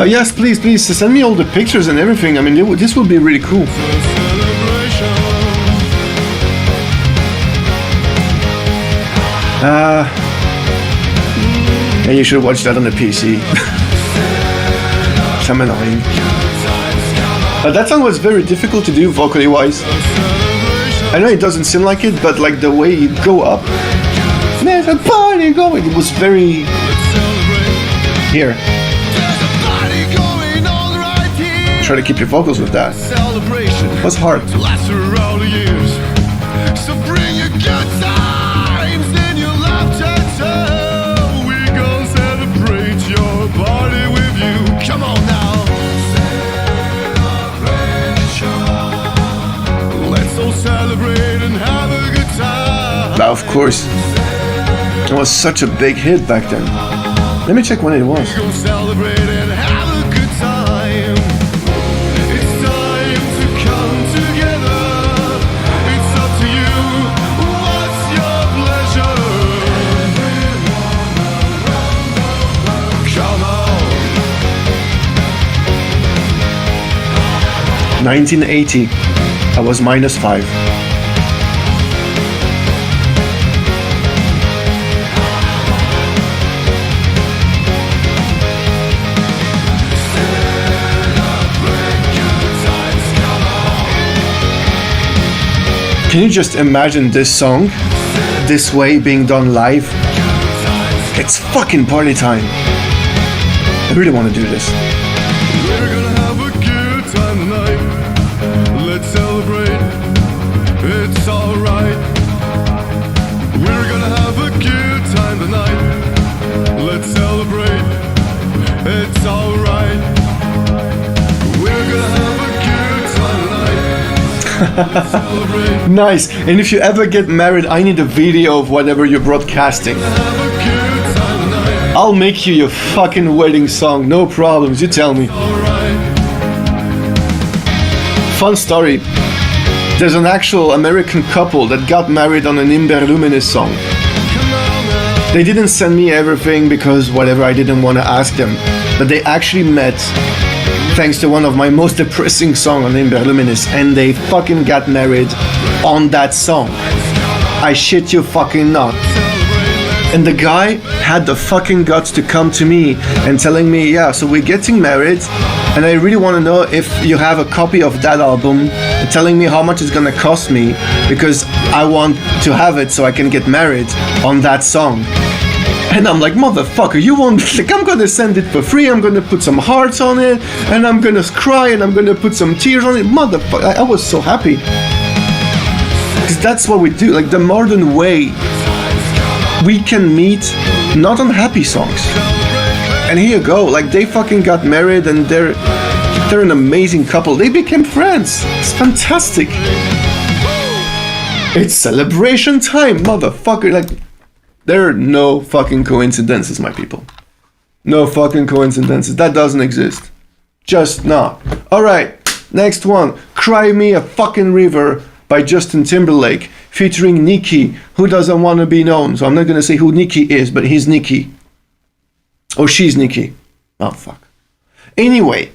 Yes, please send me all the pictures and everything. I mean, this would be really cool. Yeah, you should watch that on the PC. I'm annoying. That song was very difficult to do vocally wise. I know it doesn't seem like it, but like the way you go up, there's a party going. It was very here. Try to keep your vocals with that. It was hard. So bring your good times and your laughter too. We gon' celebrate your party with you. Come on now. Celebration. Let's all celebrate and have a good time. Now, of course, it was such a big hit back then. Let me check when it was. We gon' celebrate and have a good time. $19.80. I was -5. Can you just imagine this song this way being done live? It's fucking party time. I really want to do this. We're gonna have a good time tonight. Let's celebrate. It's alright. We're gonna have a good time tonight. Let's celebrate. It's alright. We're gonna have a good time tonight. Let's celebrate. Nice. And if you ever get married, I need a video of whatever you're broadcasting. Have a good time tonight. I'll make you your fucking wedding song. No problems. You tell me. Alright. Fun story. There's an actual American couple that got married on an Imber Luminis song. Come on now. They didn't send me everything because whatever, I didn't want to ask them. But they actually met thanks to one of my most depressing songs on Imber Luminis, and they fucking got married on that song. I shit you fucking not. And the guy had the fucking guts to come to me and telling me, yeah, so we're getting married, and I really want to know if you have a copy of that album, and telling me how much it's gonna cost me, because I want to have it so I can get married on that song. And I'm like, motherfucker, you won't, like, I'm gonna send it for free, I'm gonna put some hearts on it, and I'm gonna cry, and I'm gonna put some tears on it. Motherfucker, I was so happy. Because that's what we do, like the modern way. We can meet not on happy songs. And here you go, like they fucking got married and they're an amazing couple. They became friends. It's fantastic. It's celebration time, motherfucker. Like, there are no fucking coincidences, my people. No fucking coincidences. That doesn't exist. Just not. Alright, next one. Cry Me a Fucking River by Justin Timberlake, featuring Nicki, who doesn't want to be known. So I'm not going to say who Nicki is, but he's Nicki. Or she's Nicki. Oh, fuck. Anyway,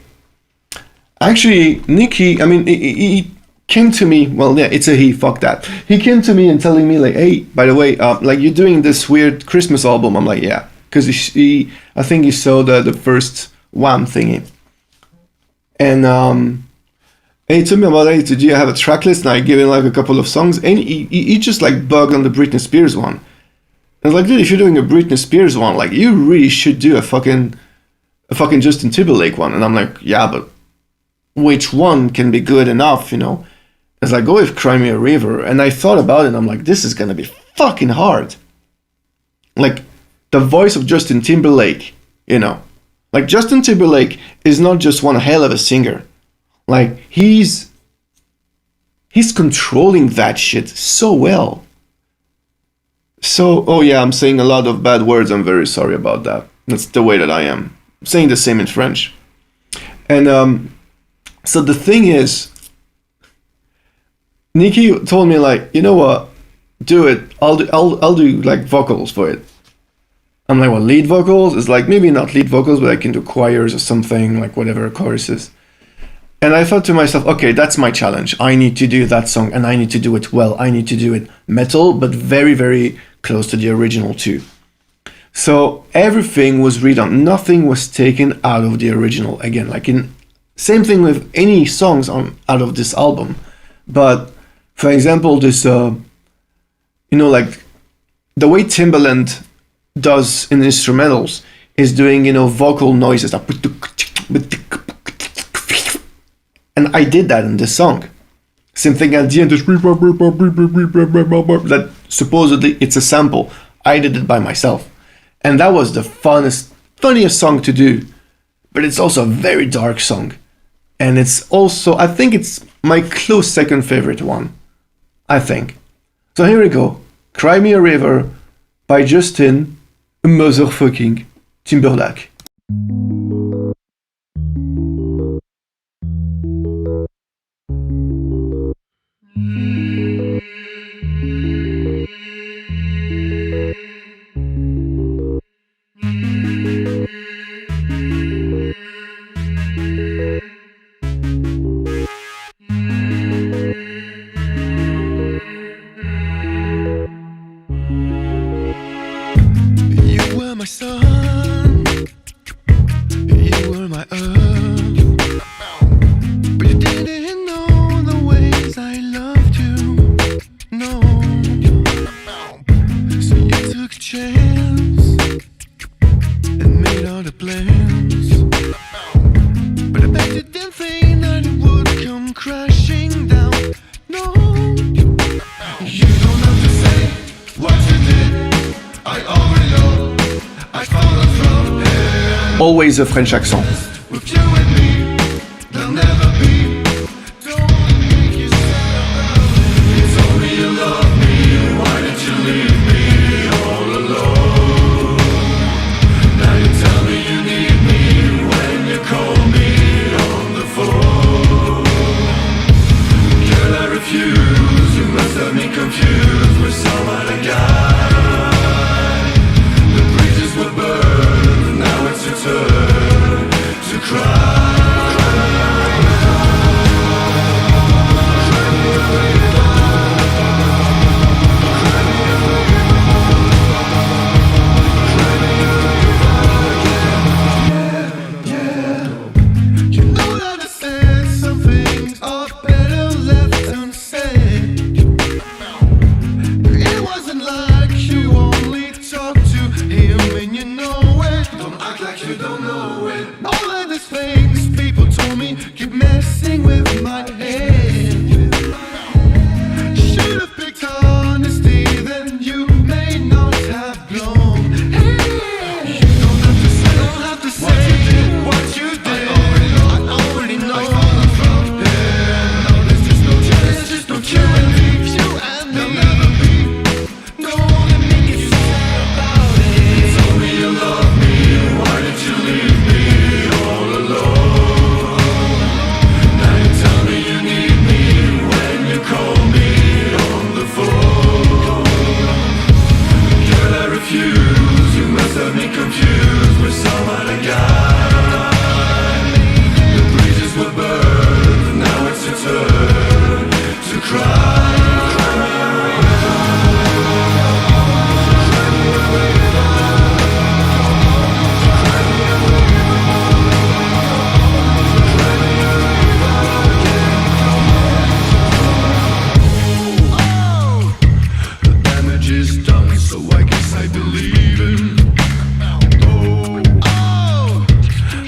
actually, Nicki, I mean, he came to me, well, yeah, it's a he, fuck that. He came to me and telling me, like, hey, by the way, like, you're doing this weird Christmas album. I'm like, yeah. Because I think he saw the first Wham thingy. And he told me about it. Did you have a track list? And I gave him like a couple of songs. And he just like bugged on the Britney Spears one. I was like, dude, if you're doing a Britney Spears one, like you really should do a fucking Justin Timberlake one. And I'm like, yeah, but which one can be good enough, you know? I was like, go with Cry Me a River. And I thought about it and I'm like, this is gonna be fucking hard. Like the voice of Justin Timberlake, you know. Like Justin Timberlake is not just one hell of a singer. Like, he's controlling that shit so well. So, oh yeah, I'm saying a lot of bad words. I'm very sorry about that. That's the way that I am. I'm saying the same in French. And so the thing is, Nicki told me like, you know what, do it. I'll do like vocals for it. I'm like, well, lead vocals is like maybe not lead vocals, but I can do choirs or something, like whatever choruses. And I thought to myself, okay, that's my challenge. I need to do that song and I need to do it well. I need to do it metal, but very, very close to the original too. So everything was redone. Nothing was taken out of the original. Again, like in same thing with any songs out of this album. But for example, this, like the way Timbaland does in instrumentals is doing, vocal noises. And I did that in this song. Same thing at the end, that supposedly it's a sample. I did it by myself. And that was the funniest song to do. But it's also a very dark song. And it's also, I think it's my close second favorite one. I think. So here we go. Cry Me a River by Justin motherfucking Timberlake. You were my sun, crashing down. No, you don't have to say what you did. I already know. I followed from here. Always a French accent. With you and me, there'll never be. Don't make yourself. It's only you love me. Why did you leave me all alone? Now you tell me you need me when you call me on the phone. Girl, I refuse. You must have me confused with some other guy. The bridges were burned. Now it's your turn to cry. You know that I said some things are better left unsaid. It wasn't like you only talked to him and you know it. Don't act like you don't know it. All of these things people told me keep messing with my head. Should've picked honesty, then you may not have blown. You don't have to say what you did. I already know. I followed from here. No, there's just no chance. There's just no chance. You and me. There'll never be. Don't let me get sad about it. It's only you love me. Why did you leave me all alone? Now you tell me you need me when you call me on the phone. Girl, I refuse. You must have me confused with some other guy. The bridges were burned. Now it's your turn to cry. Oh, the damage is done, so I guess I believe in. Oh,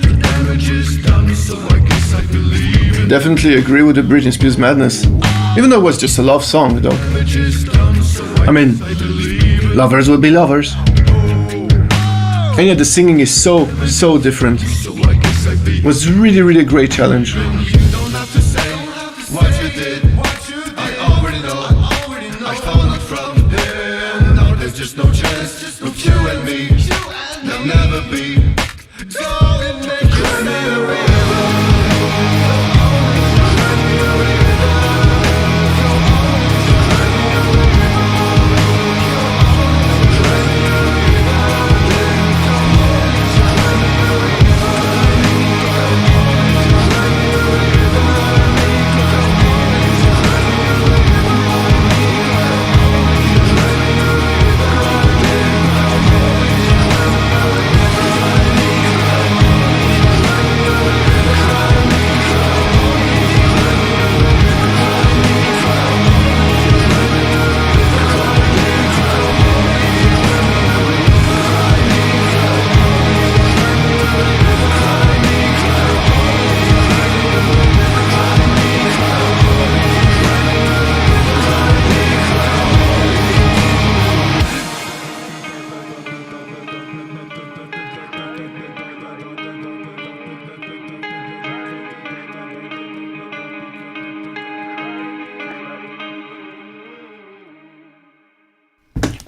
the damage is done, so I guess I believe in. Definitely agree with the Britney Spears madness. Even though it was just a love song, though. Damage is done, so I mean, I believe in. lovers will be lovers. And yet the singing is so different. So I guess I be. It was really a great challenge. You don't have to say what you did. I already know. I followed from here. Now there's just no chance. With you and me, there'll never be. Don't make cry me a river.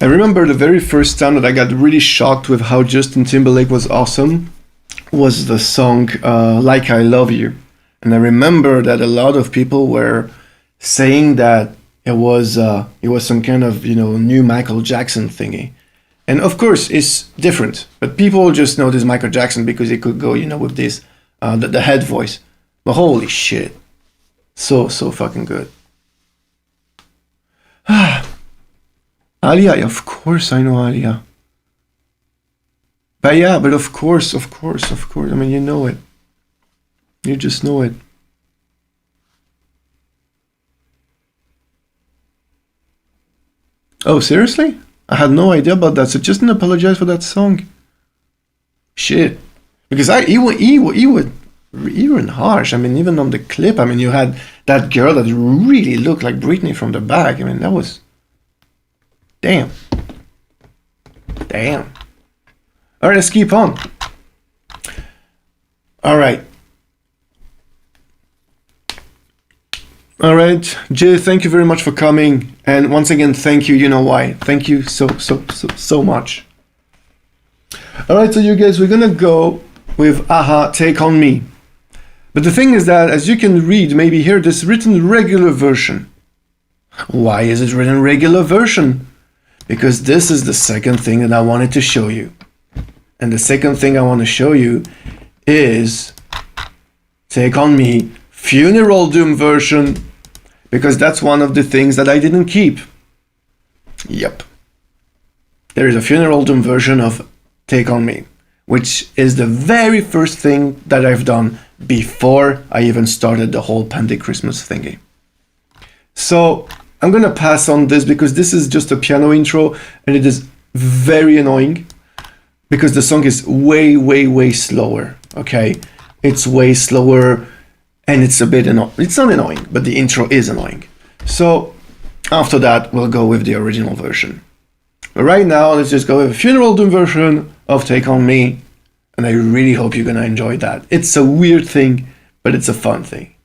I remember the very first time that I got really shocked with how Justin Timberlake was awesome was the song Like I Love You. And I remember that a lot of people were saying that it was some kind of, new Michael Jackson thingy. And of course, it's different. But people just know this Michael Jackson because he could go, with this, the head voice. But holy shit. So fucking good. Alia, of course I know Alia. But yeah, but of course. I mean, you know it. You just know it. Oh, seriously? I had no idea about that. So Justin apologized for that song. Shit. Because he would even harsh. I mean, even on the clip, I mean, you had that girl that really looked like Britney from the back. I mean, that was... Damn. Damn. All right, let's keep on. All right. All right, Jay, thank you very much for coming. And once again, thank you. You know why. Thank you so much. All right, so you guys, we're going to go with Aha, Take On Me. But the thing is that, as you can read, maybe here, this written regular version. Why is it written regular version? Because this is the second thing that I wanted to show you. And the second thing I want to show you is Take On Me Funeral Doom version, because that's one of the things that I didn't keep. Yep. There is a Funeral Doom version of Take On Me, which is the very first thing that I've done before I even started the whole Pandechristmas thingy. So I'm gonna pass on this because this is just a piano intro and it is very annoying because the song is way slower, okay? It's way slower and it's a bit annoying. It's not annoying, but the intro is annoying. So after that, we'll go with the original version. But right now, let's just go with a Funeral Doom version of Take On Me. And I really hope you're gonna enjoy that. It's a weird thing, but it's a fun thing.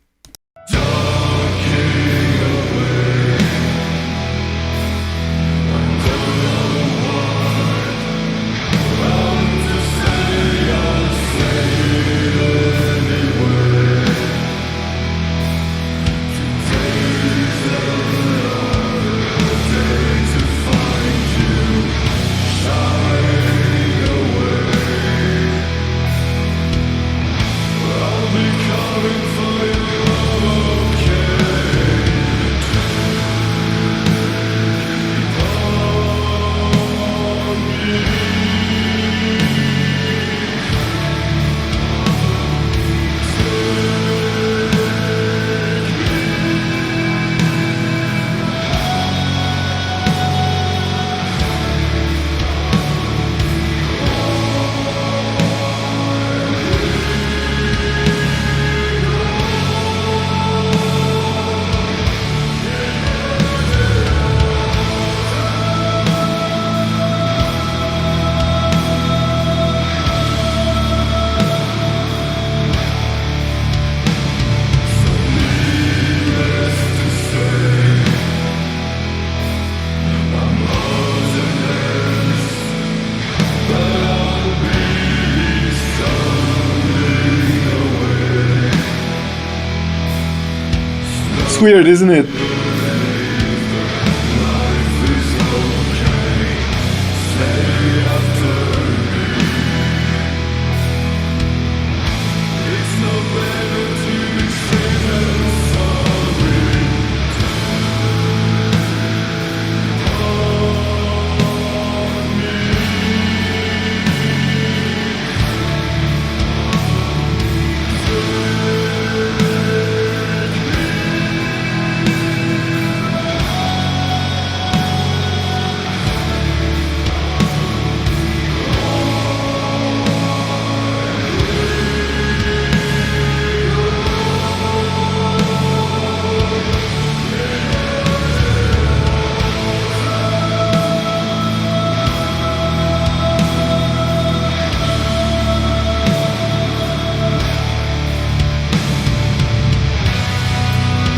It's weird, isn't it?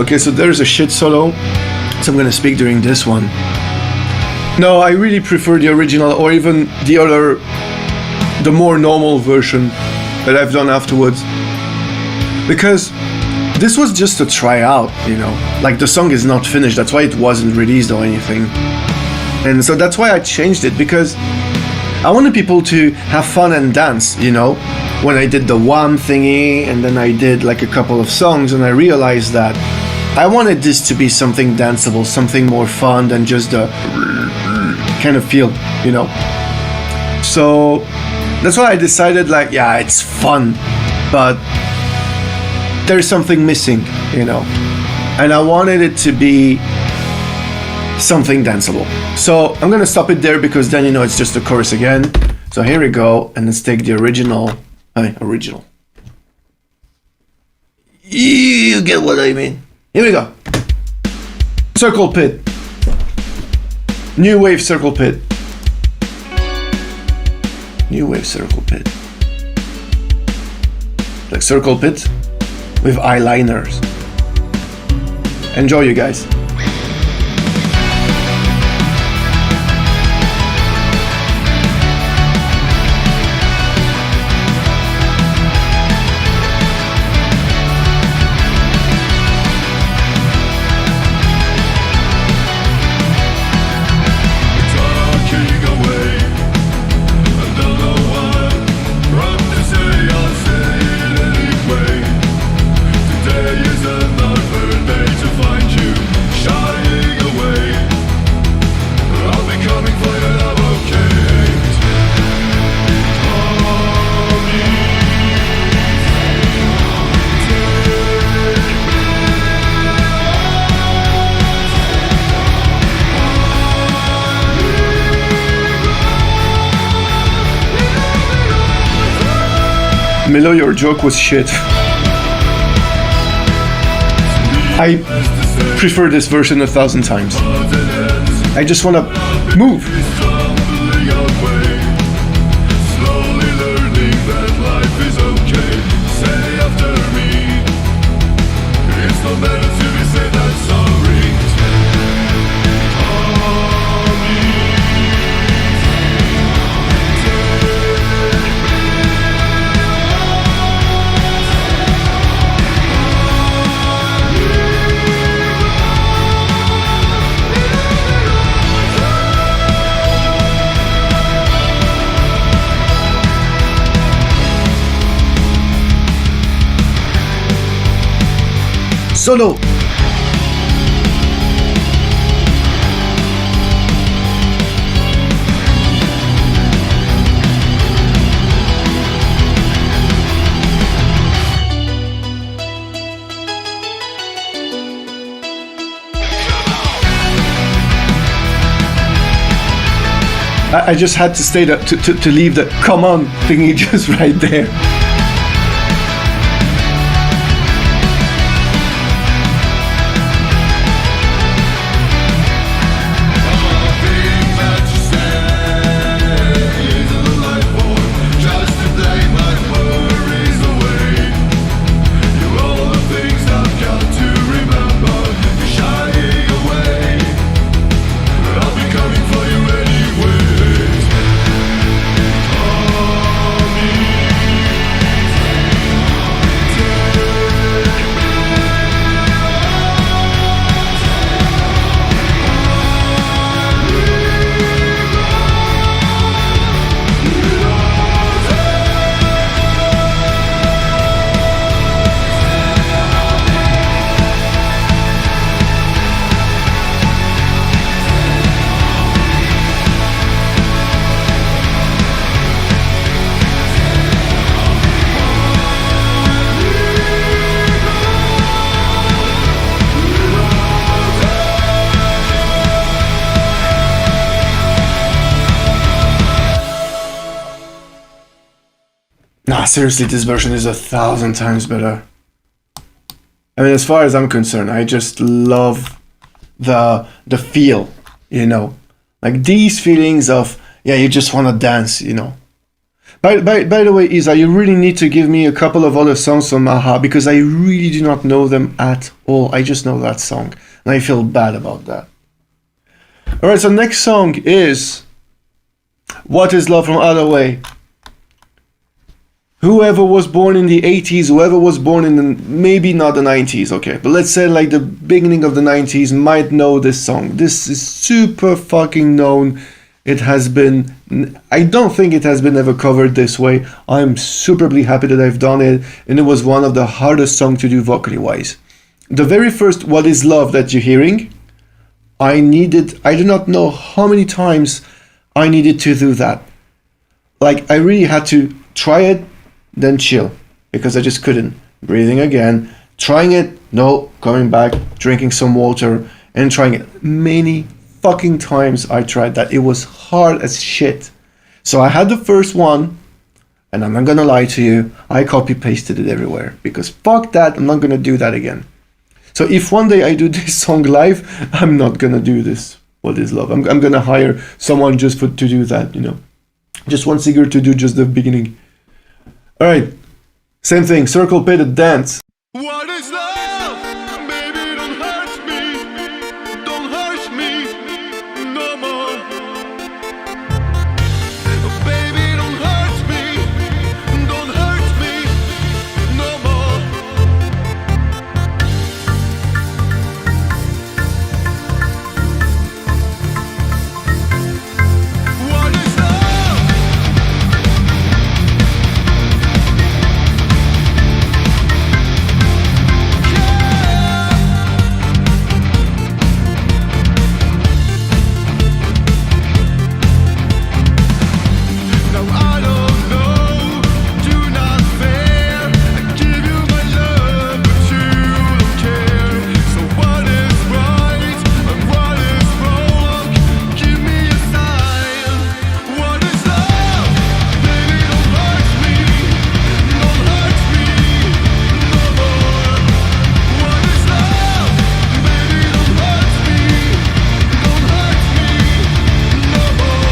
Okay, so there's a shit solo, so I'm gonna speak during this one. No, I really prefer the original or even the other, the more normal version that I've done afterwards. Because this was just a tryout, you know, like the song is not finished, that's why it wasn't released or anything. And so that's why I changed it, because I wanted people to have fun and dance, you know. When I did the Wham thingy and then I did like a couple of songs and I realized that I wanted this to be something danceable, something more fun than just the kind of feel, you know. So that's why I decided like, yeah, it's fun, but there's something missing, you know. And I wanted it to be something danceable. So I'm gonna stop it there because then, you know, it's just a chorus again. So here we go, and let's take the original. You get what I mean. Here we go. Circle Pit. New Wave Circle Pit. New Wave Circle Pit. Like Circle Pit with eyeliners. Enjoy, you guys. Milo, your joke was shit. I prefer this version 1,000 times. I just wanna move. Solo. I just had to stay to leave the come on thingy just right there. Nah, seriously, this version is 1,000 times better. I mean, as far as I'm concerned, I just love the feel, you know, like these feelings of, yeah, you just want to dance, you know. By the way, Isa, you really need to give me a couple of other songs from Aha, because I really do not know them at all. I just know that song, and I feel bad about that. Alright, so next song is What Is Love from Other Way. Whoever was born in the 80s, whoever was born in the, maybe not the 90s, okay, but let's say like the beginning of the 90s might know this song. This is super fucking known. It has been, I don't think it has been ever covered this way. I'm superbly happy that I've done it, and it was one of the hardest songs to do vocally wise. The very first What Is Love that you're hearing, I do not know how many times I needed to do that. Like, I really had to try it, then chill, because I just couldn't. Breathing again, trying it, no, coming back, drinking some water, and trying it. Many fucking times I tried that. It was hard as shit. So I had the first one, And I'm not gonna lie to you, I copy pasted it everywhere because fuck that, I'm not gonna do that again. So if one day I do this song live, I'm not gonna do this. What is love? I'm gonna hire someone just to do that, you know. Just one singer to do just the beginning. Alright, same thing, circle pit, dance. What is love? Baby, don't hurt me. Don't hurt me no more. Baby, don't hurt me. Don't hurt me no more. What is love? Now I don't know, do not fear. I give you my love, but you don't care. So what is right and what is wrong? Give me a sign. What is love? Baby, don't hurt me. Don't hurt me no more. What is love? Baby, don't hurt me. Don't hurt me no more.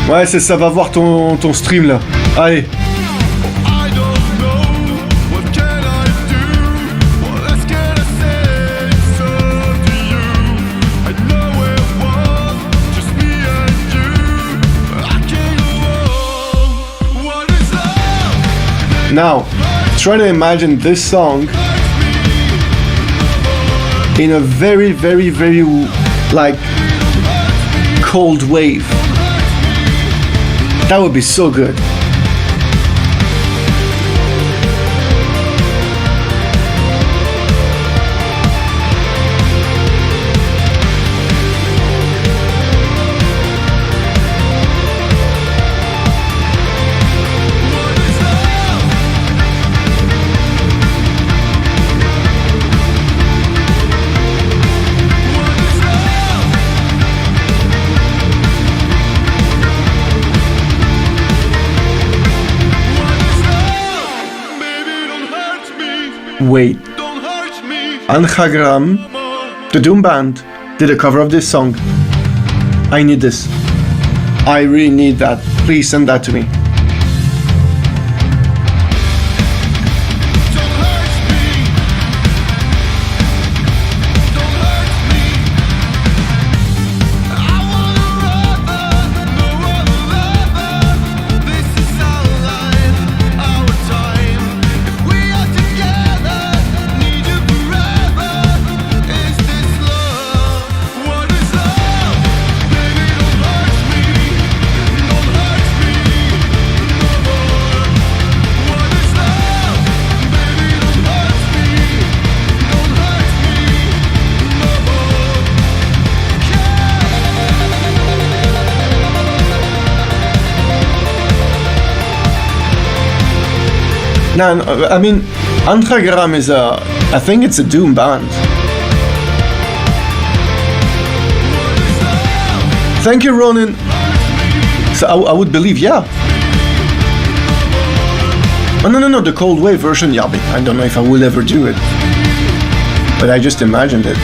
Ouais, c'est ça, va voir ton stream là. Allez. I don't know, what can I do? What else can I say so to you? I know it was just me and you. I can't go on. What is love? Now, try to imagine this song in a very, very, very like cold wave. That would be so good. Wait, Don't hurt me Anchagram, no more. the Doom Band, did a cover of this song. I need this. I really need that. Please send that to me. Don't hurt me. Don't hurt me. I wanna rather, no other lover. This is our life, our time. If we are together, need you forever. Is this love? What is love? Baby, don't hurt me. Don't hurt me no more. What is love? Baby, don't hurt me. Don't hurt me no more. No, I mean, Anchagram is I think it's a Doom Band. Thank you, Ronan. So I would believe, yeah. Oh, no, the Cold Wave version, yeah, but I don't know if I will ever do it. But I just imagined it.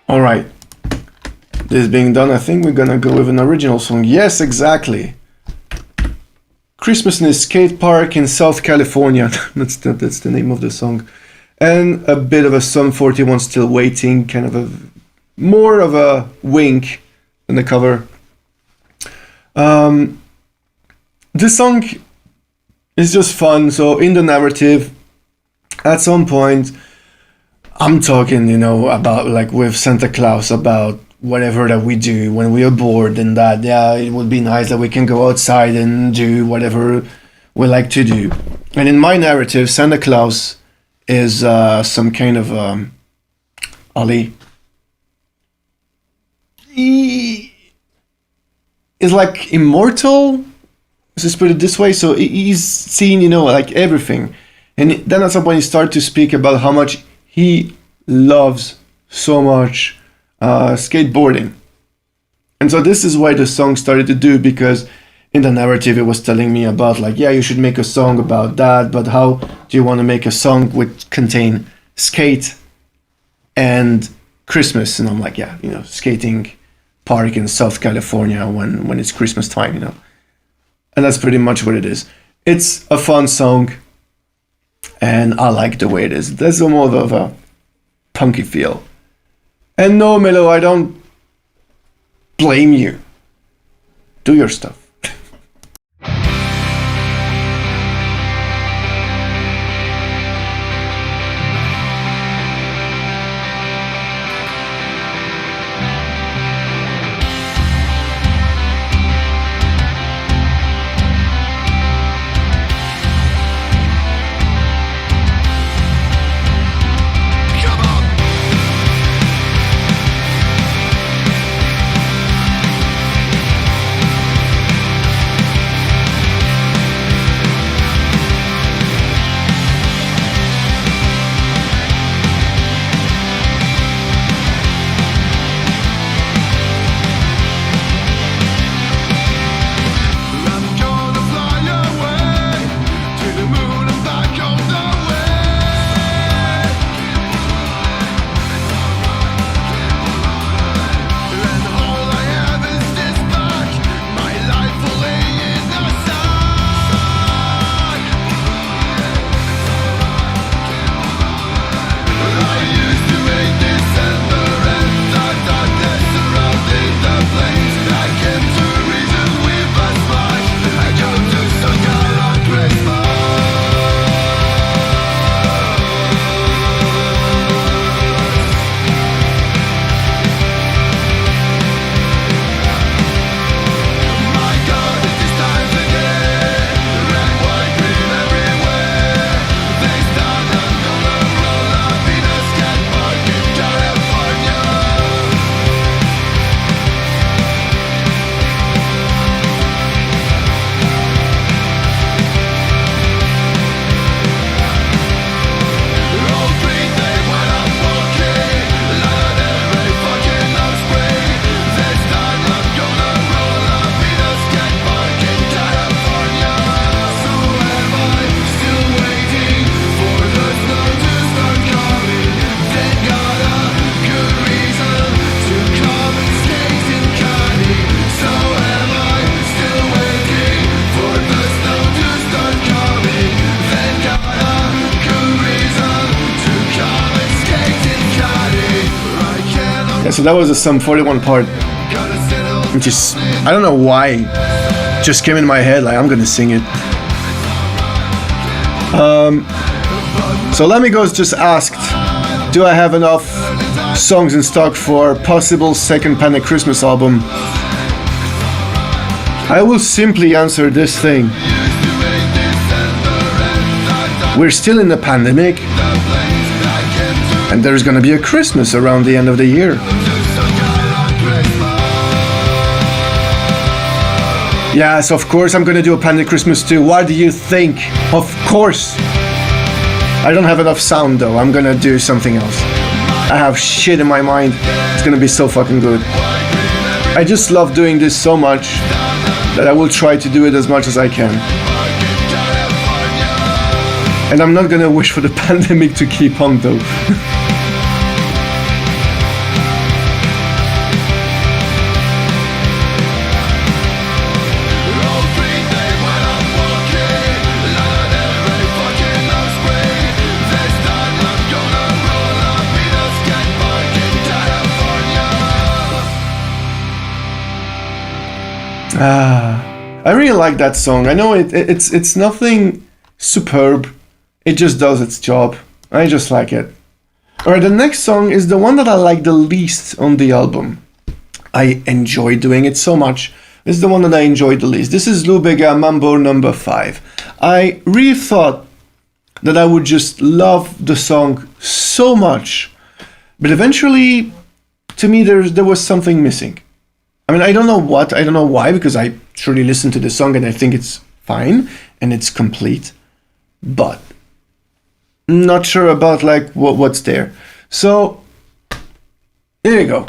Alright. This being done, I think we're gonna go with an original song. Yes, exactly. Christmas in a Skate Park in South California. that's the name of the song. And a bit of a Sum 41 Still Waiting, kind of a more of a wink than the cover. This song is just fun. So in the narrative, at some point, I'm talking, about like with Santa Claus about whatever that we do when we are bored, and that it would be nice that we can go outside and do whatever we like to do. And in my narrative, Santa Claus is some kind of Ali. He is like immortal. Let's just put it this way. So he's seen, like everything. And then at some point he started to speak about how much he loves so much skateboarding. And so this is why the song started to do, because in the narrative it was telling me about like, yeah, you should make a song about that, but how do you want to make a song which contain skate and Christmas? And I'm like, yeah, skating park in South California when it's Christmas time, And that's pretty much what it is. It's a fun song, and I like the way it is. There's a more of a punky feel. And no, Milo, I don't blame you. Do your stuff. So that was the Sum 41 part, which is, I don't know why, just came in my head, like I'm gonna sing it. So Lemigos just asked, do I have enough songs in stock for possible second Pandechristmas album? I will simply answer this thing. We're still in the pandemic, and there's gonna be a Christmas around the end of the year. Yes, of course I'm gonna do a Pandechristmas too. What do you think? Of course. I don't have enough sound though. I'm gonna do something else. I have shit in my mind. It's gonna be so fucking good. I just love doing this so much that I will try to do it as much as I can. And I'm not gonna wish for the pandemic to keep on though. I really like that song. I know it's nothing superb. It just does its job. I just like it. Alright, the next song is the one that I like the least on the album. I enjoy doing it so much. This is the one that I enjoyed the least. This is Lubega Mambo number 5. I really thought that I would just love the song so much, but eventually, to me, there was something missing. I mean, I don't know what, I don't know why, because I truly listened to the song and I think it's fine and it's complete, but not sure about like what's there. So here you go,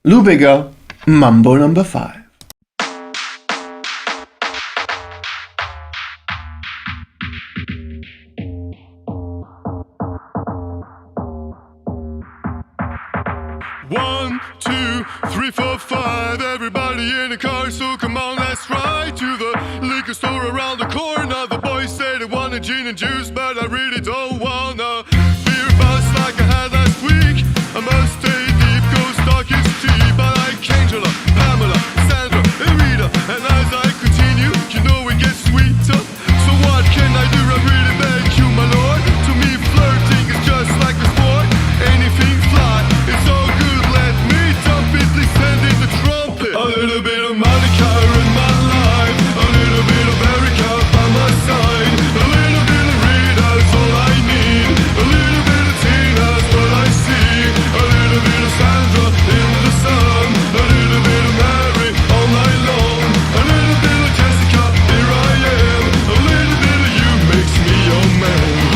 Lubega Mambo number 5. One, two, three, four, five. Everybody in the car, so come on, let's ride to the liquor store around the corner. The boys say they want a gin and juice, but I really don't wanna. Beer buzz like I had last week. I must stay deep, go stock is cheap. I like Angela, Pamela, Sandra, and Rita. And as I continue, you know it gets sweeter. So what can I do? I really beg you, my lord. To me, flirting is just like a sport. Anything fly, it's all good. Let me dump it, please send in the trumpet. A little bit of Monica in my life, a little bit of Erica by my side, a little bit of Rita's all I need, a little bit of Tina's what I see, a little bit of Sandra in the sun, a little bit of Mary all night long, a little bit of Jessica, here I am, a little bit of you makes me your man.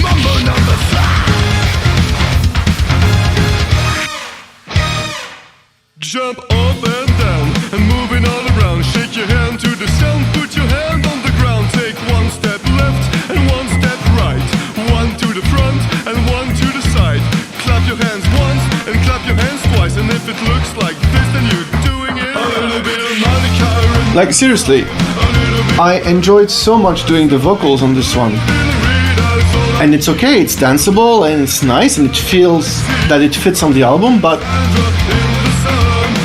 Mambo number 5. Jump up and down and moving all around. Shake your hand to the sound, put your hand on the ground. Take one step left and one step right. One to the front and one to the side. Clap your hands once and clap your hands twice. And if it looks like this, then you're doing it. A little bit of Monica and Like seriously, a little bit I enjoyed so much doing the vocals on this one. of Rita's all I And it's okay, it's danceable and it's nice and it feels that it fits on the album, but in the sun.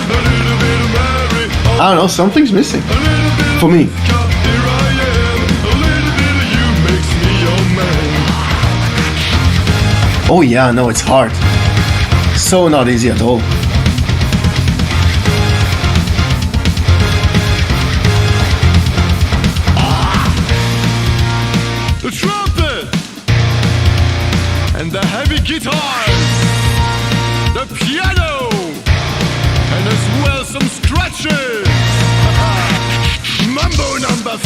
A little bit of Mary, I don't know, something's missing a little bit for me. here I am. A little bit of you makes me your man. Oh yeah, no, it's hard. So not easy at all. The trumpet and the heavy guitars, the piano, and as well some scratches. Mambo number 5.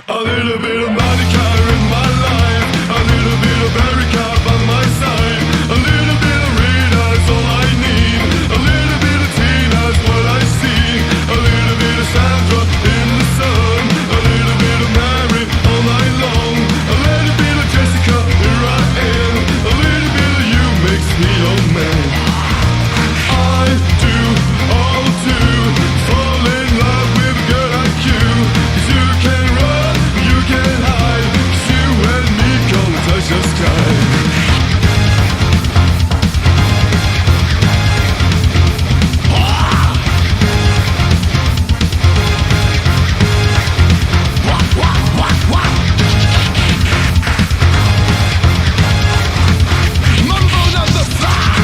A little bit of Monica in my life, a little bit of Erica by my side, a little bit of Rita's all I need, a little bit of Tina's what I see, a little bit of Sandra in the sun, a little bit of Mary all night long, a little bit of Jessica, here I am, a little bit of you makes me your man. I do all to fall in love with a girl like you, 'cause you can run, you can hide, 'cause you and me can't touch the sky. Mambo number 5.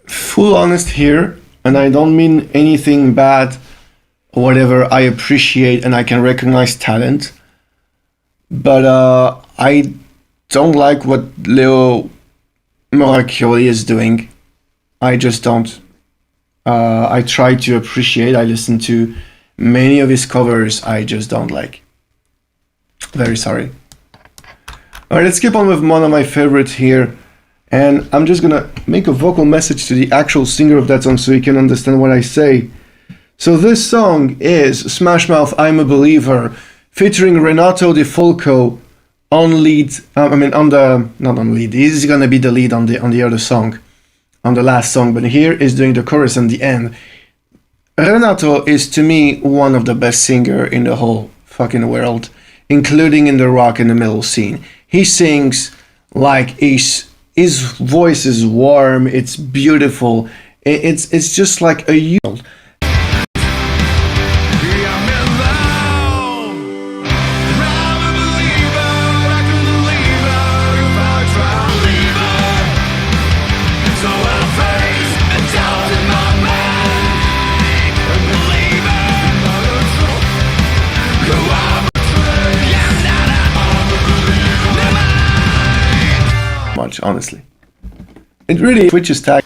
Full honest here, and I don't mean anything bad or whatever. I appreciate and I can recognize talent, but I don't like what Leo Moracchioli is doing. I just don't. I try to appreciate. I listen to many of his covers. I just don't like. Very sorry. All right, let's keep on with one of my favorites here. And I'm just gonna make a vocal message to the actual singer of that song so you can understand what I say. So this song is Smash Mouth I'm a Believer featuring Renato De Folco on lead. I mean, on the not on lead. He's gonna be the lead on the other song, on the last song. But here is doing the chorus and the end. Renato is to me one of the best singer in the whole fucking world, including in the rock and the metal scene. He sings like his voice is warm. It's beautiful. It's just like a youth. Much, honestly. It really switches tag.